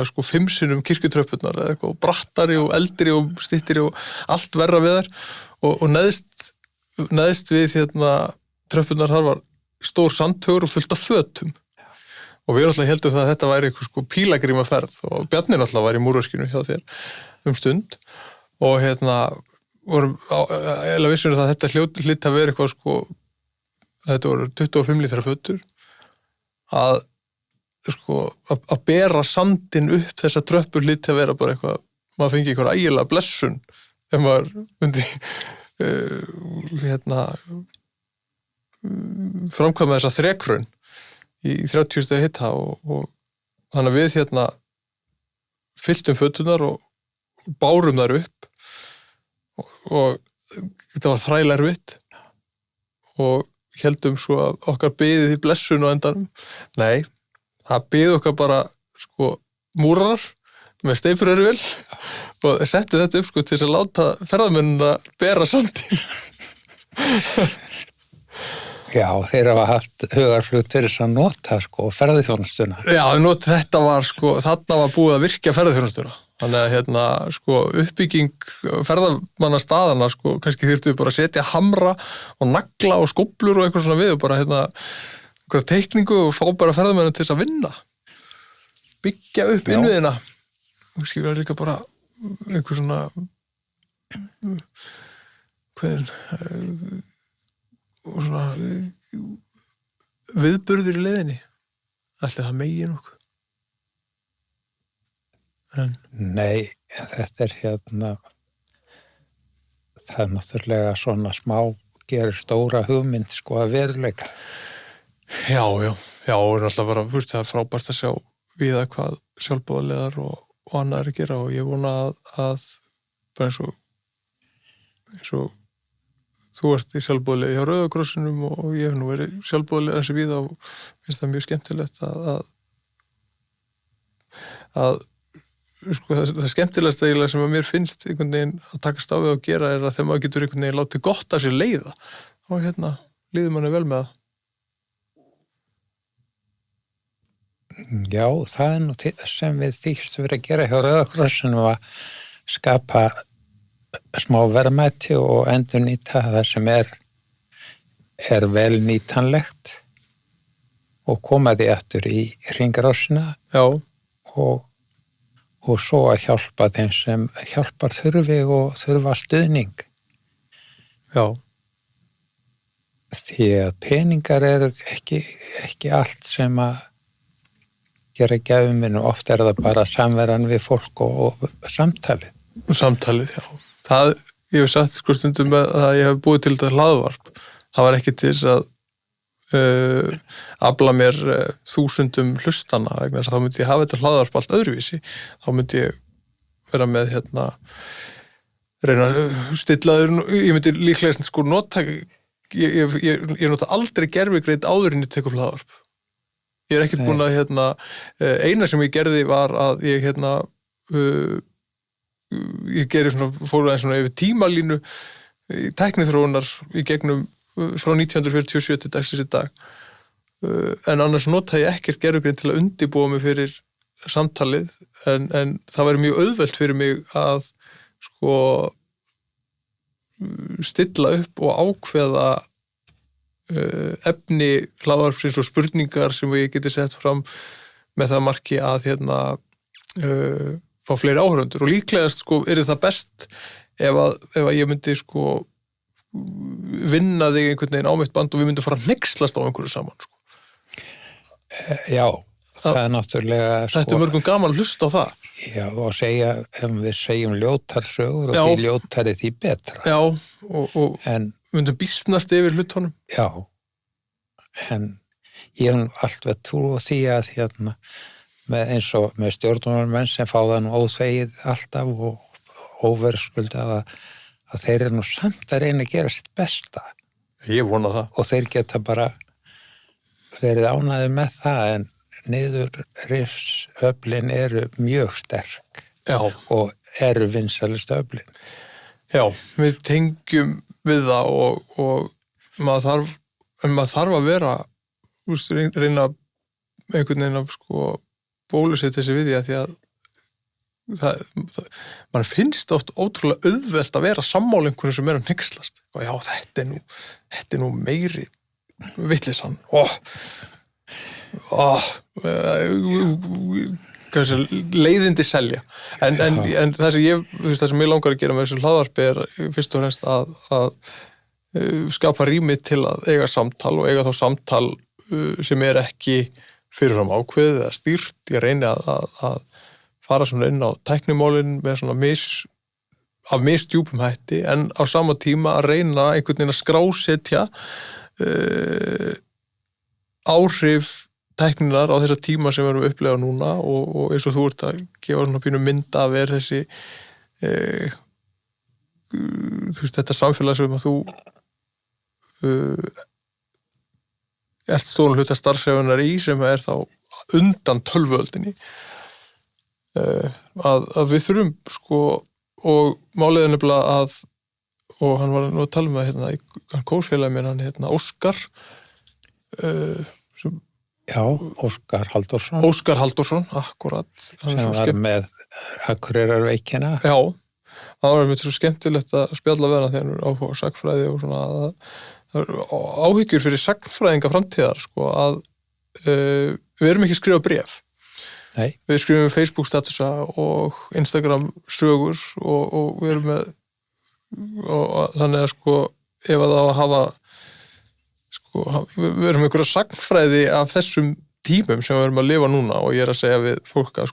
sko 5 sinnum kirkjutröppurnar eða eitthvað brattari og eldri og styttri og allt verra við þær og neðst neðst við tröppurnar þar var stór sandhaugur og fullt af fötum og við náttúrulega heldum það að þetta væri eitthvað sko pílagrímaferð og Bjarni náttúrulega var í múrverkinu hjá þér stund og vorum eða vissum það að þetta hlýtt að vera eitthvað sko, þetta voru 25 lítra fötur að bera sandinn upp þessa tröppur hlýtt að vera bara eitthvað, maður fengi eitthvað ægilega blessun ef maður myndi framkvæma þessa þrekraun í 30 stigi hita og þannig að við fylltum fötunar og bárum þar upp og þetta var þræla erfitt og héldum svo að okkar biði því blessun á endanum. Nei, það biði okkar bara sko múrar með steypurörvel og settu þetta upp sko til þess að láta ferðamennina bera sandinn. Já, þeir hafa haft hugarflug til þess að nota sko ferðaþjónustuna. Já, þetta var sko, þarna var búið að virkja ferðaþjónustuna. Þannig að sko uppbygging ferðamannastaðana sko, kannski þyrftu við bara að setja hamra og nagla og skóflur og eitthvað svona við og bara einhverja teikningu og fá bara ferðamennin til þess að vinna. Byggja upp innviðina. Kannski var líka bara einhver svona og svona viðburðir í leiðinni. Ætli það megi nokkuð. Nei, þetta það er náttúrulega svona smá gerir stóra hugmynd sko að veruleika. Já, og náttúrulega bara, það er frábært að sjá víða hvað sjálfboðaliðar og annað er að gera og ég vona að bara eins og þú ert í sjálfboðaliði hjá Rauða krossinum og ég hef nú verið sjálfboðaliði eins og víða og finnst það mjög skemmtilegt að sko, það skemmtilegasta eiginlega sem að mér finnst einhvern veginn að takast á við og gera er að þegar maður getur einhvern veginn látið gott af sér leiða og líður manni vel með það. Já, það er nú sem við þykist verið að gera hjá Rauða krossinum að skapa smá verðmæti og endurnýta það sem er vel nýtanlegt og koma því aftur í hringrásina. Já. Og svo að hjálpa þeim sem hjálpar þurfi og þurfa stuðning. Já. Því að peningar eru ekki allt sem að gera gæfuminn og oft það bara samveran við fólk og samtalið. Samtalið, já. Ég hef sagt sko stundum að ég hef búið til þetta hlaðvarp. Það var ekki til þess að afla mér 1000 hlustana vegna þess að þá myndi ég hafa þetta hlaðvarp allt öðruvísi. Þá myndi ég vera með reyna að stilla ég myndi líklega sko nota ég nota aldrei gervigreit áður en ég tek upp hlaðvarp. Ég er ekkert búin að eina sem ég gerði var að ég ég gerði fór aðeins yfir tímalínu í tækniþróunar í gegnum frá 1947 til dagsins í dag. En annars nota ég ekkert gervigreind til að undirbúa mig fyrir samtalið en það væri mjög auðvelt fyrir mig að sko stilla upp og ákveða efni hlaðvarpsins og spurningar sem ég geti sett fram með það marki að fá fleiri áhörundur og líklegast sko það best ef að ég myndi sko vinna þig einhvern veginn á mitt band og við myndum fara að hneykslast á einhverju saman sko. Já, það er náttúrulega sko, þetta mörgum gaman að hlusta á það. Já, og ef við segjum ljótarsögur og því ljótari því betra. Já, og myndum býstnast yfir hlutunum. Já, en ég hef alltaf trú á því að eins og með stjórnmálarmenn sem fá það nú óþvegið alltaf og óverðskuldað að þeir eru nú samt að reyna að gera sitt besta. Ég vona það. Og þeir geta bara verið ánægðir með það en niðurrifsöflin eru mjög sterk. Já. Og eru vinsælust öflin. Já, við tengjum við það og maður þarf að vera reyna einhvern veginn að sko bólusetja sig við því að mann finnst oft ótrúlega auðvelt að vera sammála einhverjum sem að hneykslast. Já, þetta er nú meiri vitleysan. Leiðindi selja. En það sem ég langar að gera með þessu hlaðvarpi er fyrst og fremst að skapa rými til að eiga samtal og eiga þá samtal sem er ekki fyrirfram ákveðið eða stýrt. Ég reyni að fara svona inn á tæknimálin með svona af misdjúpum hætti, en á sama tíma að reyna einhvern veginn að skrásetja áhrif tækninar á þessa tíma sem við erum að upplega núna og eins og þú ert að gefa svona pínu mynd af þessi þetta samfélag sem að þú ert stóran hluta starfsefunar í sem er þá undan tölvuöldinni. Að við þurfum og málið er nefnilega og hann var nú að tala með hann kórfélagi minn, hann Óskar Óskar Halldórsson. Óskar Halldórsson, akkurat. Sem var með Akureyrarveikina. Já, það var mér svo skemmtilegt að spjalla við hann þegar hann er áhuga sagnfræði og svona það er áhyggjur fyrir sagnfræðinga framtíðar að við erum ekki að skrifa bréf. Nei. Við skrifum Facebook statusa og Instagram sögur og við erum með og þannig að ef að það að hafa við erum einhverja sagnfræði af þessum tímum sem við erum að lifa núna og ég er að segja við fólk að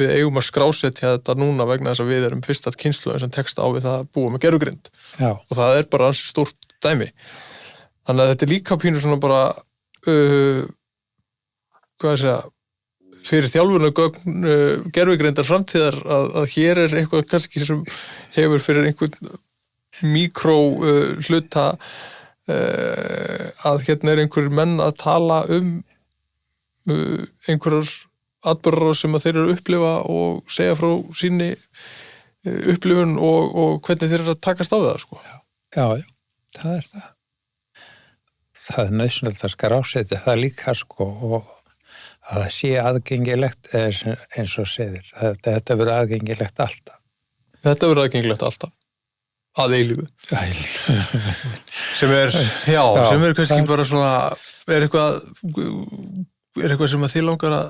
við eigum að skrásetja þetta núna vegna þess að við erum fyrst að kynslóðin sem tekst á við það að búa með gervigreind. Já. Og það er bara ansi stórt dæmi. Þannig að þetta er líka pínu svona bara fyrir þjálfunargögn gervigreindar framtíðar að hér er eitthvað kannski sem hefur fyrir einhvern míkró hluta að hérna er einhverjir menn að tala einhverjar atburðar sem að þeir eru að upplifa og segja frá síni upplifun og hvernig þeir eru að takast á það Já, það er það. Það er nauðsynlegt að skrásetja það líka og að það sé aðgengilegt eins og segir. Þetta verður aðgengilegt alltaf. Þetta verður aðgengilegt alltaf. Að eilífu. sem er kannski bara svona, er eitthvað sem að þið langar að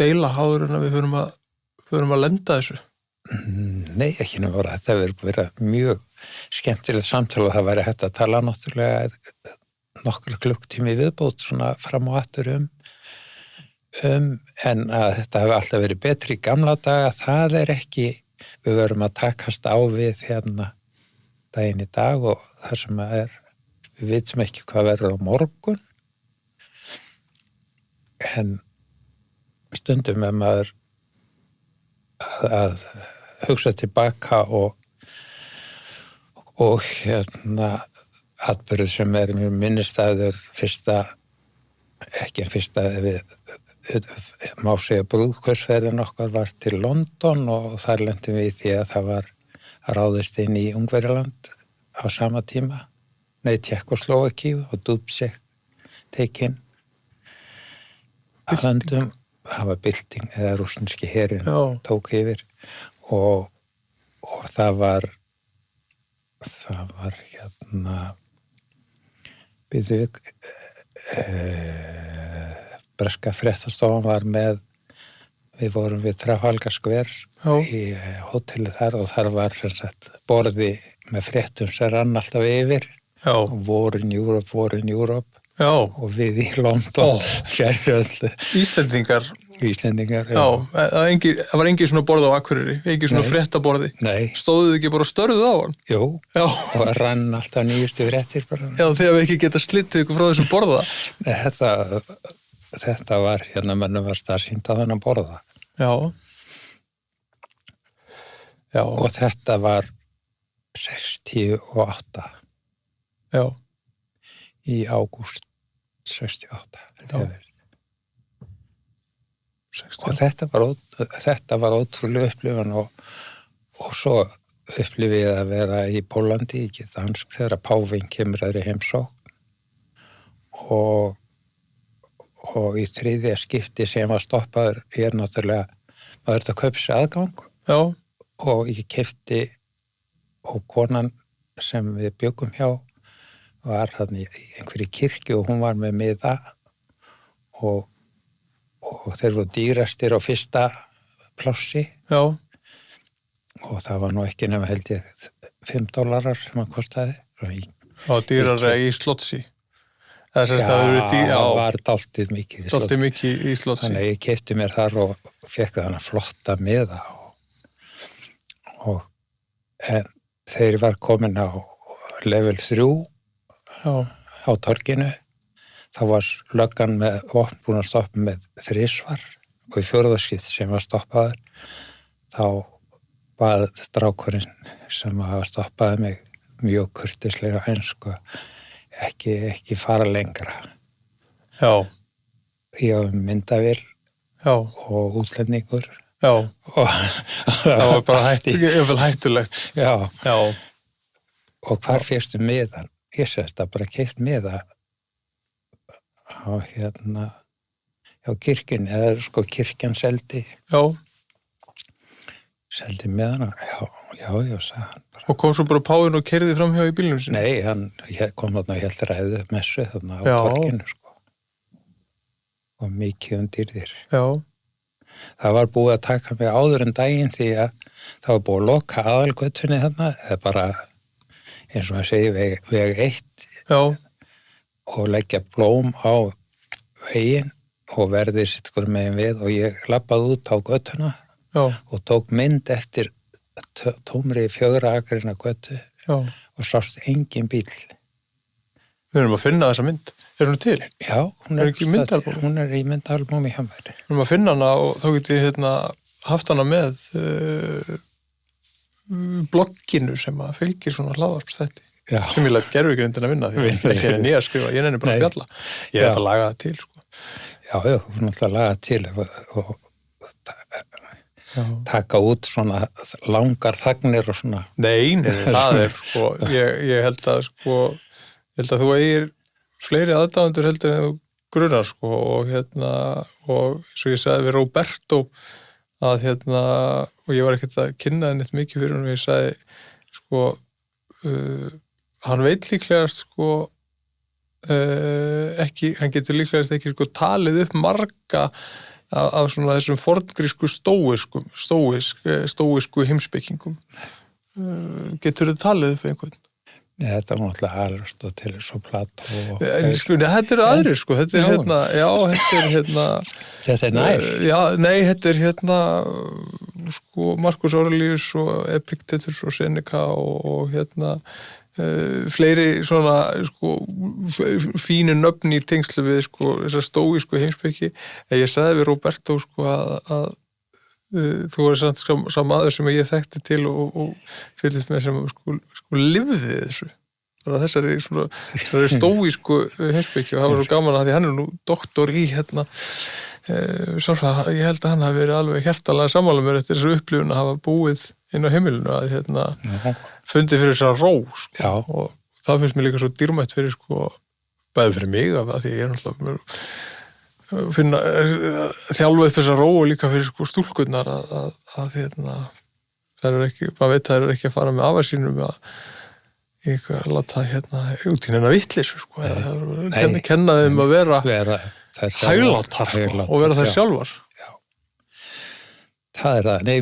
deila áður en að við förum að lenda þessu? Nei, ekki nú bara. Þetta verður vera mjög skemmtilegt samtal og það væri hægt að tala náttúrulega nokkur klukktími viðbót svona fram og aftur en að þetta hefur alltaf verið betri í gamla daga, það er ekki, við verum að takast á við daginn í dag og það sem við vitum ekki hvað verður á morgun en stundum er maður að hugsa tilbaka og atburð sem er mjög minnistæður ekki fyrsta má segja brúðkaupsferðin okkar var til London og þar lentum við í því að það var ráðist inn í Ungverjaland á sama tíma Tékkóslóvakíu og Dubček tekinn að landum það var bylting eða rússneski herinn tók yfir og það var breska fréttastofan var með við vorum við Trafalgar Square í hóteli þar og þar var sem sagt borði með fréttum sem rann alltaf yfir War in Europe og við í London Íslendingar það var engin svona borð á Akureyri engin svona fréttaborði stóðuð ekki bara og störðuð á hann? Jú, og rann alltaf nýjustu fréttir bara. Já, þegar við ekki geta slitið ykkur frá þessum borða þetta var mönnum var starfsýnt að þennan borða og þetta var 68 í ágúst 68 og þetta var ótrúlega upplifun og svo upplifið að vera í Pólandi, ekki dansk, þegar páfinn kemur í heimsókn og í þriðja skipti sem var stoppaður ég náttúrulega, maður þurfti að kaupa sér aðgang Já, og ég keypti og konan sem við bjögum hjá var þarna í einhverju kirkju og hún var með miða og þeir voru dýrastir á fyrsta plássi já, og það var nú ekki nema held ég $5 sem það kostaði. já, dýrara í Slotsi. Það var dálítið mikið í Slotsi. Þannig að ég keypti mér þar og fékk þannig flotta miða en þegar ég var komin á level 3 á torginu þá var löggan með vopn búin að stoppa með 3 og í 4. skipt sem var stoppaður þá var strákurinn sem var stoppaði mig mjög kurteislega ensku ekki fara lengra. Já. Ég var myndavél og útlendingur. Já. Og það var bara hættulegt. Já. Já. Og hvar fékkstu miðan? Ég sést að bara keypt miða á hjá kirkjunni, eða sko kirkjan seldi. Já. Seldi miðana, já, sagði hann bara. Og kom svo bara páinn og keyrði fram hjá í bílnum sinni? Nei, hann kom þarna og hélt ræðu messu þarna á torginu, sko. Og mikið dýrðir. Já. Það var búið að taka mig áður en daginn því að það var búið að loka aðalgötunni þarna, eða bara, eins og maður segir, veg 1. Já. Og leggja blóm á veginn og verði sitt hvort megin við og ég labbaði út á götuna. Já. Og tók mynd eftir tómri 4 akrina götu og sást engin bíl. Við erum að finna þessa mynd. Er hún til? Já, hún er í myndalbúmi hjá mér. Við erum að finna hana og þá get ég haft hana með blogginu sem að fylgir svona hlaðvarpsþætti. Sem ég læt gervigrindin að vinna því að ég er nýja að skrifa, ég nenni bara að spjalla. Ég er að laga það til, sko. Já, hún er að laga til og taka út svona langar þagnir og svona. Nei, það er sko, ég held að þú eigir fleiri aðdáendur heldur en þú grunar sko og svo ég sagði við Roberto að og ég var ekkert að kynna henni mikið fyrir hún og ég sagði sko hann veit líklegast sko hann getur líklegast ekki sko talið upp marga af svona þessum forngrísku stóisku heimspekingum. Getur þið talið upp einhvern? Nei, þetta var náttúrulega Aristoteles og Plató. Þetta eru aðrir, sko. Þetta er Þetta er nær? Já, nei, þetta er sko, Marcus Aurelius og Epictetus og Seneca og fleiri svona sko, fínu nöfn í tengslu við sko, þessar stóísku heimspeki. Ég sagði við Roberto sko, að þú var samt sá maður sem ég þekkti til og fylgist með sem sko lifði þessu. Þessari stóísku heimspeki og það var svo gaman að því hann er nú doktor í sálfræði. Ég held að hann hafi verið alveg hjartanlega sammála mér eftir þessu upplifun að hafa búið inn á heimilinu að fundi fyrir þessar ró sko. Og það finnst mér líka svo dýrmætt fyrir sko, bæði fyrir mig af því ég er náttúrulega finna þjálfa upp þessar ró og líka fyrir sko stúlkurnar að það er ekki, maður veit að það er ekki að fara með afarsýnum að ég láta út í neina vitleysu sko, kenna þeim að vera hæglátar sko, og vera þær sjálfar. Já. Það er það, nei,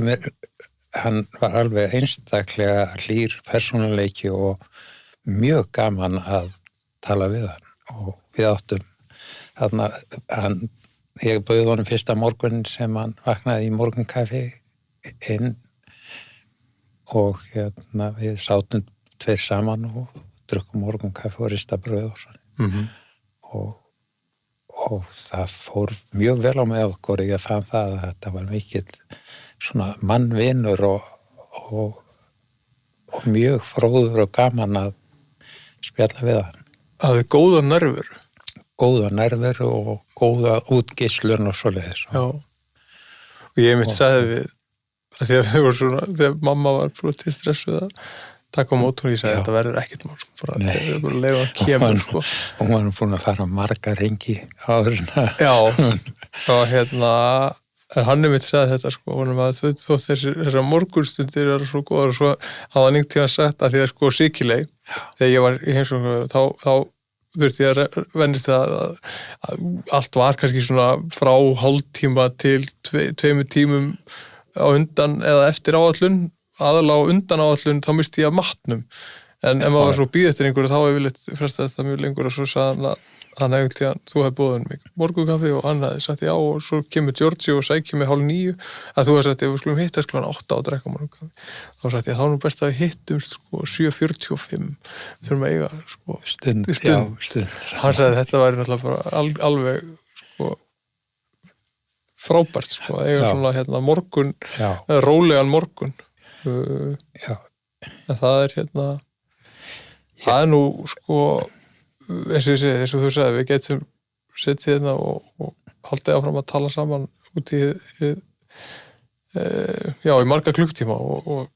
hann var alveg einstaklega hlýr persónuleiki og mjög gaman að tala við hann og við áttum ég bauð honum fyrsta morgun sem hann vaknaði í morgunkaffi inn og við sátum 2 saman og drukkum morgunkaffi og ristabrauð og svona. Og það fór mjög vel á með okkur. Ég fann það að þetta var mikill svona mannvinur og mjög fróður og gaman að spjalla við hann. Hafði góða nervur. Góða nervur og góða útgeislun og svoleiðis. Já. Og ég mitt sagði við að því að þau voru svona, þegar mamma var brotið stressuð taka á mót hún, ég sagði Já. þetta verður ekkert mál, sko, bara Nei. leiða að kemur, sko. Hún var nú búin að fara marga ringi áður en að... Já, og en hann mitt sagði þetta, sko, honum að þó þessar morgunstundir eru svo góðar og svo hafa hann einhvern tímann sagt að því að sko Sikiley, þegar ég var í heimsókn þá þurfti ég að venjast það að allt var kannski svona frá hálftíma til 2 tímum á undan eða eftir áætlun, aðalega á undan áætlun, þá misti ég að matnum. En ef maður var svo býð eftir einhverju, þá hefði viljað fresta þetta mjög lengur og svo sagði hann að hann hefði tíðan, þú hefði bóðið mig morgunkaffi og hann hefði sagt já og svo kemur Georgi og sækir mig 7:30 að þú hefði sagt ég við skulum hittast kl. 8 og drekka morgunkaffi. Þá sagt ég þá er nú best að við hittumst sko 7:45 við þurfum að eiga sko stund. Hann sagði þetta væri náttúrulega bara alveg sko frábært sko að eiga svona morgun, rólegan morgun. En það er það er nú sko eins og ég segi, eins og þú sagði, við getum setið hérna og haldið áfram að tala saman út í marga klukktíma og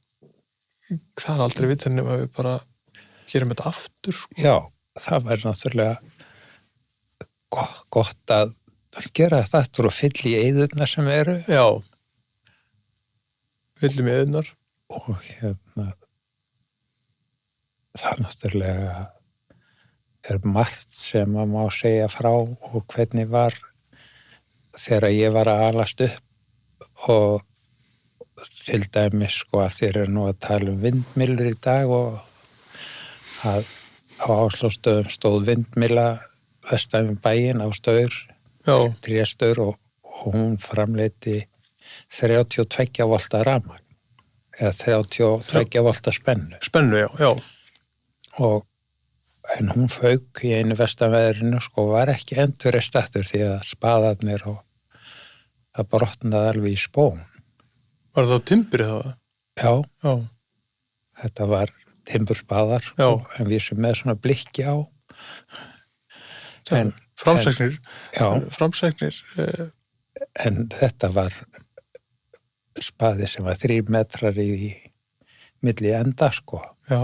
það er aldrei vitað nema að við bara gerum þetta aftur. Sko. Já, það væri náttúrulega gott að gera þetta aftur og fylla í eyðurnar sem eru. Já, fyllum í eyðurnar. Og það náttúrulega er margt sem að má segja frá og hvernig var þegar ég var að alast upp og til dæmis sko að þeir eru nú að tala vindmyllur í dag og að á Áslósstöðum stóð vindmylla vestan við bæinn á Staur, tréstaur og hún framleiddi 32 volta rafmagn eða 32 volta spennu. Spennu, já. En hún fauk í einu vestanveðrinu sko var ekki endurreist aftur því að spaðarnir og það brotnaði alveg í spón. Var það á timbrið það? Já. Þetta var timburspaðar en við sem með svona blikki á. Framsæknir. En þetta var spaði sem var 3 metrar í milli enda sko. Já.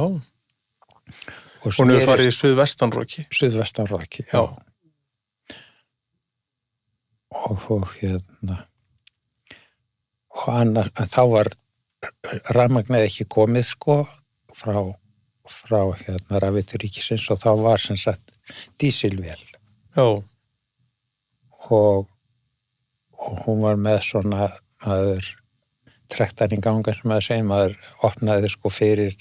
Og hún hefur farið í Suðvestanroki. Suðvestanroki, já. Og þá var rafmagnið ekki komið sko frá Rafveitu ríkisins og þá var sem sagt dísilvél. Já. Og hún var með svona maður trekktan í ganga sem maður segir, maður opnaði sko fyrir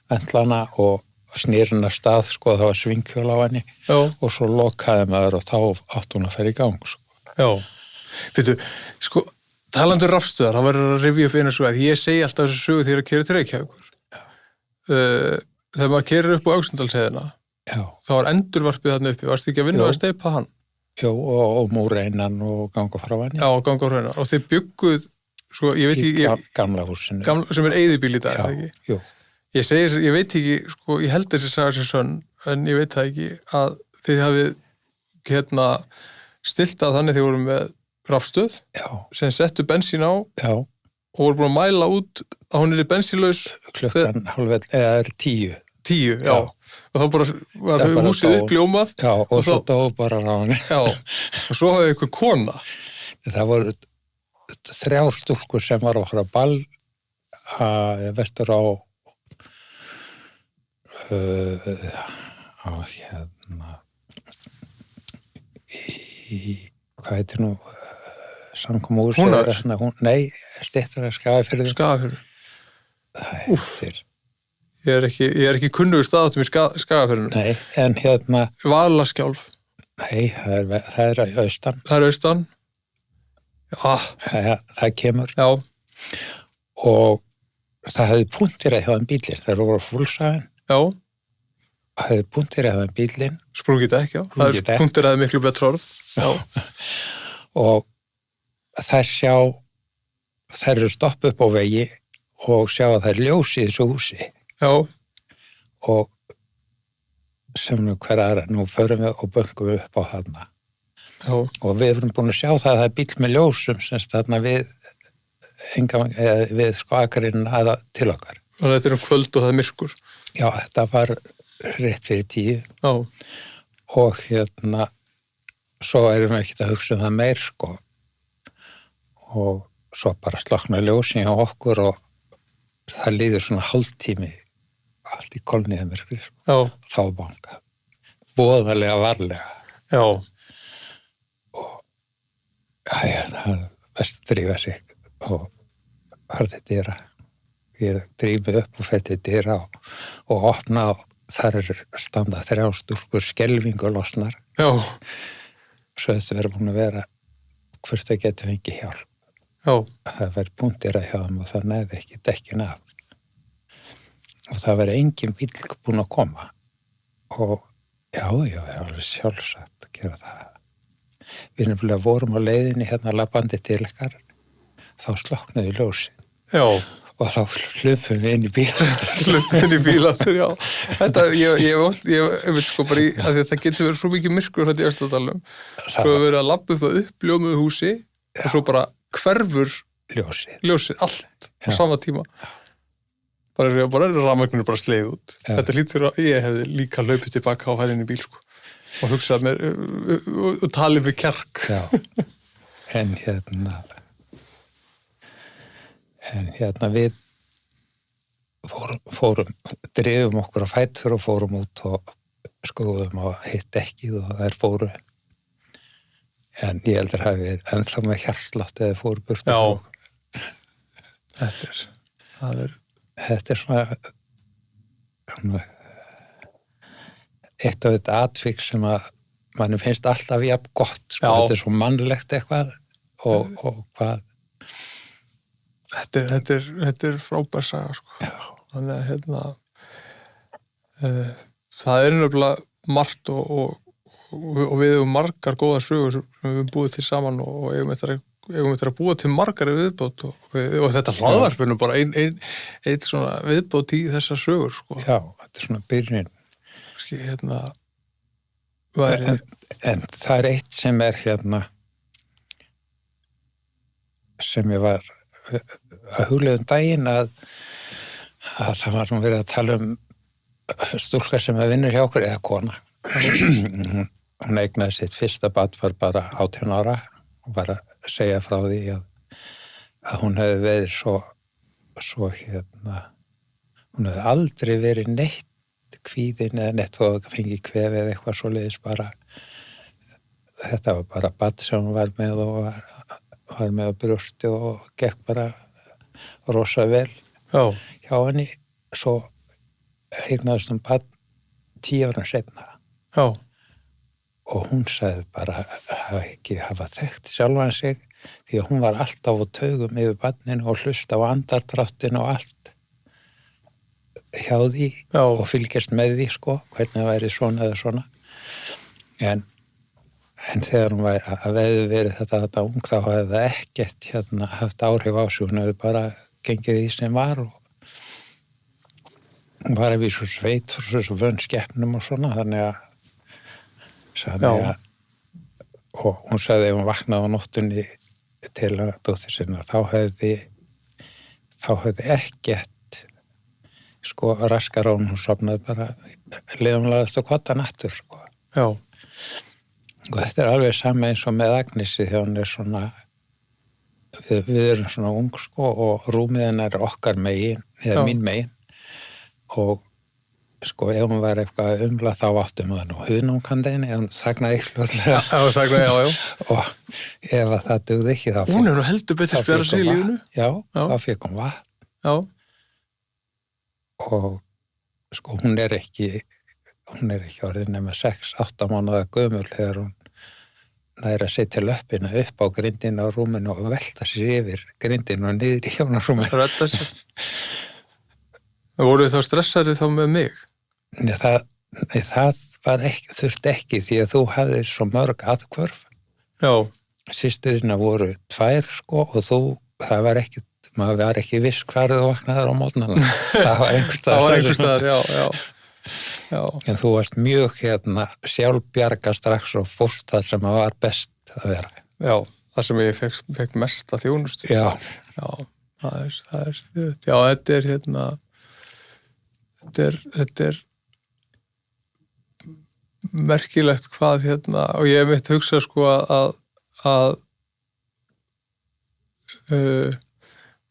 ventlana og snýrinn að stað, sko, það var svinghjól á henni og svo lokaði maður og þá átt hún að fara í gang, sko. Já, veitu, sko, talandur rafstöðar, þá verður að rifja upp einu sögu að ég segi alltaf þessu sögu þegar að keyra til Reykjavíkur. Þegar maður keyrir upp á Öxnadalsheiðina, þá var endurvarpið þarna uppi, varstu ekki að vinna að steypa hann? Jó, og múreinan og ganga frá henni. Já, ganga frá henni, og þið bygguð, sko, ég veit ekki... Gamla húsinu. Sem er eyðibíl í dag, ekki? Jú. Ég veit ekki, sko, ég held þessi saga sér sönn, en ég veit það ekki að þið hafið stilt að þannig þið voru með rafstöð sem settu bensín á og voru búin að mæla út að hún er bensínlaus klukkan 10. 10, já. Og þá bara var húsið uppljómað. Já, og svo dó bara á henni. Já, og svo hafði einhver kona. Það voru 3 stúlkur sem var okkur að ball vestur á hvað heitir nú samkomús nei, styttur að Skagafjörður. Ég er ekki kunnugur staðáttum í Skagafjörðinu. Nei, en Valaskjálf. Nei, það er austan. Það er austan? Já. Það kemur. Já. Og það hefði punktir að hjá bílir, það voru fullsagan. Já. Það hefði punktir að hjá bílinn. Sprungið ekki, já. Það er punktir að miklu betra orð. Já. Og þær eru stoppu upp á vegi og sjá að það er ljós í þessu húsi. Já. Og sem hver aðra, nú förum við og böngum upp á þarna. Já. Og við erum búin að sjá það að það er bíl með ljósum semst þarna við sko akarinn aða til okkar. þetta kvöld og það myrkur. Já, þetta var rétt fyrir 10 Já, og svo erum við ekkert að hugsa það meir, sko. Og svo bara slokna ljósin hjá okkur og það líður svona hálftími allt í kolniðið myrkri, sko. já, Þá bankað. Voðalega varlega. já, Það er best að drífa sig og harði dyra. Ég drífi upp og fetti dyra og opna og þar standa 3 stúlkur skelfingu losnar. já, Svo þessi verður búin að vera hvort það getur fengið hjálp. já, Það verður búndir að hjá þeim og það næði ekki dekkin af. Og það verður engin bíll búin að koma. Og já, alveg sjálfsagt að gera það. Við nefnilega vorum á leiðinni labbandi til ykkar, þá sloknuðu ljósin já, og þá hlupum við inn í bíla. hlupin í bíla þegar, já. Þetta, ég veit sko bara að það getur verið svo mikið myrkur þetta í Öxladalum. Svo hefur verið að labba upp að uppljómuðu húsi og svo bara hverfur ljósið allt á sama tíma. Bara rafmagninu bara sleið út. Já. Þetta hlýtur að ég hefði líka hlaupið tilbaka á hæðinni bíl, sko. Og hugsað mér og talið við kjark. Já, en við drifum okkur á fætur og fórum út og skrúðum á hitt dekkið og þær fóru. En ég heldur hafi verið ennþá með hjartslátt eða fóru burt. Já, Þetta er svona eitt af þetta atvik sem að manni finnst alltaf jafn gott, sko. Þetta er svo mannlegt eitthvað og hvað. Þetta er frábær saga, sko. Já. Þannig að það er nefnilega margt og við hefum margar góða sögur sem við hefum búið til saman og eigum eftir að búa til margar viðbót og þetta hlaðvarp er nú bara ein svona viðbót í þessar sögur, sko. Já, þetta er svona byrjunin. En það er eitt sem er sem ég var að hugleiða daginn að það var nú verið að tala stúlka sem vinnur hjá okkur eða kona. Hún eignaði sitt fyrsta barn var bara 18 ára og var að segja frá því að hún hefði verið svo hún hefði aldrei verið neitt kvíðin eða neitt þó að fengi kvefi eða eitthvað svoleiðis bara. Þetta var bara barn sem hún var með og var með á brjósti og gekk bara rosa vel hjá henni. Svo eignaðist hún barn 10 ára seinna. Já. Og hún sagði bara að ekki hafa þekkt sjálfan sig því að hún var alltaf á taugum yfir barninu og hlusta á andardráttinu og allt hjá því og fylgjast með því, sko, hvernig það væri svona eða svona. En þegar hún var að verið þetta ung þá hafði það ekkert haft áhrif á sig. Hún hefði bara gengið því sem var og hún var að vísu sveit og svo vönn skepnum og svona, þannig að og hún sagði ef hún vaknaði á nóttunni til dóttur sinna þá hefði ekkert sko raskar á hún sofnaði bara liðumlaðast og kottan aftur, sko. Já. Og þetta er alveg sama eins og með Agnesi þegar hún er svona við erum svona ung, sko, og rúmið hennar er okkar megin eða mín megin og sko ef hún var eitthvað umlað þá áttum við nú huðnumkandinni ef hún þagnaði fljótlega. Já. Og ef það dugði ekki þá hún er nú heldur betur spjara sig í lífinu. Já, þá fékk hún vatn. Já. Og sko hún er ekki orðin nema 6-8 mánaða gömul þegar hún nær að setja löppina upp á grindina á rúminu og velta sér yfir grindina og niður í hjónarúminu. Rætta sér. Voruð þá stressaði þá með mig? Nei, það var þurfti ekki því að þú hafðir svo mörg aðhvörf. Já. Systurina voru 2, sko, og það var ekki maður var ekki viss hvar þú vaknaðir á mótnana. Það var einhvers staðar, já. En þú varst mjög sjálfbjarga strax og fórst það sem var best að vera. Já, það sem ég fekk mest að þjónustu. Já. Já, það er stuð. Já, þetta er þetta er merkilegt hvað og ég hef mitt hugsað sko að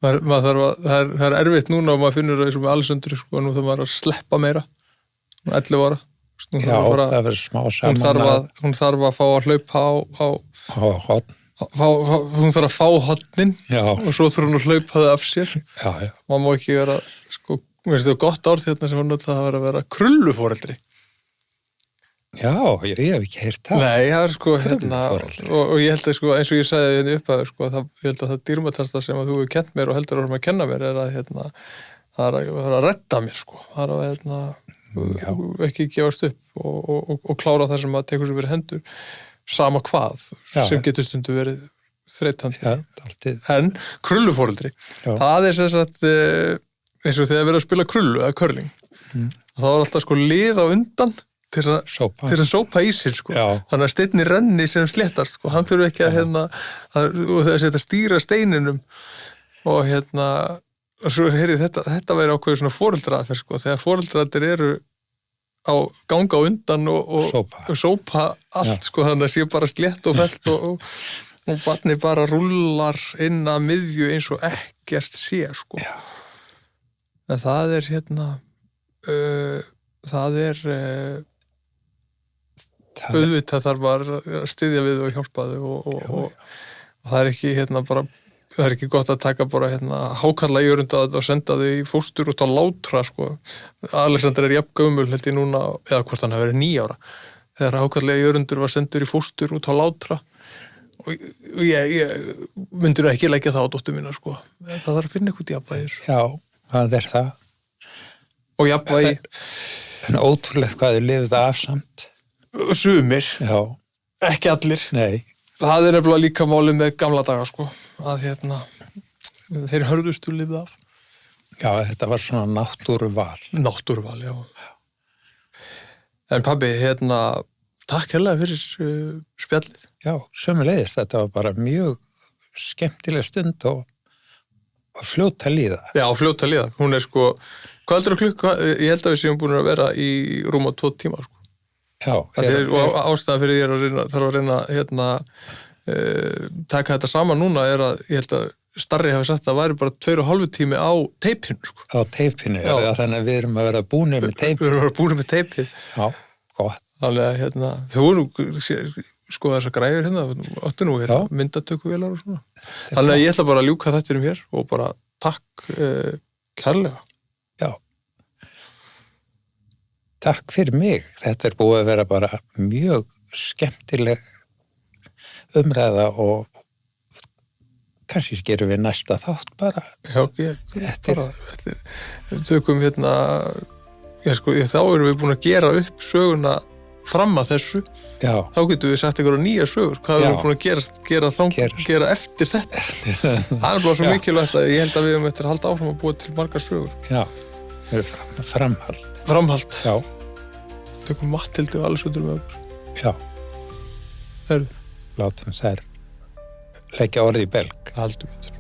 maður þarf að, það er erfitt núna og maður finnur það eins og með Alessandru sko, nú þarf maður að sleppa meira, hún er 11 ára. Já, það verður smá saman. Hún þarf að fá að hlaupa á hotn. Hún þarf að fá hotnin og svo þarf hún að hlaupa það af sér. Já. Maður má ekki vera, sko, mér finnst það gott orð sem hún náttúrulega að vera krulluforeldri. Já, ég hef ekki heyrt það. Nei, það er sko og ég held að sko, eins og ég sagði upp að sko, ég held að það dýrmætasta sem að þú hefur kennt mér og heldur að kenna mér er að það er að redda mér sko, það er að ekki gefast upp og klára það sem að tekur sér fyrir hendur sama hvað sem getur stundu verið þreytandi. En krulluforeldri, það er sem sagt eins og þegar verið að spila krullu eða curling, þá er alltaf sko lið á undan til að sópa í sér sko. Þannig að steinni renni sem sléttast sko. Hann þurfi ekki að setja stýra steininum og og svo þetta væri ákveður svona foreldraaðferð sko, þegar foreldrarnir eru á ganga á undan og sópa allt sko, þannig að sé bara slétt og fellt og barnið bara rúllar inn að miðju eins og ekkert sé sko. En það er auðvitað þarf bara að styðja við og hjálpa þau og það er ekki bara það er ekki gott að taka bara hákarla í jörunda og senda þau í fóstur út á Látra sko. Alexander er jafn gömul held ég núna, eða hvort hann hefur verið 9 ára þegar hákarla í jörundur var sendur í fóstur út á Látra og ég myndir ekki leggja það á dóttur mína sko. Það þarf að finna eitthvað jafnvægi. Já, það er það. Og jafnvægi. En ótrúlegt hvað þið lifið af samt. Sumir. Já. Ekki allir. Nei. Það er nefnilega líka málið með gamla daga sko, að þeir hörðustu lifið af. Já, þetta var svona náttúruval. Náttúruval, já. En pabbi, takk hérlega fyrir spjallið. Já, sömuleiðis, þetta var bara mjög skemmtileg stund og fljót að líða. Já, fljót að líða. Hún er sko, hvað heldur klukka? Ég held að við séum búin að vera í rúma 2 tíma sko. Já, og ástæða fyrir ég þarf að reyna taka þetta saman núna er að ég held að Starri hafi sagt að það væri bara 2,5 tími á teipinu sko. Á teipinu, já, þannig að við erum að vera búnir með teipið. Við erum að vera búnir með teipið. Já, gott. Þannig að þau voru sko þessar græður áttu nú myndatökuvélar og svona. Þannig að ég ætla bara að ljúka þættinum hér og bara takk kærlega. Já. Takk fyrir mig. Þetta er búið að vera bara mjög skemmtileg umræða og kannski gerum við næsta þátt bara. Já, tökum þá erum við búin að gera upp söguna fram að þessu. Já. Þá getum við sagt einhverja nýja sögur. Hvað erum við búin að gera eftir þetta? Það er bara svo mikilvægt að ég held að við höfum eftir að halda áfram að búa til margar sögur. Já, við erum framhald. Framhald. Já. Tökum Matthildi og Alessandru með okkur. Já. Látum þær leggja orði í belg. Haldum við.